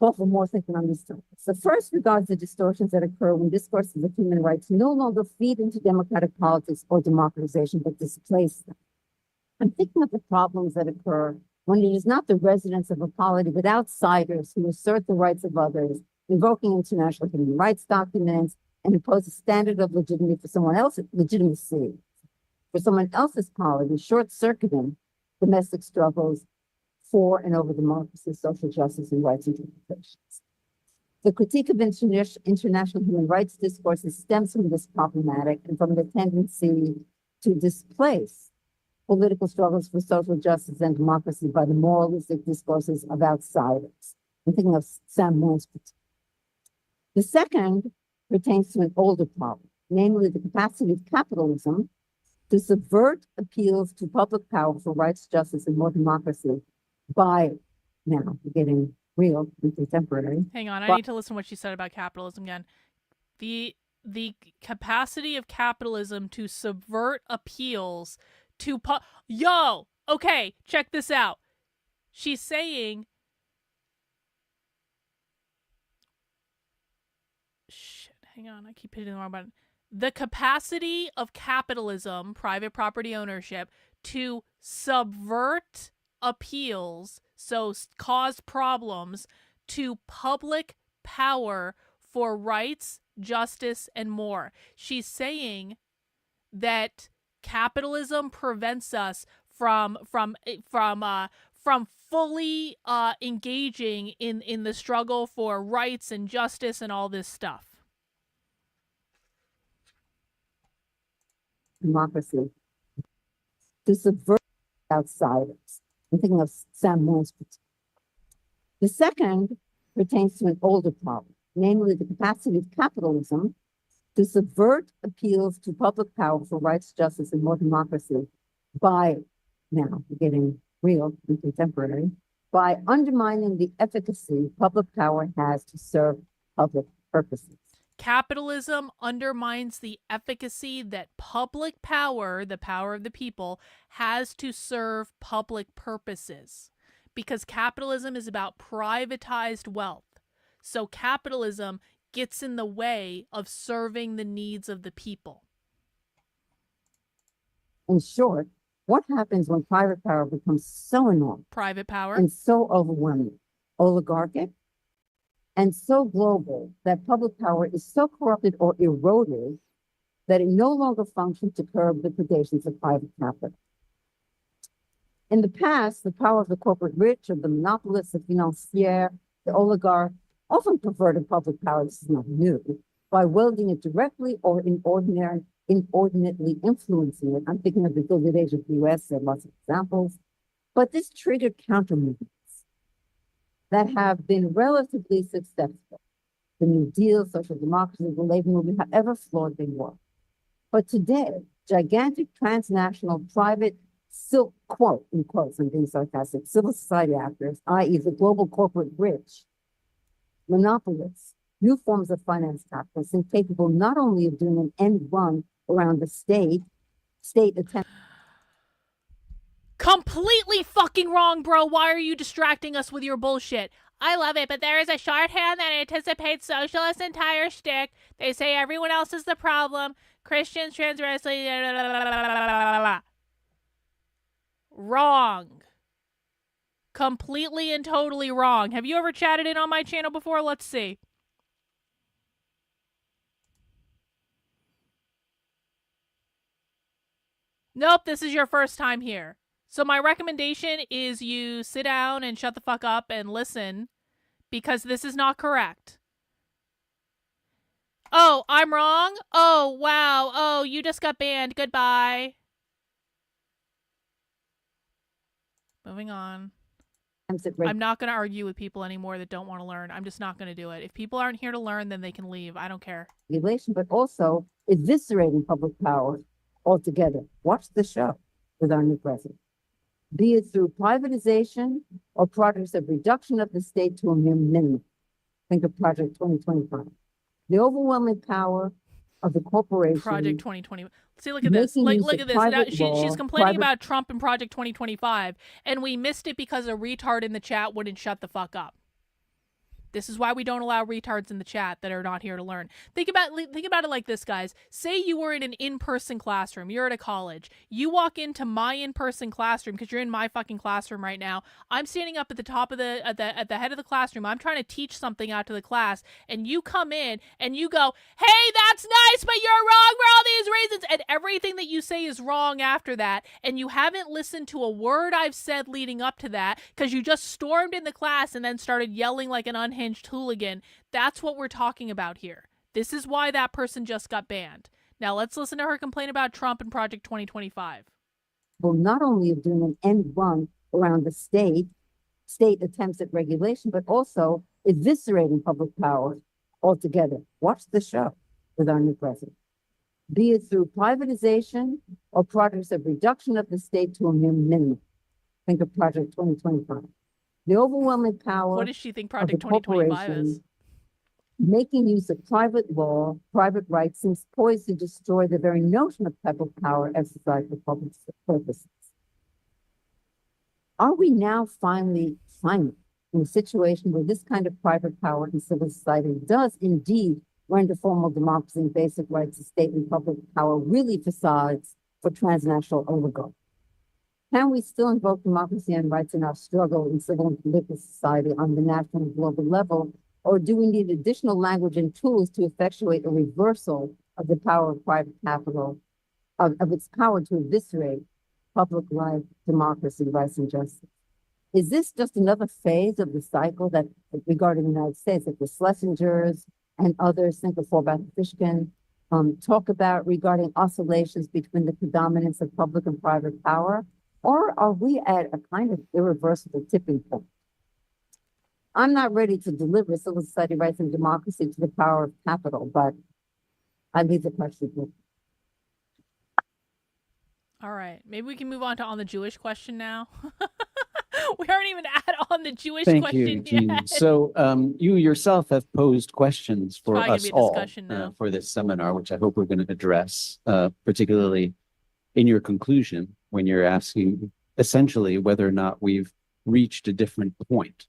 call for more thinking on these topics. The first regards the distortions that occur when discourses of human rights no longer feed into democratic politics or democratization, but displace them. I'm thinking of the problems that occur when it is not the residents of a polity with outsiders who assert the rights of others, invoking international human rights documents, and impose a standard of legitimacy for someone else's polity, short-circuiting domestic struggles for and over democracy, social justice, and rights interpretations. The critique of international human rights discourses stems from this problematic and from the tendency to displace political struggles for social justice and democracy by the moralistic discourses of outsiders. I'm thinking of Sam Moyne's critique. The second pertains to an older problem, namely the capacity of capitalism to subvert appeals to public power for rights, justice, and more democracy by, now getting real and contemporary. Hang on, I need to listen to what she said about capitalism again. The capacity of capitalism to subvert appeals to okay, check this out. She's saying hang on, I keep hitting the wrong button. The capacity of capitalism, private property ownership, to subvert appeals, so cause problems to public power for rights, justice, and more. She's saying that capitalism prevents us from fully engaging in the struggle for rights and justice and all this stuff. Democracy to subvert outsiders. I'm thinking of Sam Moyne's critique. The second pertains to an older problem, namely the capacity of capitalism to subvert appeals to public power for rights, justice, and more democracy by, now getting real and contemporary, by undermining the efficacy public power has to serve public purposes. Capitalism undermines the efficacy that public power, the power of the people, has to serve public purposes. Because capitalism is about privatized wealth. So capitalism gets in the way of serving the needs of the people. In short, what happens when private power becomes so enormous Private power. and so overwhelming, oligarchic, and so global that public power is so corrupted or eroded that it no longer functions to curb the predations of private capital. In the past, the power of the corporate rich, of the monopolists, the financier, the oligarch, often perverted public power, this is not new, by wielding it directly or inordinately influencing it. I'm thinking of the Gilded Age of the US, there are lots of examples. But this triggered counter movements that have been relatively successful. The New Deal, social democracy, the labor movement, however flawed they were. But today, gigantic transnational private quote, in quotes, I'm being sarcastic, civil society actors, i.e. the global corporate rich, monopolists, new forms of finance capitalists, incapable not only of doing an end run around the state attempt. Completely fucking wrong, bro. Why are you distracting us with your bullshit? I love it, but there is a shorthand that anticipates socialist entire shtick. They say everyone else is the problem. Christians, transgressively, wrong. Completely and totally wrong. Have you ever chatted in on my channel before? Let's see. Nope, this is your first time here. So my recommendation is you sit down and shut the fuck up and listen, because this is not correct. Oh, I'm wrong? Oh, wow. Oh, you just got banned. Goodbye. Moving on. I'm not going to argue with people anymore that don't want to learn. I'm just not going to do it. If people aren't here to learn, then they can leave. I don't care. Regulation, but also eviscerating public power altogether. Watch the show with our new president. Be it through privatization or projects of reduction of the state to a mere minimum. Think of Project 2025. The overwhelming power of the corporation. Project 2020. See, look at this. Look at this. Now, she's complaining about Trump and Project 2025, and we missed it because a retard in the chat wouldn't shut the fuck up. This is why we don't allow retards in the chat that are not here to learn. Think about it like this, guys. Say you were in an in-person classroom. You're at a college. You walk into my in-person classroom because you're in my fucking classroom right now. I'm standing up at the top of at the head of the classroom. I'm trying to teach something out to the class, and you come in and you go, "Hey, that's nice, but you're wrong for all these reasons," and everything that you say is wrong after that, and you haven't listened to a word I've said leading up to that because you just stormed in the class and then started yelling like an unhinged hooligan. That's what we're talking about here. This is why that person just got banned. Now let's listen to her complain about Trump and Project 2025. Well, not only of doing an end run around the state attempts at regulation, but also eviscerating public power altogether. Watch the show with our new president. Be it through privatization or projects of reduction of the state to a mere minimum. Think of Project 2025. The overwhelming power. What does she think Project 2025 is? Making use of private law, private rights seems poised to destroy the very notion of public power exercised for public purposes. Are we now finally in a situation where this kind of private power in civil society does indeed render formal democracy and basic rights of state and public power really facades for transnational oligarchy? Can we still invoke democracy and rights in our struggle in civil and political society on the national and global level, or do we need additional language and tools to effectuate a reversal of the power of private capital, of its power to eviscerate public life, democracy, rights, and justice? Is this just another phase of the cycle that, regarding the United States, that the Schlesingers and others, think of Fishkin, talk about regarding oscillations between the predominance of public and private power? Or are we at a kind of irreversible tipping point? I'm not ready to deliver civil society rights and democracy to the power of capital, but I leave the question here. All right. Maybe we can move on the Jewish question now. We aren't even on the Jewish Thank question you, Jean. yet. So you yourself have posed questions for us all now. For this seminar, which I hope we're going to address, particularly in your conclusion, when you're asking essentially whether or not we've reached a different point,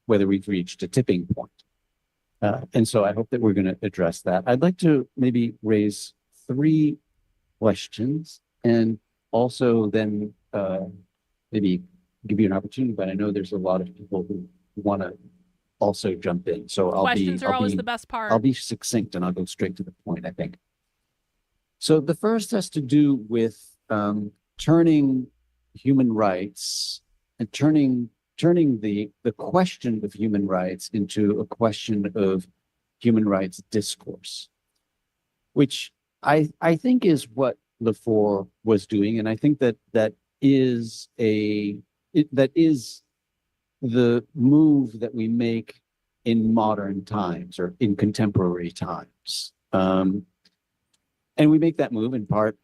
whether we've reached a tipping point. And so I hope that we're going to address that. I'd like to maybe raise 3 questions and also then maybe give you an opportunity, but I know there's a lot of people who want to also jump in. So Questions are always the best part. I'll be succinct and I'll go straight to the point, I think. So the first has to do with turning human rights and turning the question of human rights into a question of human rights discourse, which I think is what Lefort was doing, and I think that is the move that we make in modern times or in contemporary times. And we make that move in part.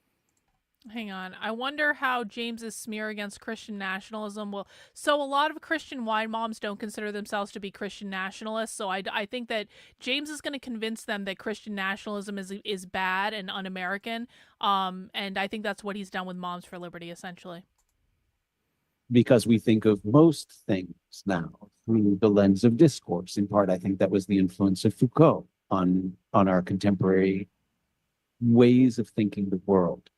Hang on. I wonder how James's smear against Christian nationalism will. So a lot of Christian wine moms don't consider themselves to be Christian nationalists. So I think that James is going to convince them that Christian nationalism is bad and un-American. And I think that's what he's done with Moms for Liberty, essentially. Because we think of most things now through the lens of discourse. In part, I think that was the influence of Foucault on our contemporary ways of thinking the world.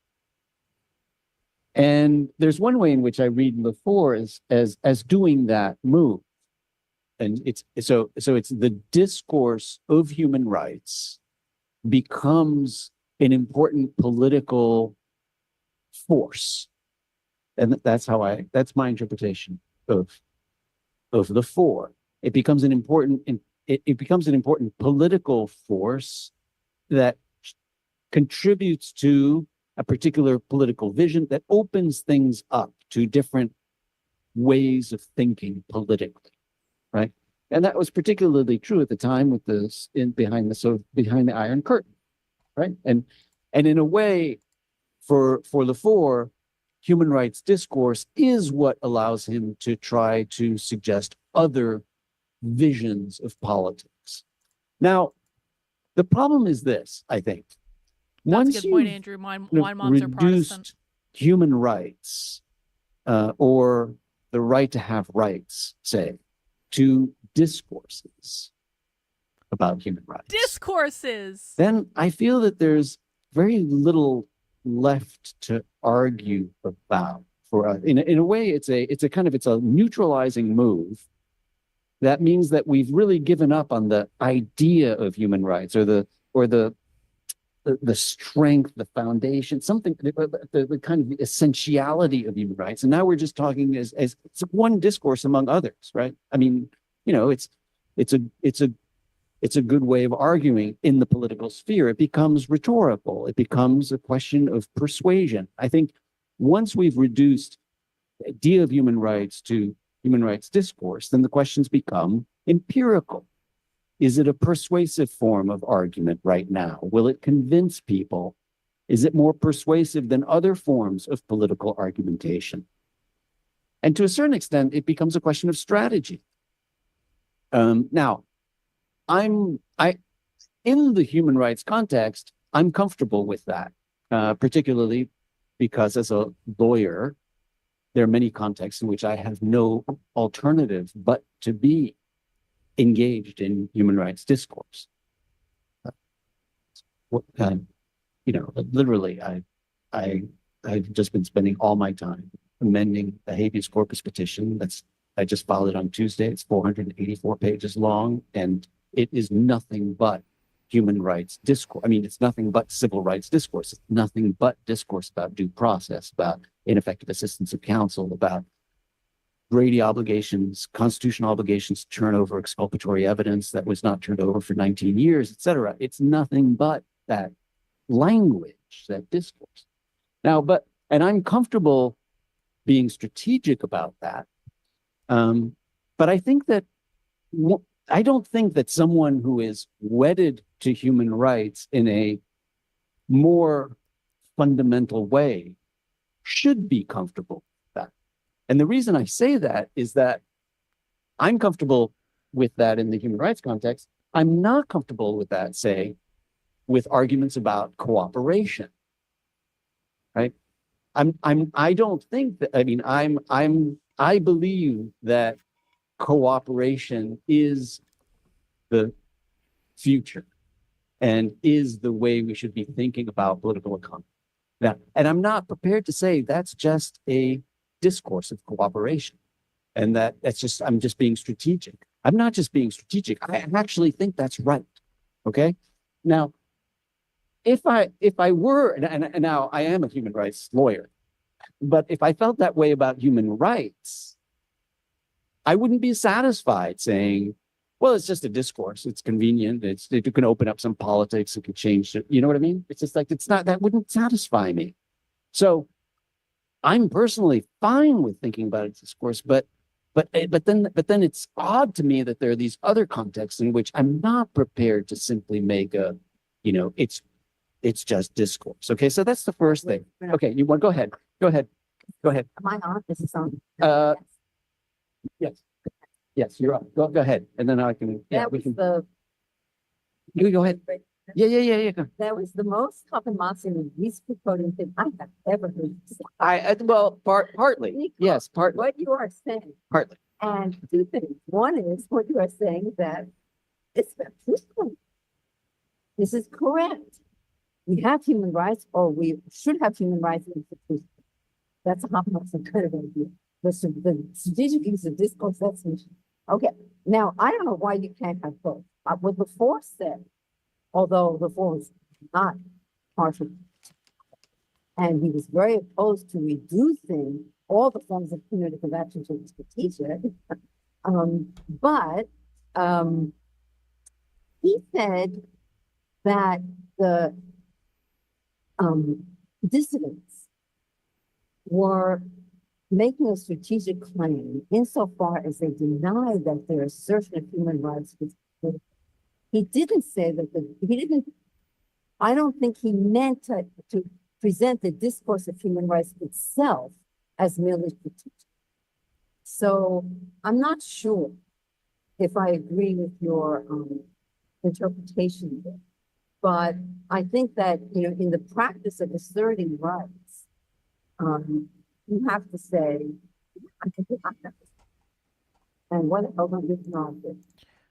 And there's one way in which I read Lefort as doing that move. And it's the discourse of human rights becomes an important political force. And that's my interpretation of Lefort. It becomes an important political force that contributes to a particular political vision that opens things up to different ways of thinking politically, right? And that was particularly true at the time with behind the Iron Curtain, right? And in a way, for Lefort, human rights discourse is what allows him to try to suggest other visions of politics. Now, the problem is this, I think. That's a good point, Andrew. Wine moms are Protestant. Human rights, or the right to have rights, say, to discourses about human rights. Discourses! Then I feel that there's very little left to argue about. In a way, it's a neutralizing move. That means that we've really given up on the idea of human rights or the strength, the foundation, something, the kind of essentiality of human rights. And now we're just talking as it's one discourse among others, right? I mean, it's a good way of arguing in the political sphere. It becomes rhetorical. It becomes a question of persuasion. I think once we've reduced the idea of human rights to human rights discourse, then the questions become empirical. Is it a persuasive form of argument right now? Will it convince people? Is it more persuasive than other forms of political argumentation? And to a certain extent, it becomes a question of strategy. Now, in the human rights context, I'm comfortable with that, particularly because as a lawyer, there are many contexts in which I have no alternative but to be engaged in human rights discourse. Literally, I've just been spending all my time amending the habeas corpus petition. I just filed it on Tuesday. It's 484 pages long, and it is nothing but human rights discourse. I mean, it's nothing but civil rights discourse. It's nothing but discourse about due process, about ineffective assistance of counsel, about Brady obligations, constitutional obligations to turn over exculpatory evidence that was not turned over for 19 years, et cetera. It's nothing but that language, that discourse. Now, and I'm comfortable being strategic about that. But I think that I don't think that someone who is wedded to human rights in a more fundamental way should be comfortable with that. And the reason I say that is that I'm comfortable with that in the human rights context. I'm not comfortable with that, say, with arguments about cooperation, right? I don't think that, I believe that cooperation is the future and is the way we should be thinking about political economy. Now, and I'm not prepared to say that's just a discourse of cooperation and I'm just being strategic. I'm not just being strategic. I actually think that's right. Okay. Now, if I were, and now I am a human rights lawyer, but if I felt that way about human rights, I wouldn't be satisfied saying, well, it's just a discourse. It's convenient. It can open up some politics. It can change it. You know what I mean? It's just like, that wouldn't satisfy me. So I'm personally fine with thinking about a discourse, but then it's odd to me that there are these other contexts in which I'm not prepared to simply make it's just discourse. Okay. So that's the first thing. Okay. You want, go ahead. Go ahead. Am I on? This is on. Yes. Yes, you're up. Go ahead. And then I can, you go ahead. Yeah. That was the most compromising and least quoting thing I have ever heard. Well, partly. Yes, partly. What you are saying. Partly. And two things. One is what you are saying that it's truthful. This is correct. We have human rights, or we should have human rights institutions. That's a kind of idea. The strategic use of discourse, that's mission. Okay. Now, I don't know why you can't have both. What Lefort said, although Lefort was not partial, and he was very opposed to reducing all the forms of punitive action to strategic, but he said that the dissidents were making a strategic claim insofar as they deny that their assertion of human rights was political. He didn't say that I don't think he meant to present the discourse of human rights itself as merely strategic. So I'm not sure if I agree with your interpretation there, but I think that, in the practice of asserting rights, you have to say, and what else is not good.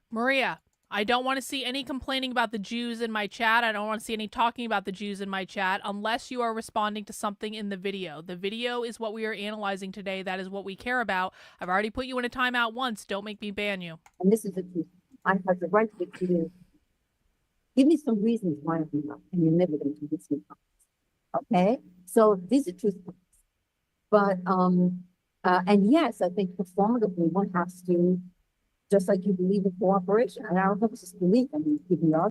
Maria, I don't want to see any complaining about the Jews in my chat. I don't want to see any talking about the Jews in my chat unless you are responding to something in the video. The video is what we are analyzing today. That is what we care about. I've already put you in a timeout once. Don't make me ban you. And this is the truth. I have the right to give me some reasons why I'm not, and you're never going to listen. Okay? So these are truth. But, and yes, I think performatively one has to, just like you believe in cooperation, and I don't think it's just belief, I mean, give me our.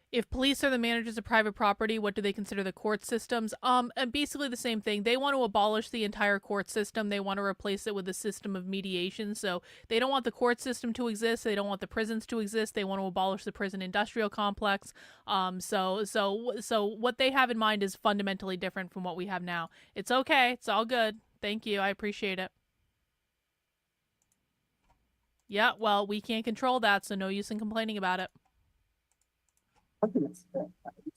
If police are the managers of private property, what do they consider the court systems? And basically the same thing. They want to abolish the entire court system. They want to replace it with a system of mediation. So they don't want the court system to exist. They don't want the prisons to exist. They want to abolish the prison industrial complex. So what they have in mind is fundamentally different from what we have now. It's okay. It's all good. Thank you. I appreciate it. Yeah, well, we can't control that, so no use in complaining about it. You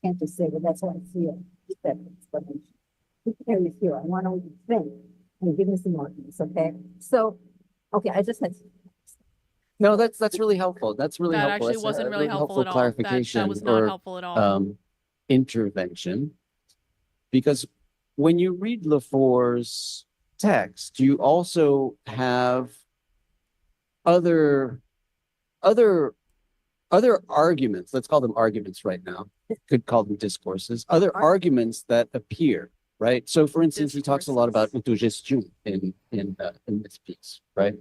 can't just say, well, that's how I feel. That explanation. Here you feel. I want to know what you think. And give me some arguments, okay? So, okay, I just had. No, that's really helpful. That's really that helpful. Actually That's wasn't really helpful at all. Clarification that was not helpful at all. Intervention, because when you read Lefort's text, you also have other arguments, let's call them arguments right now, could call them discourses, other arguments that appear, right? So for instance, he talks a lot about autogestion in this piece, right?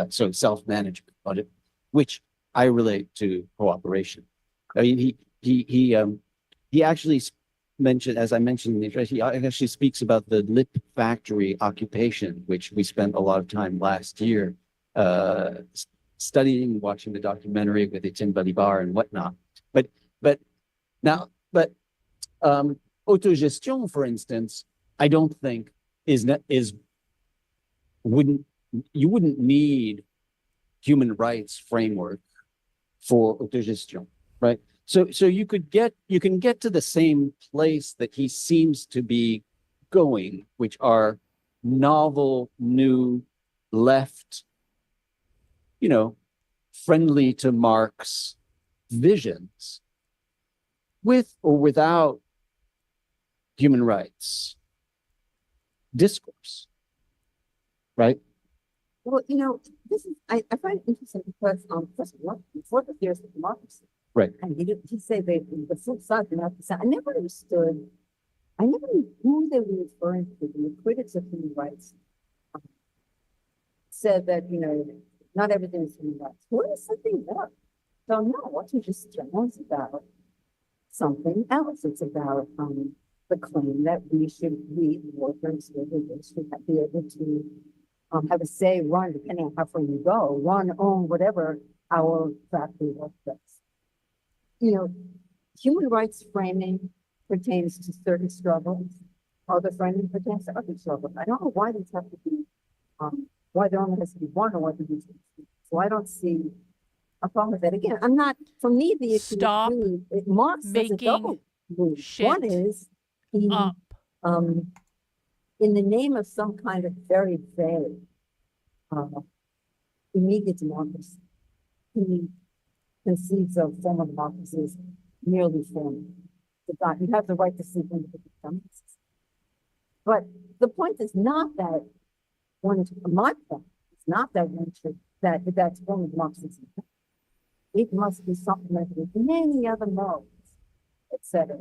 So self-management, which I relate to cooperation. I mean, he actually mentioned, as I mentioned in the address, he actually speaks about the lip factory occupation, which we spent a lot of time last year studying, watching the documentary with Etienne Balibar and whatnot. But autogestion, for instance, I don't think wouldn't need human rights framework for autogestion, right? So you can get to the same place that he seems to be going, which are novel, new, left, friendly to Marx visions with or without human rights discourse, right? Well, this is, I find it interesting because, first of all, before the theories of democracy, Right. and he said that the flip side, I never understood, I never knew who they were referring to. The critics of human rights said that, not everything is human rights. What is something else? So no, what you just it's about something else. It's about the claim that we workers, should be able to have a say, run, depending on how far you go, run, own, whatever our factory work does. Human rights framing pertains to certain struggles. Other framing pertains to other struggles. I don't know why these have to be, why there only has to be one or whether these. So I don't see a problem with that. Again, I'm not, for me, the issue Stop is really, Marx does a double move. shit One is, he, up. in the name of some kind of very vague, immediate democracy, he conceives of formal democracy as merely formal. You have the right to seek individual democracy. But the point is not that my point is not that that's formal democracy. It must be supplemented with many other modes, etc.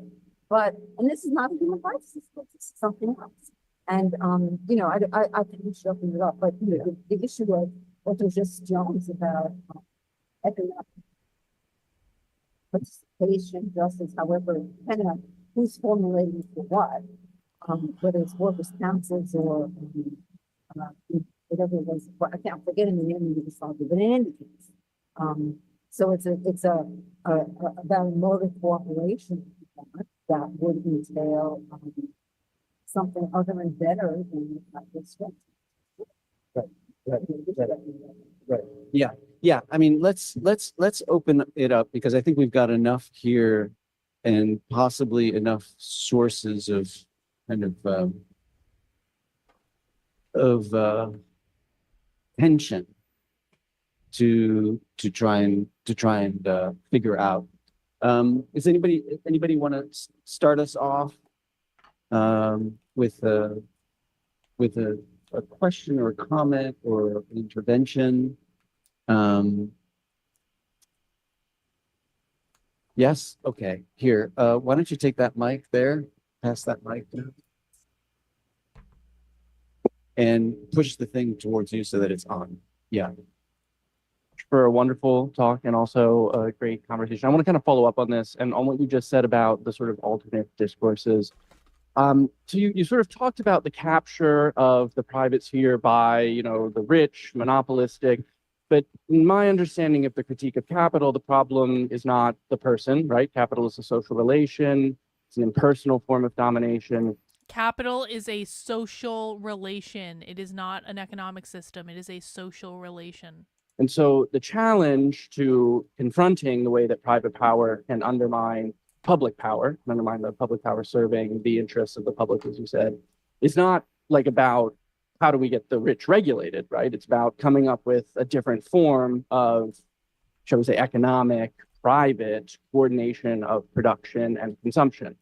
And this is not a human rights system, this is something else. And, I think we should open it up, but the issue of what was just Jones about economic participation, justice, however, depending on who's formulating for what, whether it's workers' councils or whatever it was, I can't forget the name of the Yugoslavia, but in any case, so it's about a mode of cooperation that would entail something other and better than this one. Right. Yeah. I mean, let's open it up because I think we've got enough here and possibly enough sources of kind of tension to try and figure out. Does anybody want to start us off with a question or a comment or an intervention? Yes. Okay. Here. Why don't you take that mic there? Pass that mic down. And push the thing towards you so that it's on. Yeah. For a wonderful talk and also a great conversation. I want to kind of follow up on this and on what you just said about the sort of alternate discourses. So you sort of talked about the capture of the private sphere by, the rich, monopolistic, but in my understanding of the critique of capital, the problem is not the person, right? Capital is a social relation. It's an impersonal form of domination. Capital is a social relation. It is not an economic system. It is a social relation. And so the challenge to confronting the way that private power can undermine public power, undermine the public power serving the interests of the public, as you said, is not like about how do we get the rich regulated, right? It's about coming up with a different form of, shall we say, economic, private coordination of production and consumption.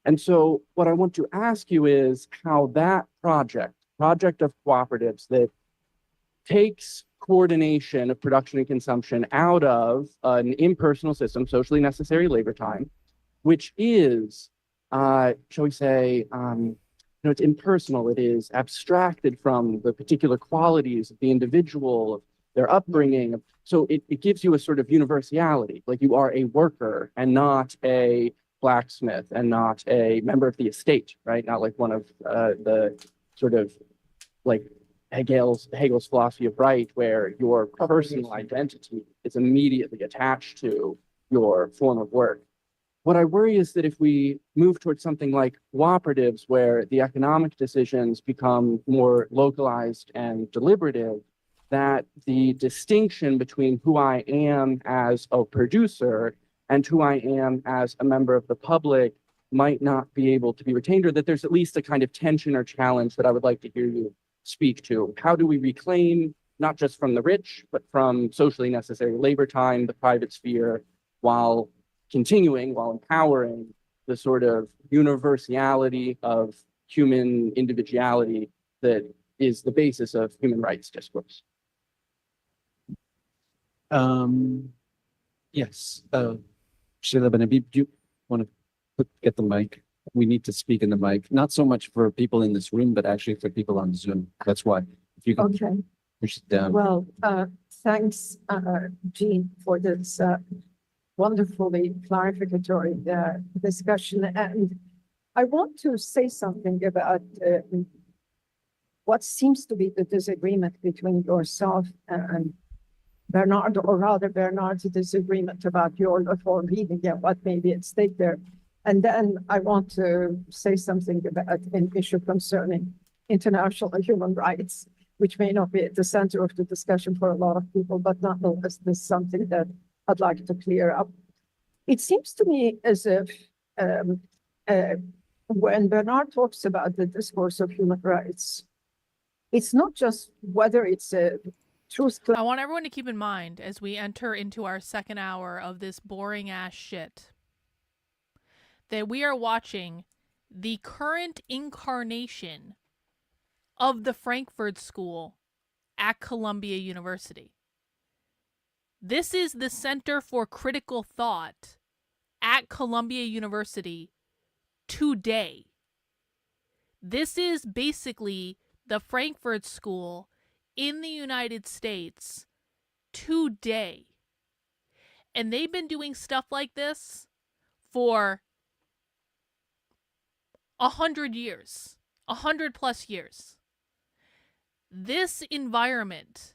And so what I want to ask you is how that project of cooperatives that takes coordination of production and consumption out of an impersonal system, socially necessary labor time, which is, shall we say, it's impersonal. It is abstracted from the particular qualities of the individual, of their upbringing. So it gives you a sort of universality, like you are a worker and not a blacksmith and not a member of the estate, right? Not like one of the sort of like Hegel's philosophy of right, where your personal identity is immediately attached to your form of work. What I worry is that if we move towards something like cooperatives, where the economic decisions become more localized and deliberative, that the distinction between who I am as a producer and who I am as a member of the public might not be able to be retained, or that there's at least a kind of tension or challenge that I would like to hear you speak to. How do we reclaim, not just from the rich, but from socially necessary labor time, the private sphere, while empowering the sort of universality of human individuality that is the basis of human rights discourse. Yes, Sheila Benhabib, do you want to get the mic? We need to speak in the mic, not so much for people in this room, but actually for people on Zoom. That's why. If you can Okay, push it down. well, thanks, Jean, for this wonderfully clarificatory discussion. And I want to say something about what seems to be the disagreement between yourself and Bernard, or rather Bernard's disagreement about your reform reading and what may be at stake there. And then I want to say something about an issue concerning international human rights, which may not be at the center of the discussion for a lot of people, but nonetheless, this is something that I'd like to clear up. It seems to me as if when Bernard talks about the discourse of human rights, it's not just whether it's a truth claim. I want everyone to keep in mind as we enter into our second hour of this boring ass shit that we are watching the current incarnation of the Frankfurt School at Columbia University. This is the Center for Critical Thought at Columbia University today. This is basically the Frankfurt School in the United States today. And they've been doing stuff like this for 100 years, 100+ years. This environment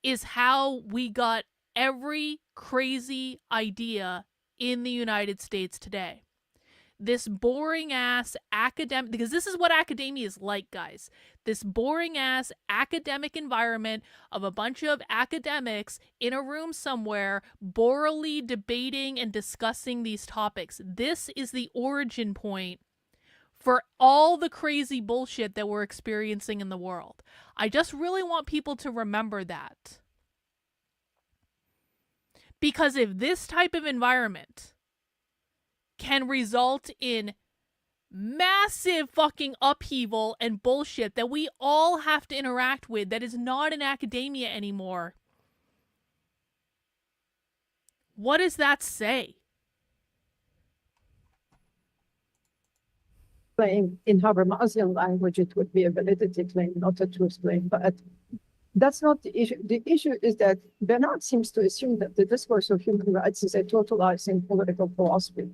is how we got every crazy idea in the United States today. This boring ass academic, because this is what academia is like, guys. This boring ass academic environment of a bunch of academics in a room somewhere, borally debating and discussing these topics. This is the origin point for all the crazy bullshit that we're experiencing in the world. I just really want people to remember that. Because if this type of environment can result in massive fucking upheaval and bullshit that we all have to interact with that is not in academia anymore, what does that say? Claim in Habermasian language, it would be a validity claim, not a truth claim. But that's not the issue. The issue is that Bernard seems to assume that the discourse of human rights is a totalizing political philosophy.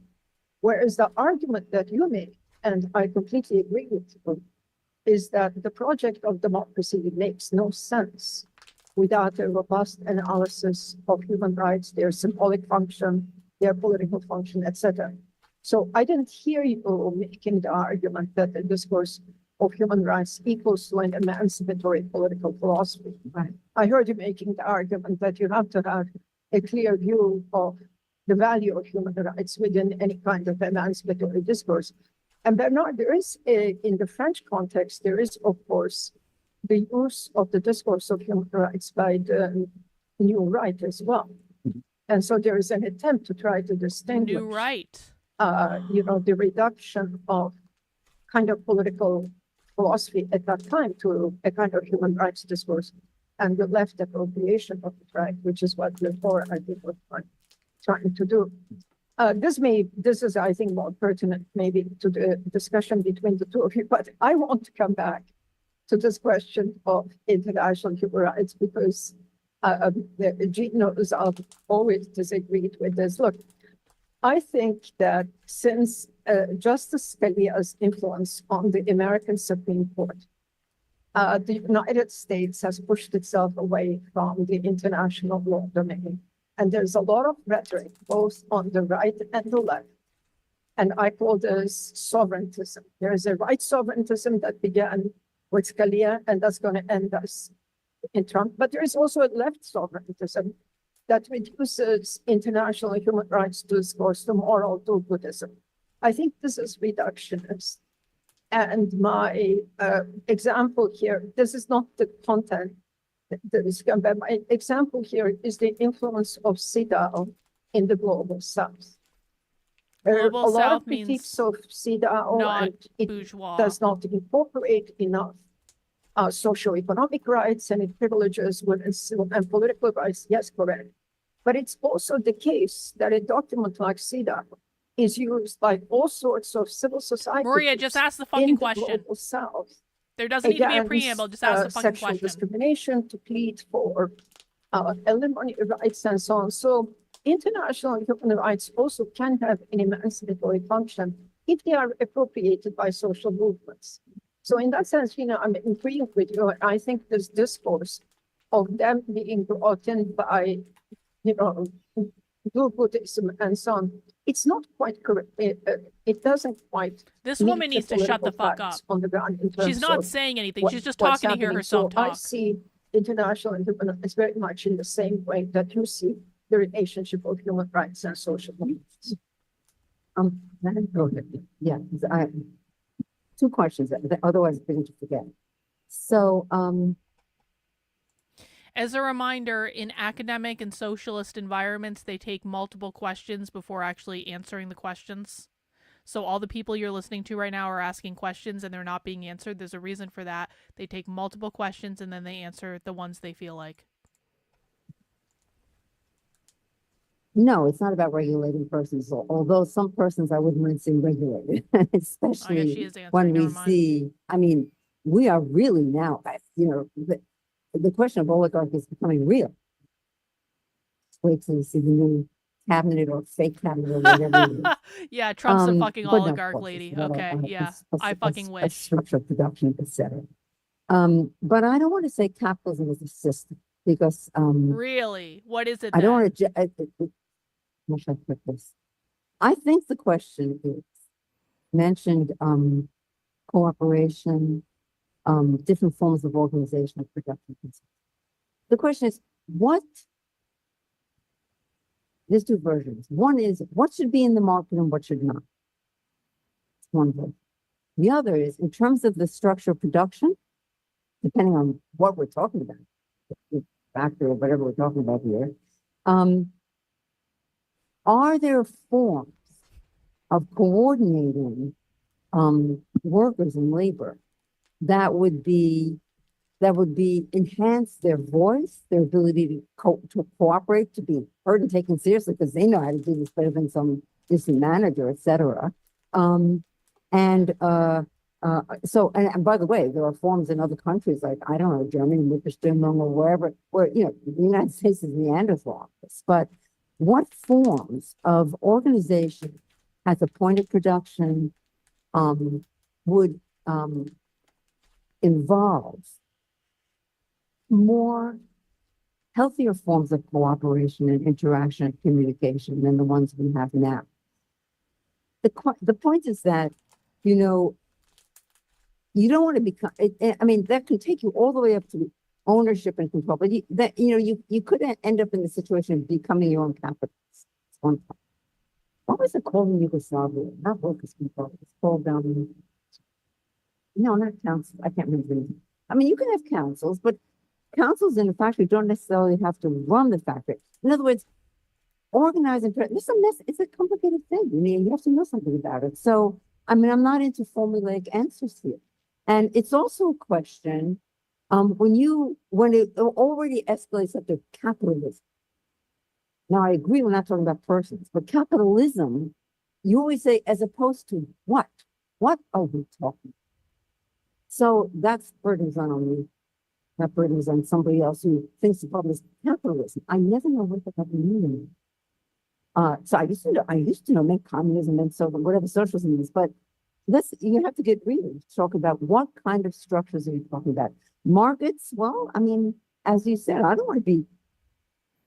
Whereas the argument that you make, and I completely agree with you, is that the project of democracy makes no sense without a robust analysis of human rights, their symbolic function, their political function, etc. So I didn't hear you making the argument that the discourse of human rights equals to an emancipatory political philosophy. Right. I heard you making the argument that you have to have a clear view of the value of human rights within any kind of emancipatory discourse. And Bernard, there is in the French context, there is, of course, the use of the discourse of human rights by the New Right as well. And so there is an attempt to try to distinguish New Right. The reduction of kind of political philosophy at that time to a kind of human rights discourse and the left appropriation of the right, which is what before I think was trying to do. This is, I think, more pertinent maybe to the discussion between the two of you, but I want to come back to this question of international human rights because Jean knows I've always disagreed with this. Look, I think that since Justice Scalia's influence on the American Supreme Court, the United States has pushed itself away from the international law domain. And there's a lot of rhetoric, both on the right and the left. And I call this sovereigntism. There is a right sovereigntism that began with Scalia, and that's going to end us in Trump. But there is also a left sovereigntism that reduces international human rights discourse to moral do-goodism. I think this is reductionist. And my example here, this is not the content, but my example here is the influence of CEDAW in the global south. There are Global a lot South of critiques means of CEDAW, not and it bourgeois. does not incorporate enough socioeconomic rights, and it privileges women's civil and political rights. Yes, correct. But it's also the case that a document like CEDAW is used by all sorts of civil society Maria, groups just ask the in fucking the question. global south There doesn't need to be a against preamble. Just ask the fucking sexual question. discrimination, to plead for alimony rights and so on. So international human rights also can have an emancipatory function if they are appropriated by social movements. So in that sense, I'm agreeing with you. I think this discourse of them being brought in by, do Buddhism and so on, it's not quite correct. It doesn't quite. This meet woman the needs to shut the political fuck up. facts on the ground in She's terms not of saying anything. what- She's just what's talking to hear happening. herself So I talk. see international human rights very much in the same way that you see the relationship of human rights and social movements. Go ahead. Yeah, two questions, otherwise I'm going to forget. So, As a reminder, in academic and socialist environments, they take multiple questions before actually answering the questions. So all the people you're listening to right now are asking questions and they're not being answered. There's a reason for that. They take multiple questions and then they answer the ones they feel like. no, it's not about regulating persons, although some persons I wouldn't mind seeing regulated, I guess she especially is answering. when we Never mind. see, we are really now, the question of oligarchy is becoming real. Wait till you see the new cabinet or fake cabinet or whatever it is. Yeah, Trump's a fucking But no, of oligarch course, lady. it's not Okay, yeah. I fucking a wish. structure of production, etc. But I don't want to say capitalism is a system because Really? What is it I don't then? want to. How should I put this? I think the question is mentioned cooperation, different forms of organization of production. The question is there's two versions. One is what should be in the market and what should not. It's one version. The other is in terms of the structure of production, depending on what we're talking about, the factor or whatever we're talking about here, are there forms of coordinating workers and labor that would enhance their voice, their ability to cooperate, to be heard and taken seriously because they know how to do this better than some distant manager, etc. And by the way, there are forms in other countries like, I don't know, Germany, Mittelstimmung, or wherever, where, the United States is Neanderthal. But what forms of organization at the point of production would involve more healthier forms of cooperation and interaction and communication than the ones we have now? The point is that, you don't want to become, that can take you all the way up to ownership and control, but you could end up in the situation of becoming your own capitalist. It's one point. What was it called in Yugoslavia? Not workers' control. It's called, no, not council. I can't remember. You can have councils, but councils in a factory don't necessarily have to run the factory. In other words, organizing, it's a complicated thing. You have to know something about it. So, I'm not into formulaic answers here. And it's also a question, when it already escalates up to capitalism. Now, I agree we're not talking about persons, but capitalism, you always say, as opposed to what? What are we talking about? So that's burdens on me. That burdens on somebody else who thinks the problem is capitalism. I never know what the hell you mean. So I used to know make communism and so whatever socialism is, but you have to get real to talk about what kind of structures are you talking about. Markets, well, as you said, I don't want to be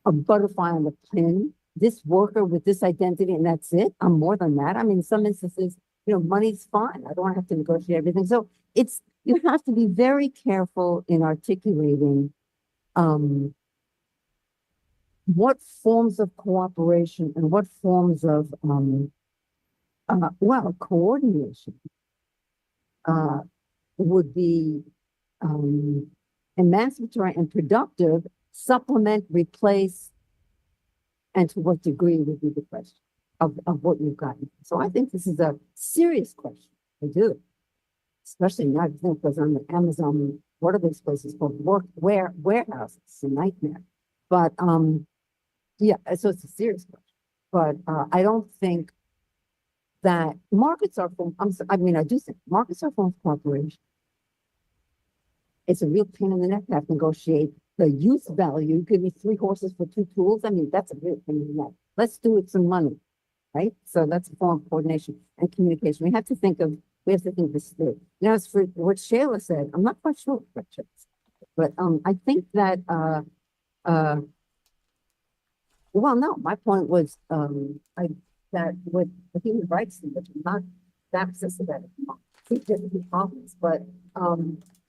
a butterfly on the pin, this worker with this identity, and that's it. I'm more than that. In some instances, money's fine. I don't have to negotiate everything. So you have to be very careful in articulating what forms of cooperation and what forms of coordination would be emancipatory and productive, supplement, replace, And to what degree would be the question of what you've gotten. So I think this is a serious question. I do. Especially now, I think because on the Amazon, what are these places called? Warehouses. It's a nightmare. But yeah, so it's a serious question. But I don't think that markets are from, I mean, I do think markets are from corporations. It's a real pain in the neck to have to negotiate the use value. Give me 3 horses for 2 tools. I mean, that's a real pain in the neck. Let's do it some money, right? So that's a form of coordination and communication. We have to think this through. Now, as for what Shayla said, I'm not quite sure what Shayla said, but I think that well, no, my point was that with the human rights thing, which is not that systematic, but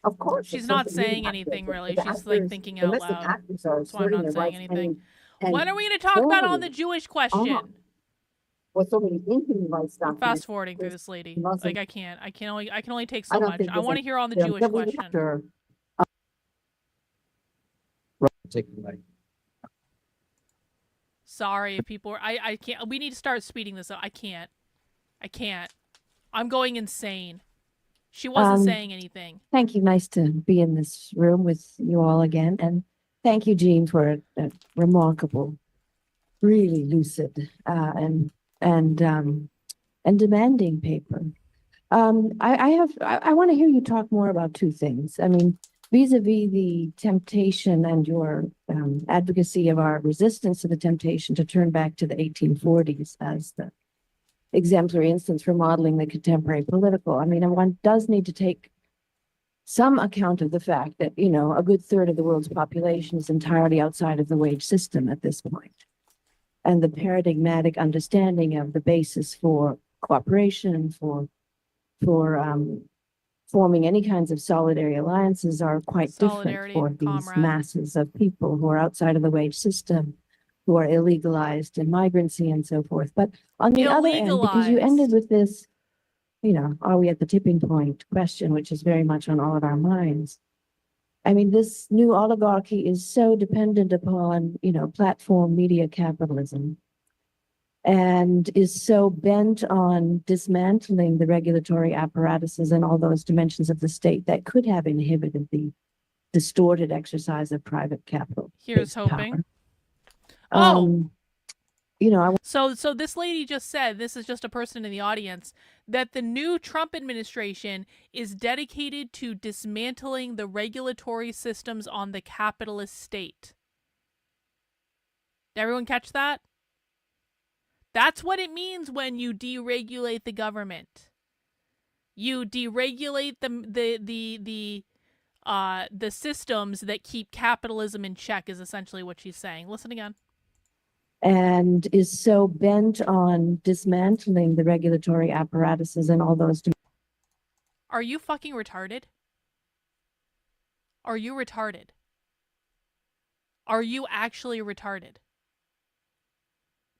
of course She's not saying anything really. She's like thinking out loud. That's why I'm not saying anything. What are we going to talk about on the Jewish question? Well, so many inhuman rights I'm fast forwarding through this lady. Like I can't. I can only take so much. I want to hear on the Jewish question. Sorry if people are, I can't. We need to start speeding this up. I can't. I'm going insane. She wasn't saying anything. Thank you. Nice to be in this room with you all again. And thank you, Jean, for a remarkable, really lucid and demanding paper. I want to hear you talk more about 2 things. I mean, vis-a-vis the temptation and your advocacy of our resistance to the temptation to turn back to the 1840s as the exemplary instance for modeling the contemporary political. I mean, one does need to take some account of the fact that, you know, a good third of the world's population is entirely outside of the wage system at this point. And the paradigmatic understanding of the basis for cooperation, for forming any kinds of solidarity alliances are quite different for these masses of people who are outside of the wage system, who are illegalized in migrancy and so forth. But on the other end, because you ended with this, you know, are we at the tipping point question, which is very much on all of our minds. I mean, this new oligarchy is so dependent upon, you know, platform media capitalism, and is so bent on dismantling the regulatory apparatuses and all those dimensions of the state that could have inhibited the distorted exercise of private capital. Here's hoping. You know, so this lady just said, this is just a person in the audience, that the new Trump administration is dedicated to dismantling the regulatory systems on the capitalist state. Did everyone catch that? That's what it means when you deregulate the government. You deregulate the systems that keep capitalism in check is essentially what she's saying. Listen again. And is so bent on dismantling the regulatory apparatuses and all those. Are you fucking retarded? Are you retarded? Are you actually retarded?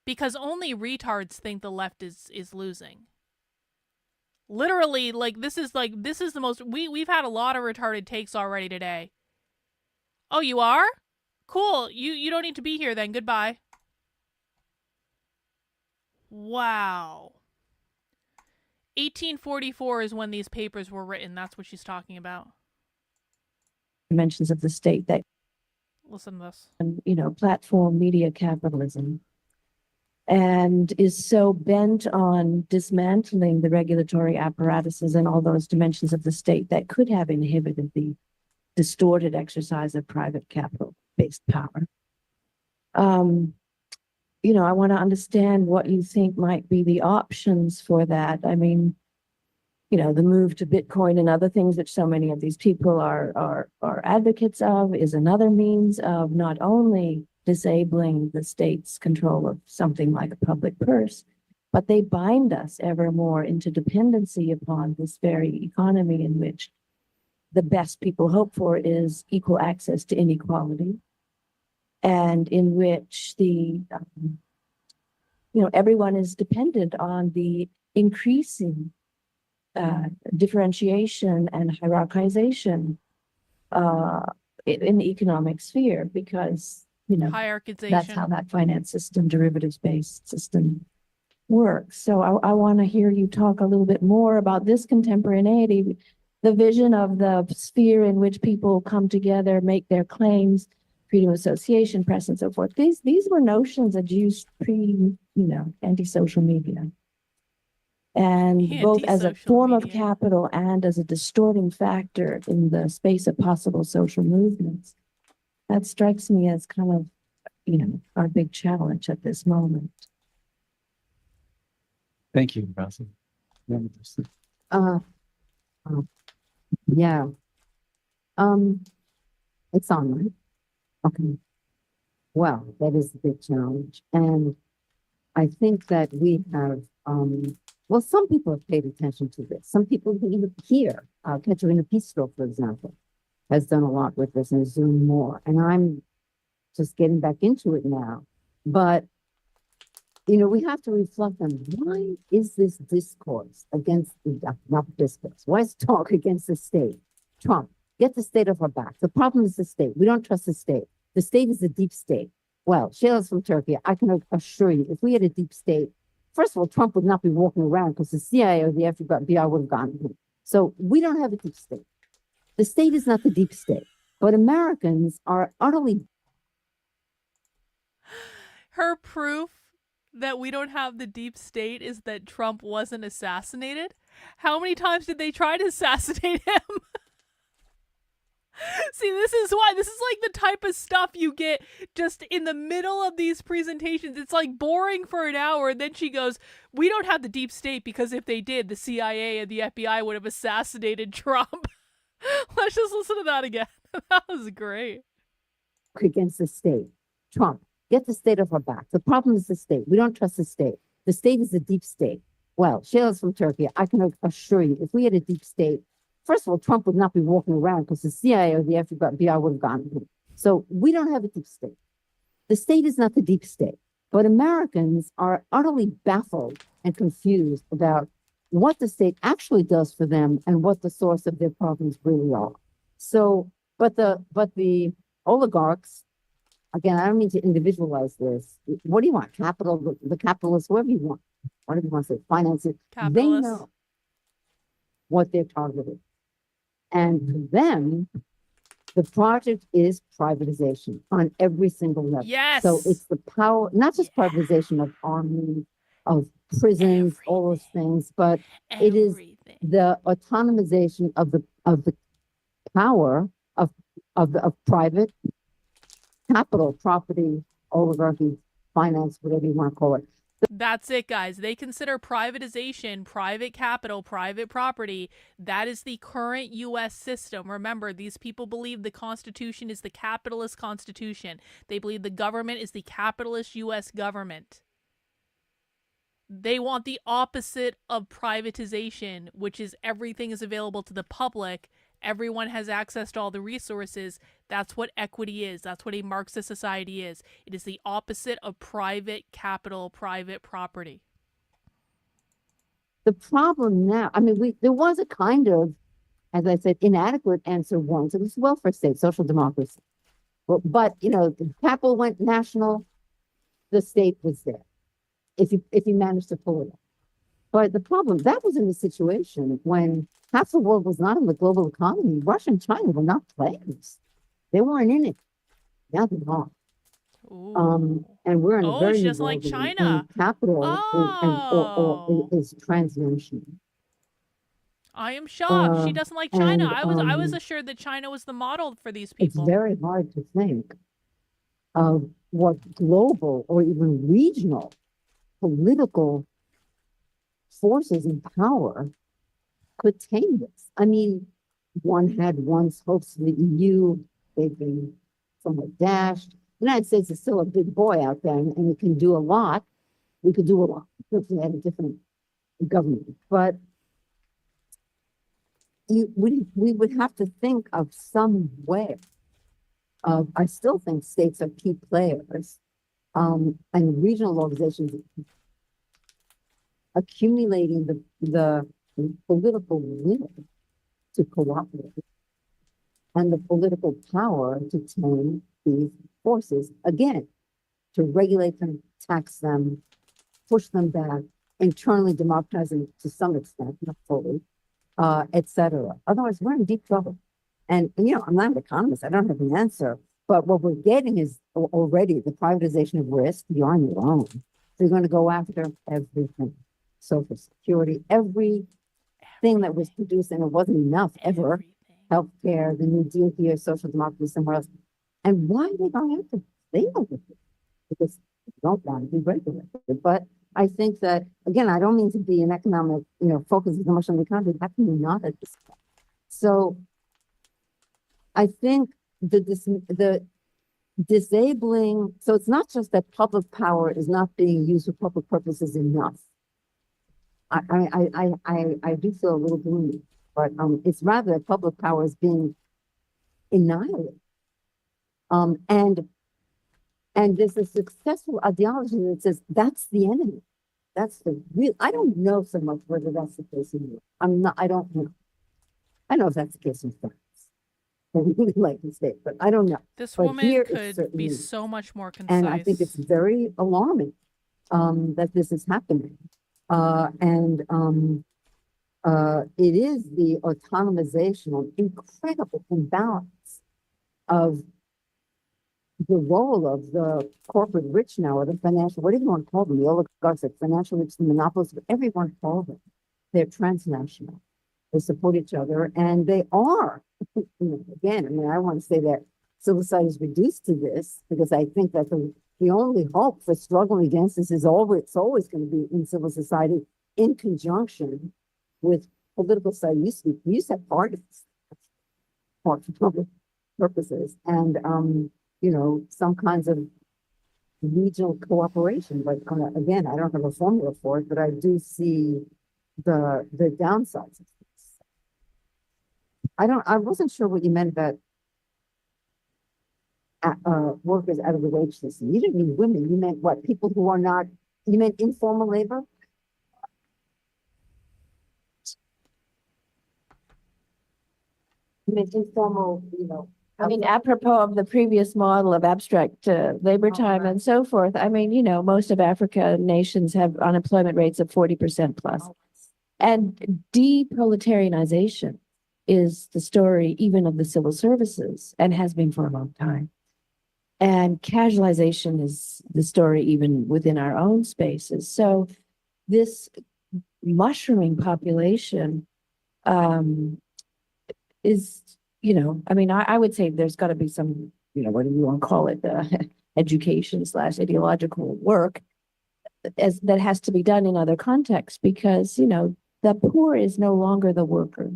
Because only retards think the left is losing. Literally, this is the most, we've had a lot of retarded takes already today. Oh, you are? Cool. You don't need to be here then. Goodbye. Wow. 1844 is when these papers were written. That's what she's talking about. Dimensions of the state that, listen to this, you know, platform media capitalism, and is so bent on dismantling the regulatory apparatuses and all those dimensions of the state that could have inhibited the distorted exercise of private capital-based power. You know, I want to understand what you think might be the options for that. I mean, you know, the move to Bitcoin and other things that so many of these people are advocates of is another means of not only disabling the state's control of something like a public purse, but they bind us ever more into dependency upon this very economy in which the best people hope for is equal access to inequality, and in which the, you know, everyone is dependent on the increasing differentiation and hierarchization in the economic sphere, because you know, that's Hierarchization. how that finance system, derivatives-based system works. So I want to hear you talk a little bit more about this contemporaneity, the vision of the sphere in which people come together, make their claims, freedom of association, press, and so forth. These were notions that used anti-social media. And both as a Anti-social form of media. capital and as a distorting factor in the space of possible social movements. That strikes me as kind of, our big challenge at this moment. Thank you, Russell. Yeah. It's on, right? Okay. Well, that is a big challenge. And I think that we have, well, some people have paid attention to this. Some people even here, Katerina Pistol, for example, has done a lot with this and is doing more. And I'm just getting back into it now. But, we have to reflect on why is this discourse against, not discourse, why is talk against the state? Trump, get the state off our back. The problem is the state. We don't trust the state. The state is a deep state. Well, Sheila's from Turkey. I can assure you, if we had a deep state, first of all, Trump would not be walking around because the CIA or the FBI would have gotten him. So we don't have a deep state. The state is not the deep state, but Americans are utterly. Her proof that we don't have the deep state is that Trump wasn't assassinated. How many times did they try to assassinate him? See, this is like the type of stuff you get just in the middle of these presentations. It's like boring for an hour. And then she goes, we don't have the deep state because if they did, the CIA and the FBI would have assassinated Trump. Let's just listen to that again. That was great. Against the state. Trump, get the state off our back. The problem is the state. We don't trust the state. The state is a deep state. Well, Sheila's from Turkey. I can assure you, if we had a deep state, first of all, Trump would not be walking around because the CIA or the FBI would have gotten him. So we don't have a deep state. The state is not the deep state, but Americans are utterly baffled and confused about what the state actually does for them and what the source of their problems really are. So, but the oligarchs, again, I don't mean to individualize this. What do you want? Capital, the capitalists, whoever you want. Whatever you want to say, finance it. They know what they're targeting. And to them, the project is privatization on every single level. Yes. So it's the power, not just privatization of army, of prisons, all those things, but it is the autonomization of the power of private capital, property, oligarchy, finance, whatever you want to call it. That's it, guys. They consider privatization, private capital, private property. That is the current U.S. system. Remember, these people believe the Constitution is the capitalist Constitution. They believe the government is the capitalist U.S. government. They want the opposite of privatization, which is everything is available to the public. Everyone has access to all the resources. That's what equity is. That's what a Marxist society is. It is the opposite of private capital, private property. The problem now, I mean, there was a kind of, as I said, inadequate answer once. It was welfare state, social democracy. But the capital went national, the state was there. If you managed to pull it off. But the problem, that was in the situation when half the world was not in the global economy. Russia and China were not players. They weren't in it. Now they're not. And we're in a very just like China. Capital is transnational. I am shocked. She doesn't like China. I was assured that China was the model for these people. It's very hard to think of what global or even regional political forces in power could tame this. I mean, one had once hopes for the EU. They've been somewhat dashed. The United States is still a big boy out there, and it can do a lot. We could do a lot if we had a different government. But we would have to think of some way of, I still think states are key players, and regional organizations accumulating the political will to cooperate and the political power to tame these forces, again, to regulate them, tax them, push them back, internally democratize them to some extent, not fully, et cetera. Otherwise, we're in deep trouble. And, you know, I'm not an economist, I don't have an answer, but what we're getting is already the privatization of risk. You're on your own. So you're going to go after everything. Social security, everything that was produced, and it wasn't enough ever. Healthcare, the New Deal here, social democracy somewhere else. And why are they going after it? They know it. Because they don't want to be regulated. But I think that, again, I don't mean to be an economic, you know, focus as much on the economy. That can be not at this point. So I think the disabling, so it's not just that public power is not being used for public purposes enough. I do feel a little gloomy, but it's rather that public power is being annihilated. And there's a successful ideology that says that's the enemy. That's the real. I don't know so much whether that's the case in Europe. I don't know. I know if that's the case in France. I really like the state, but I don't know. This but woman here could be so much more concise. And I think it's very alarming that this is happening. It is the autonomization of incredible imbalance of the role of the corporate rich now, or the financial, what do you want to call them? The oligarchs, the financial rich, the monopolists, everyone call them. They're transnational. They support each other, and they are. Again, I mean, I want to say that civil society is reduced to this because I think that the only hope for struggling against this is it's always going to be in civil society in conjunction with political society. We used to have parties for public purposes, and you know, some kinds of regional cooperation. But again, I don't have a formula for it, but I do see the downsides of this. I wasn't sure what you meant about workers out of the wage system. You didn't mean women. You meant what? People who are not. You meant informal labor. You meant informal. You know. I mean, apropos of the previous model of abstract labor time and so forth, I mean, you know, most of Africa nations have unemployment rates of 40% plus. And deproletarianization is the story even of the civil services and has been for a long time. And casualization is the story even within our own spaces. So this mushrooming population is, you know, I mean, I would say there's got to be some, you know, what do you want to call it, education / ideological work that has to be done in other contexts because, you know, the poor is no longer the worker.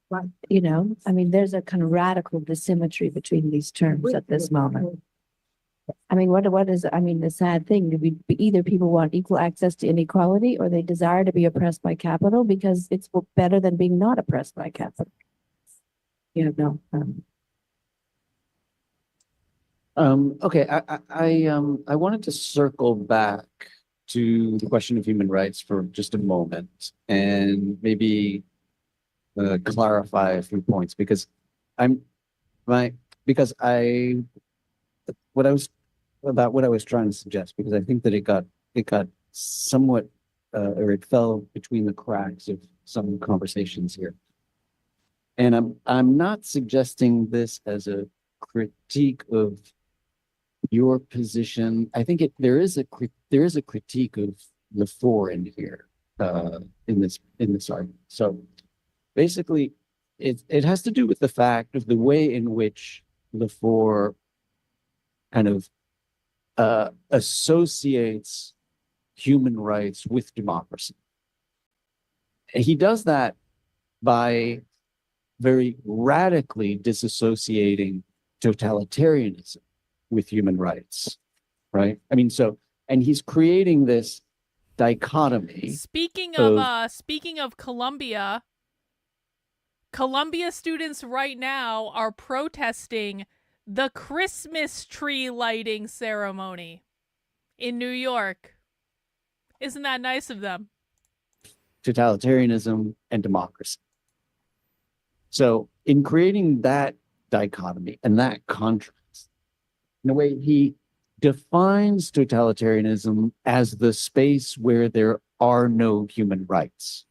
Right. You know, I mean, there's a kind of radical dissymmetry between these terms at this moment. I mean, what is, I mean, the sad thing, either people want equal access to inequality or they desire to be oppressed by capital because it's better than being not oppressed by capital. You know, Okay, I wanted to circle back to the question of human rights for just a moment and maybe clarify a few points because what I was trying to suggest because I think that it got somewhat or it fell between the cracks of some conversations here. And I'm not suggesting this as a critique of your position. I think there is a critique of the four in here in this argument. So basically, it has to do with the fact of the way in which the four kind of associates human rights with democracy. And he does that by very radically disassociating totalitarianism with human rights, right? I mean, and he's creating this dichotomy. Speaking of Colombia students right now are protesting the Christmas tree lighting ceremony in New York. Isn't that nice of them? Totalitarianism and democracy. So in creating that dichotomy and that contrast, In a way, he defines totalitarianism as the space where there are no human rights,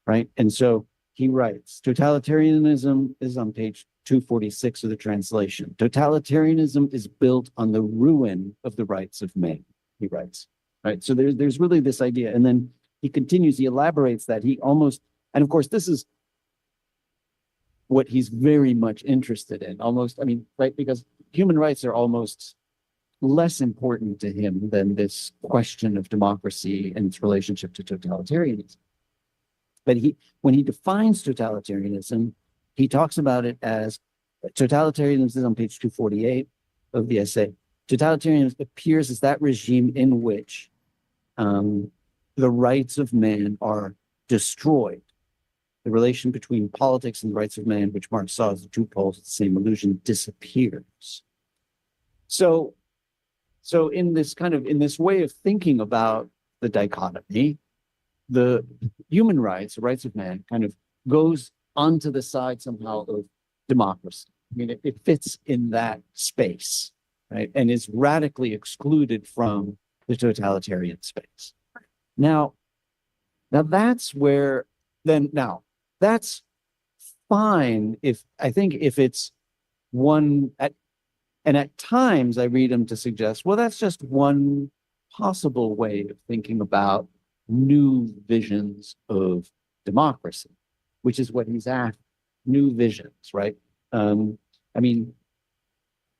right? And so he writes, totalitarianism is on page 246 of the translation. Totalitarianism is built on the ruin of the rights of man, he writes, right? So there's really this idea. And then he continues, he elaborates that he almost, and of course, this is what he's very much interested in, almost, I mean, right? Because human rights are almost less important to him than this question of democracy and its relationship to totalitarianism. But when he defines totalitarianism, he talks about it as totalitarianism is on page 248 of the essay. Totalitarianism appears as that regime in which the rights of man are destroyed. The relation between politics and the rights of man, which Marx saw as the two poles of the same illusion, disappears. So in this way of thinking about the dichotomy, the human rights, the rights of man, kind of goes onto the side somehow of democracy. I mean, it fits in that space, right? And is radically excluded from the totalitarian space. Now that's where, that's fine if it's one, and at times I read him to suggest, well, that's just one possible way of thinking about new visions of democracy, which is what he's after, new visions, right? I mean,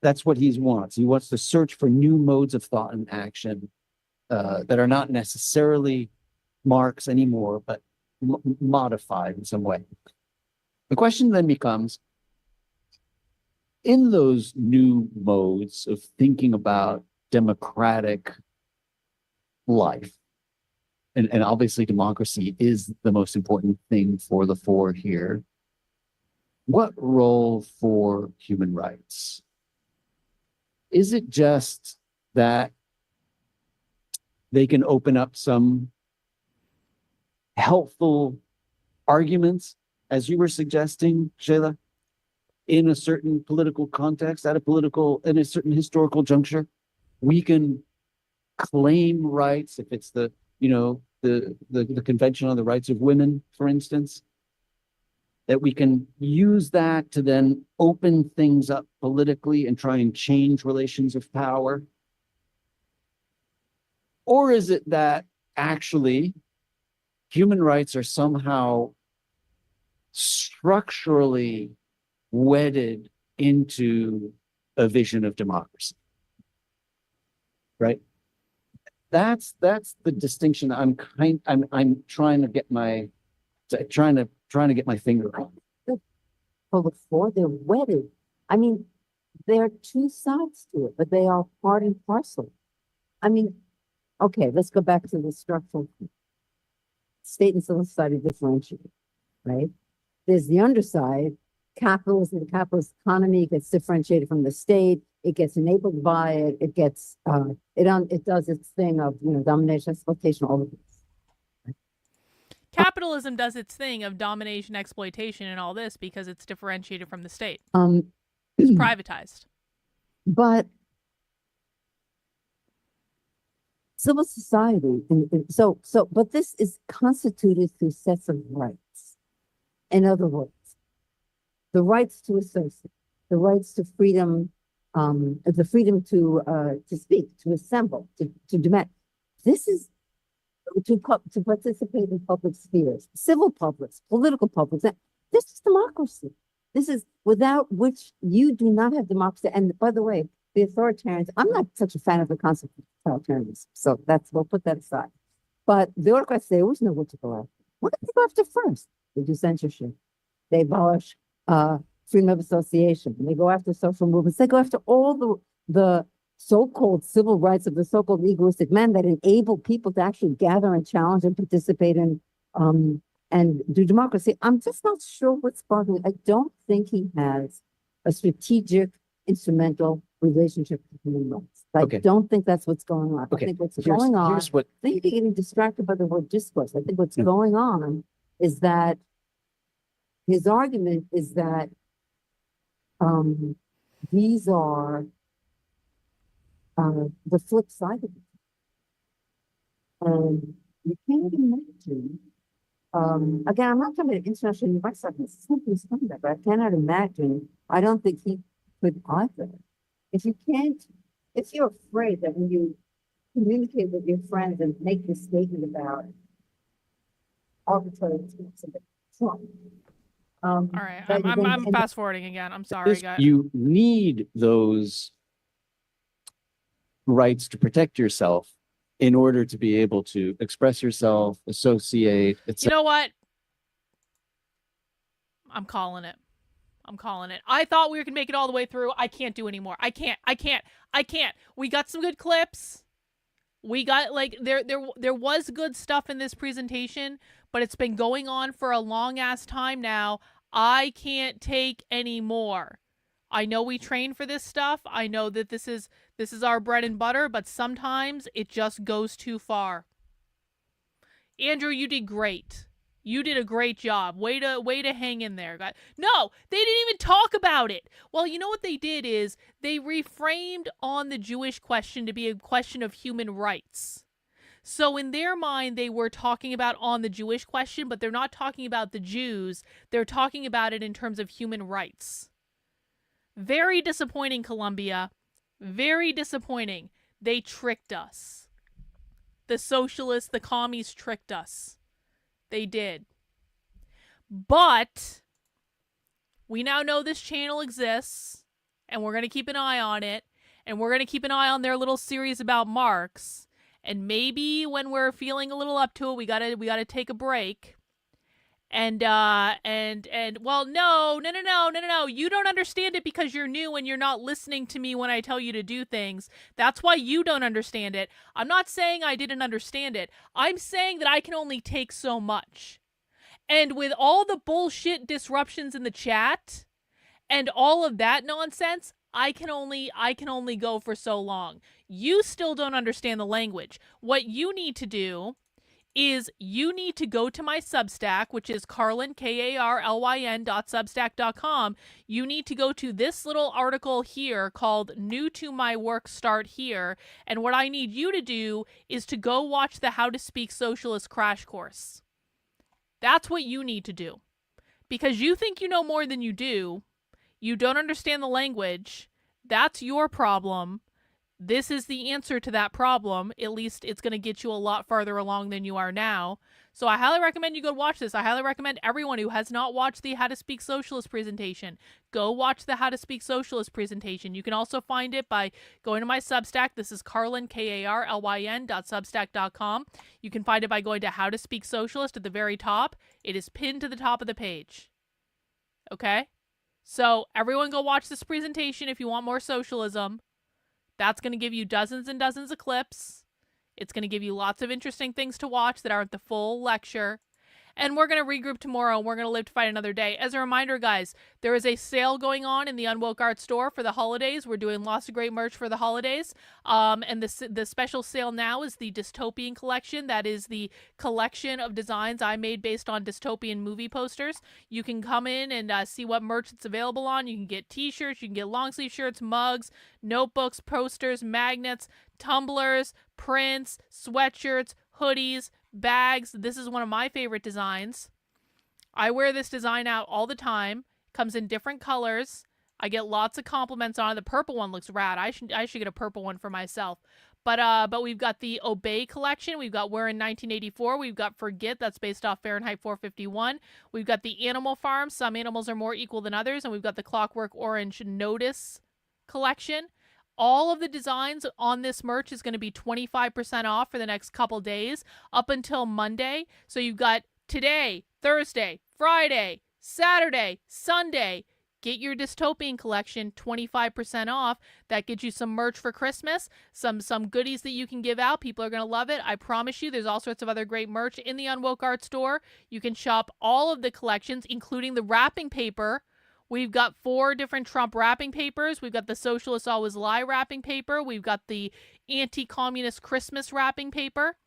that's what he wants. He wants to search for new modes of thought and action that are not necessarily Marx anymore, but modified in some way. The question then becomes, in those new modes of thinking about democratic life, and obviously democracy is the most important thing for the four here, what role for human rights? Is it just that they can open up some helpful arguments, as you were suggesting, Sheila, in a certain political context, in a certain historical juncture? We can claim rights if it's the Convention on the Rights of Women, for instance, that we can use that to then open things up politically and try and change relations of power? Or is it that actually human rights are somehow structurally wedded into a vision of democracy, right? That's the distinction I'm trying to get my finger on. For the four, they're wedded. I mean, there are two sides to it, but they are part and parcel. I mean, okay, let's go back to the structural state and civil society differentiate, right? There's the underside, capitalism, the capitalist economy gets differentiated from the state. It gets enabled by it. It gets it does its thing of domination, exploitation, all of this. Capitalism does its thing of domination, exploitation, and all this because it's differentiated from the state. It's privatized. But civil society, but this is constituted through sets of rights. In other words, the rights to associate, the rights to freedom, the freedom to speak, to assemble, to demand. This is to participate in public spheres, civil publics, political publics. This is democracy. This is without which you do not have democracy. And by the way, the authoritarians, I'm not such a fan of the concept of totalitarianism, so we'll put that aside. But the autocrats, they always know what to go after. What do they go after first? They do censorship. They abolish freedom of association. They go after social movements. They go after all the so-called civil rights of the so-called egoistic men that enable people to actually gather and challenge and participate in and do democracy. I'm just not sure what's bothering. I don't think he has a strategic, instrumental relationship with human rights. I don't think that's what's going on. I think what's going on, I think you're getting distracted by the word discourse. I think what's going on is that his argument is that these are the flip side of it. You can't imagine, again, I'm not talking about international human rights stuff, it's simply standard, but I cannot imagine, I don't think he could either. If you're afraid that when you communicate with your friends and make this statement about arbitrary tweets of Trump. All right, I'm fast forwarding again. I'm sorry, guys. You need those rights to protect yourself in order to be able to express yourself, associate, etc. You know what? I'm calling it. I'm calling it. I thought we were gonna make it all the way through. I can't do anymore. I can't. We got some good clips. We got like there was good stuff in this presentation, but it's been going on for a long ass time now. I can't take any more. I know we train for this stuff. I know that this is our bread and butter, but sometimes it just goes too far. Andrew, you did great. You did a great job. Way to hang in there. No, they didn't even talk about it. Well, you know what they did is they reframed on the Jewish question to be a question of human rights. So in their mind, they were talking about on the Jewish question, but they're not talking about the Jews. They're talking about it in terms of human rights. Very disappointing, Columbia. Very disappointing. They tricked us. The socialists, the commies tricked us. They did. But we now know this channel exists, and we're going to keep an eye on it, and we're going to keep an eye on their little series about Marx. And maybe when we're feeling a little up to it, we gotta take a break. And well, no. You don't understand it because you're new and you're not listening to me when I tell you to do things. That's why you don't understand it. I'm not saying I didn't understand it. I'm saying that I can only take so much. And with all the bullshit disruptions in the chat and all of that nonsense, I can only go for so long. You still don't understand the language. What you need to do is you need to go to my Substack, which is Karlyn, KARLYN.substack.com. You need to go to this little article here called New to My Work, Start Here. And what I need you to do is to go watch the How to Speak Socialist crash course. That's what you need to do. Because you think you know more than you do. You don't understand the language. That's your problem. This is the answer to that problem. At least it's going to get you a lot farther along than you are now. So I highly recommend you go watch this. I highly recommend everyone who has not watched the How to Speak Socialist presentation, go watch the How to Speak Socialist presentation. You can also find it by going to my Substack. This is Karlyn, KARLYN.substack.com. You can find it by going to How to Speak Socialist at the very top. It is pinned to the top of the page. Okay? So everyone go watch this presentation if you want more socialism. That's going to give you dozens and dozens of clips. It's going to give you lots of interesting things to watch that aren't the full lecture. And we're going to regroup tomorrow, and we're going to live to fight another day. As a reminder, guys, there is a sale going on in the Unwoke Art store for the holidays. We're doing lots of great merch for the holidays. And the special sale now is the Dystopian collection. That is the collection of designs I made based on dystopian movie posters. You can come in and see what merch it's available on. You can get t-shirts, you can get long sleeve shirts, mugs, notebooks, posters, magnets, tumblers, prints, sweatshirts, hoodies, bags. This is one of my favorite designs. I wear this design out all the time. Comes in different colors. I get lots of compliments on it. The purple one looks rad. I should get a purple one for myself. But we've got the Obey collection. We've got We're in 1984. We've got Forget. That's based off Fahrenheit 451. We've got the Animal Farm. Some animals are more equal than others. And we've got the Clockwork Orange Notice collection. All of the designs on this merch is going to be 25% off for the next couple days up until Monday. So you've got today, Thursday, Friday, Saturday, Sunday. Get your Dystopian collection 25% off. That gets you some merch for Christmas, some goodies that you can give out. People are going to love it. I promise you, there's all sorts of other great merch in the Unwoke Art store. You can shop all of the collections, including the wrapping paper. We've got 4 different Trump wrapping papers. We've got the Socialists Always Lie wrapping paper. We've got the Anti-Communist Christmas wrapping paper.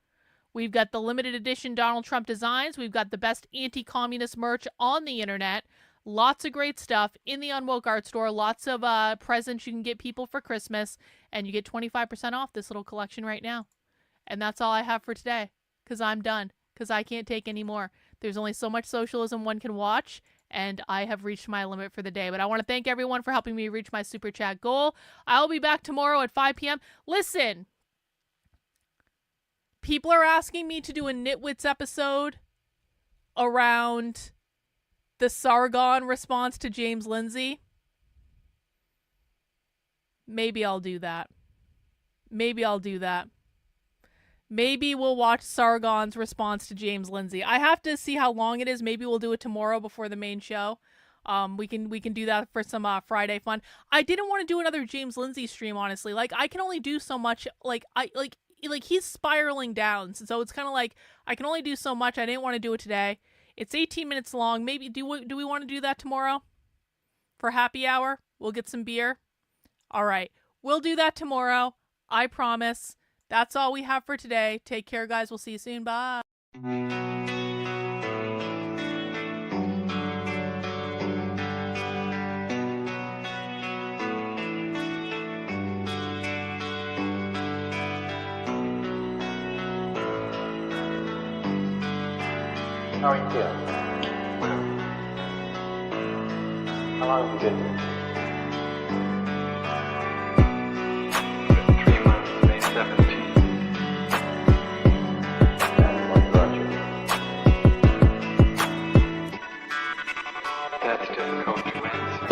We've got the limited edition Donald Trump designs. We've got the best anti-communist merch on the internet. Lots of great stuff in the Unwoke Art Store. Lots of presents you can get people for Christmas. And you get 25% off this little collection right now. And that's all I have for today. Because I'm done. Because I can't take any more. There's only so much socialism one can watch. And I have reached my limit for the day. But I want to thank everyone for helping me reach my Super Chat goal. I'll be back tomorrow at 5 p.m. Listen. People are asking me to do a Nitwits episode around the Sargon response to James Lindsay. Maybe I'll do that. Maybe we'll watch Sargon's response to James Lindsay. I have to see how long it is. Maybe we'll do it tomorrow before the main show. We can do that for some Friday fun. I didn't want to do another James Lindsay stream, honestly. Like, I can only do so much. Like he's spiraling down, so it's kind of like I can only do so much. I didn't want to do it today. It's 18 minutes long. Maybe do we want to do that tomorrow for happy hour? We'll get some beer. All right, we'll do that tomorrow. I promise. That's all we have for today. Take care, guys. We'll see you soon. Bye. How are you feeling? How long have you been here? 3 months, May 17th. And what brought you? That's difficult to answer.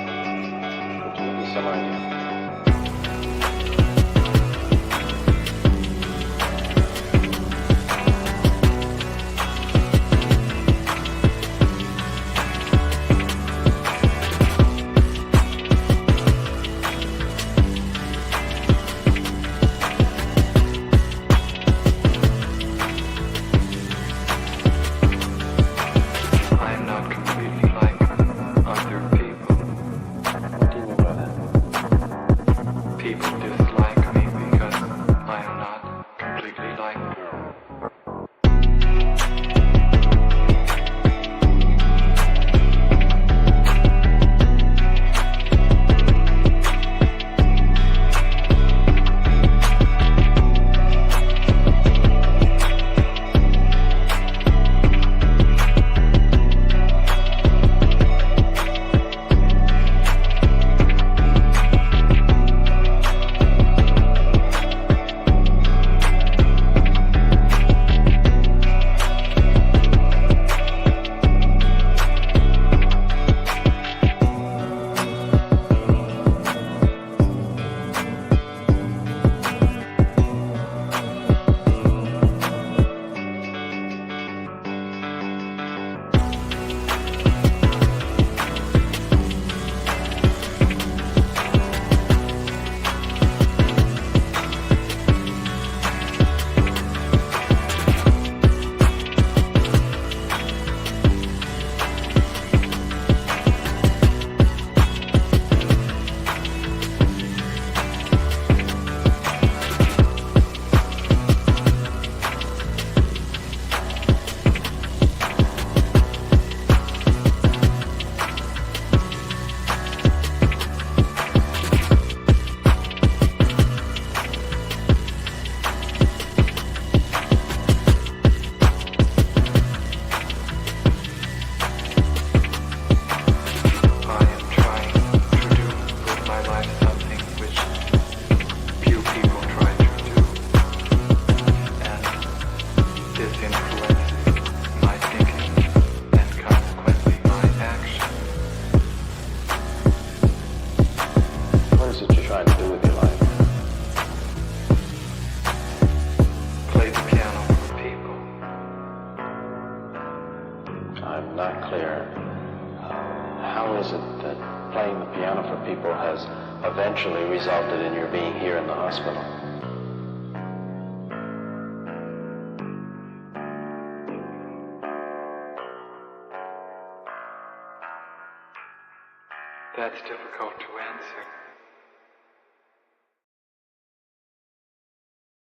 Could you give me some idea? I am not completely like other people. What do you mean by that? People dislike me because I am not completely like them. I am trying to do with my life something which few people try to do. And this influences my thinking and consequently my action. What is it you're trying to do with your life? Play the piano for people. I'm not clear. How is it that playing the piano for people has eventually resulted in your being here in the hospital? That's difficult to answer.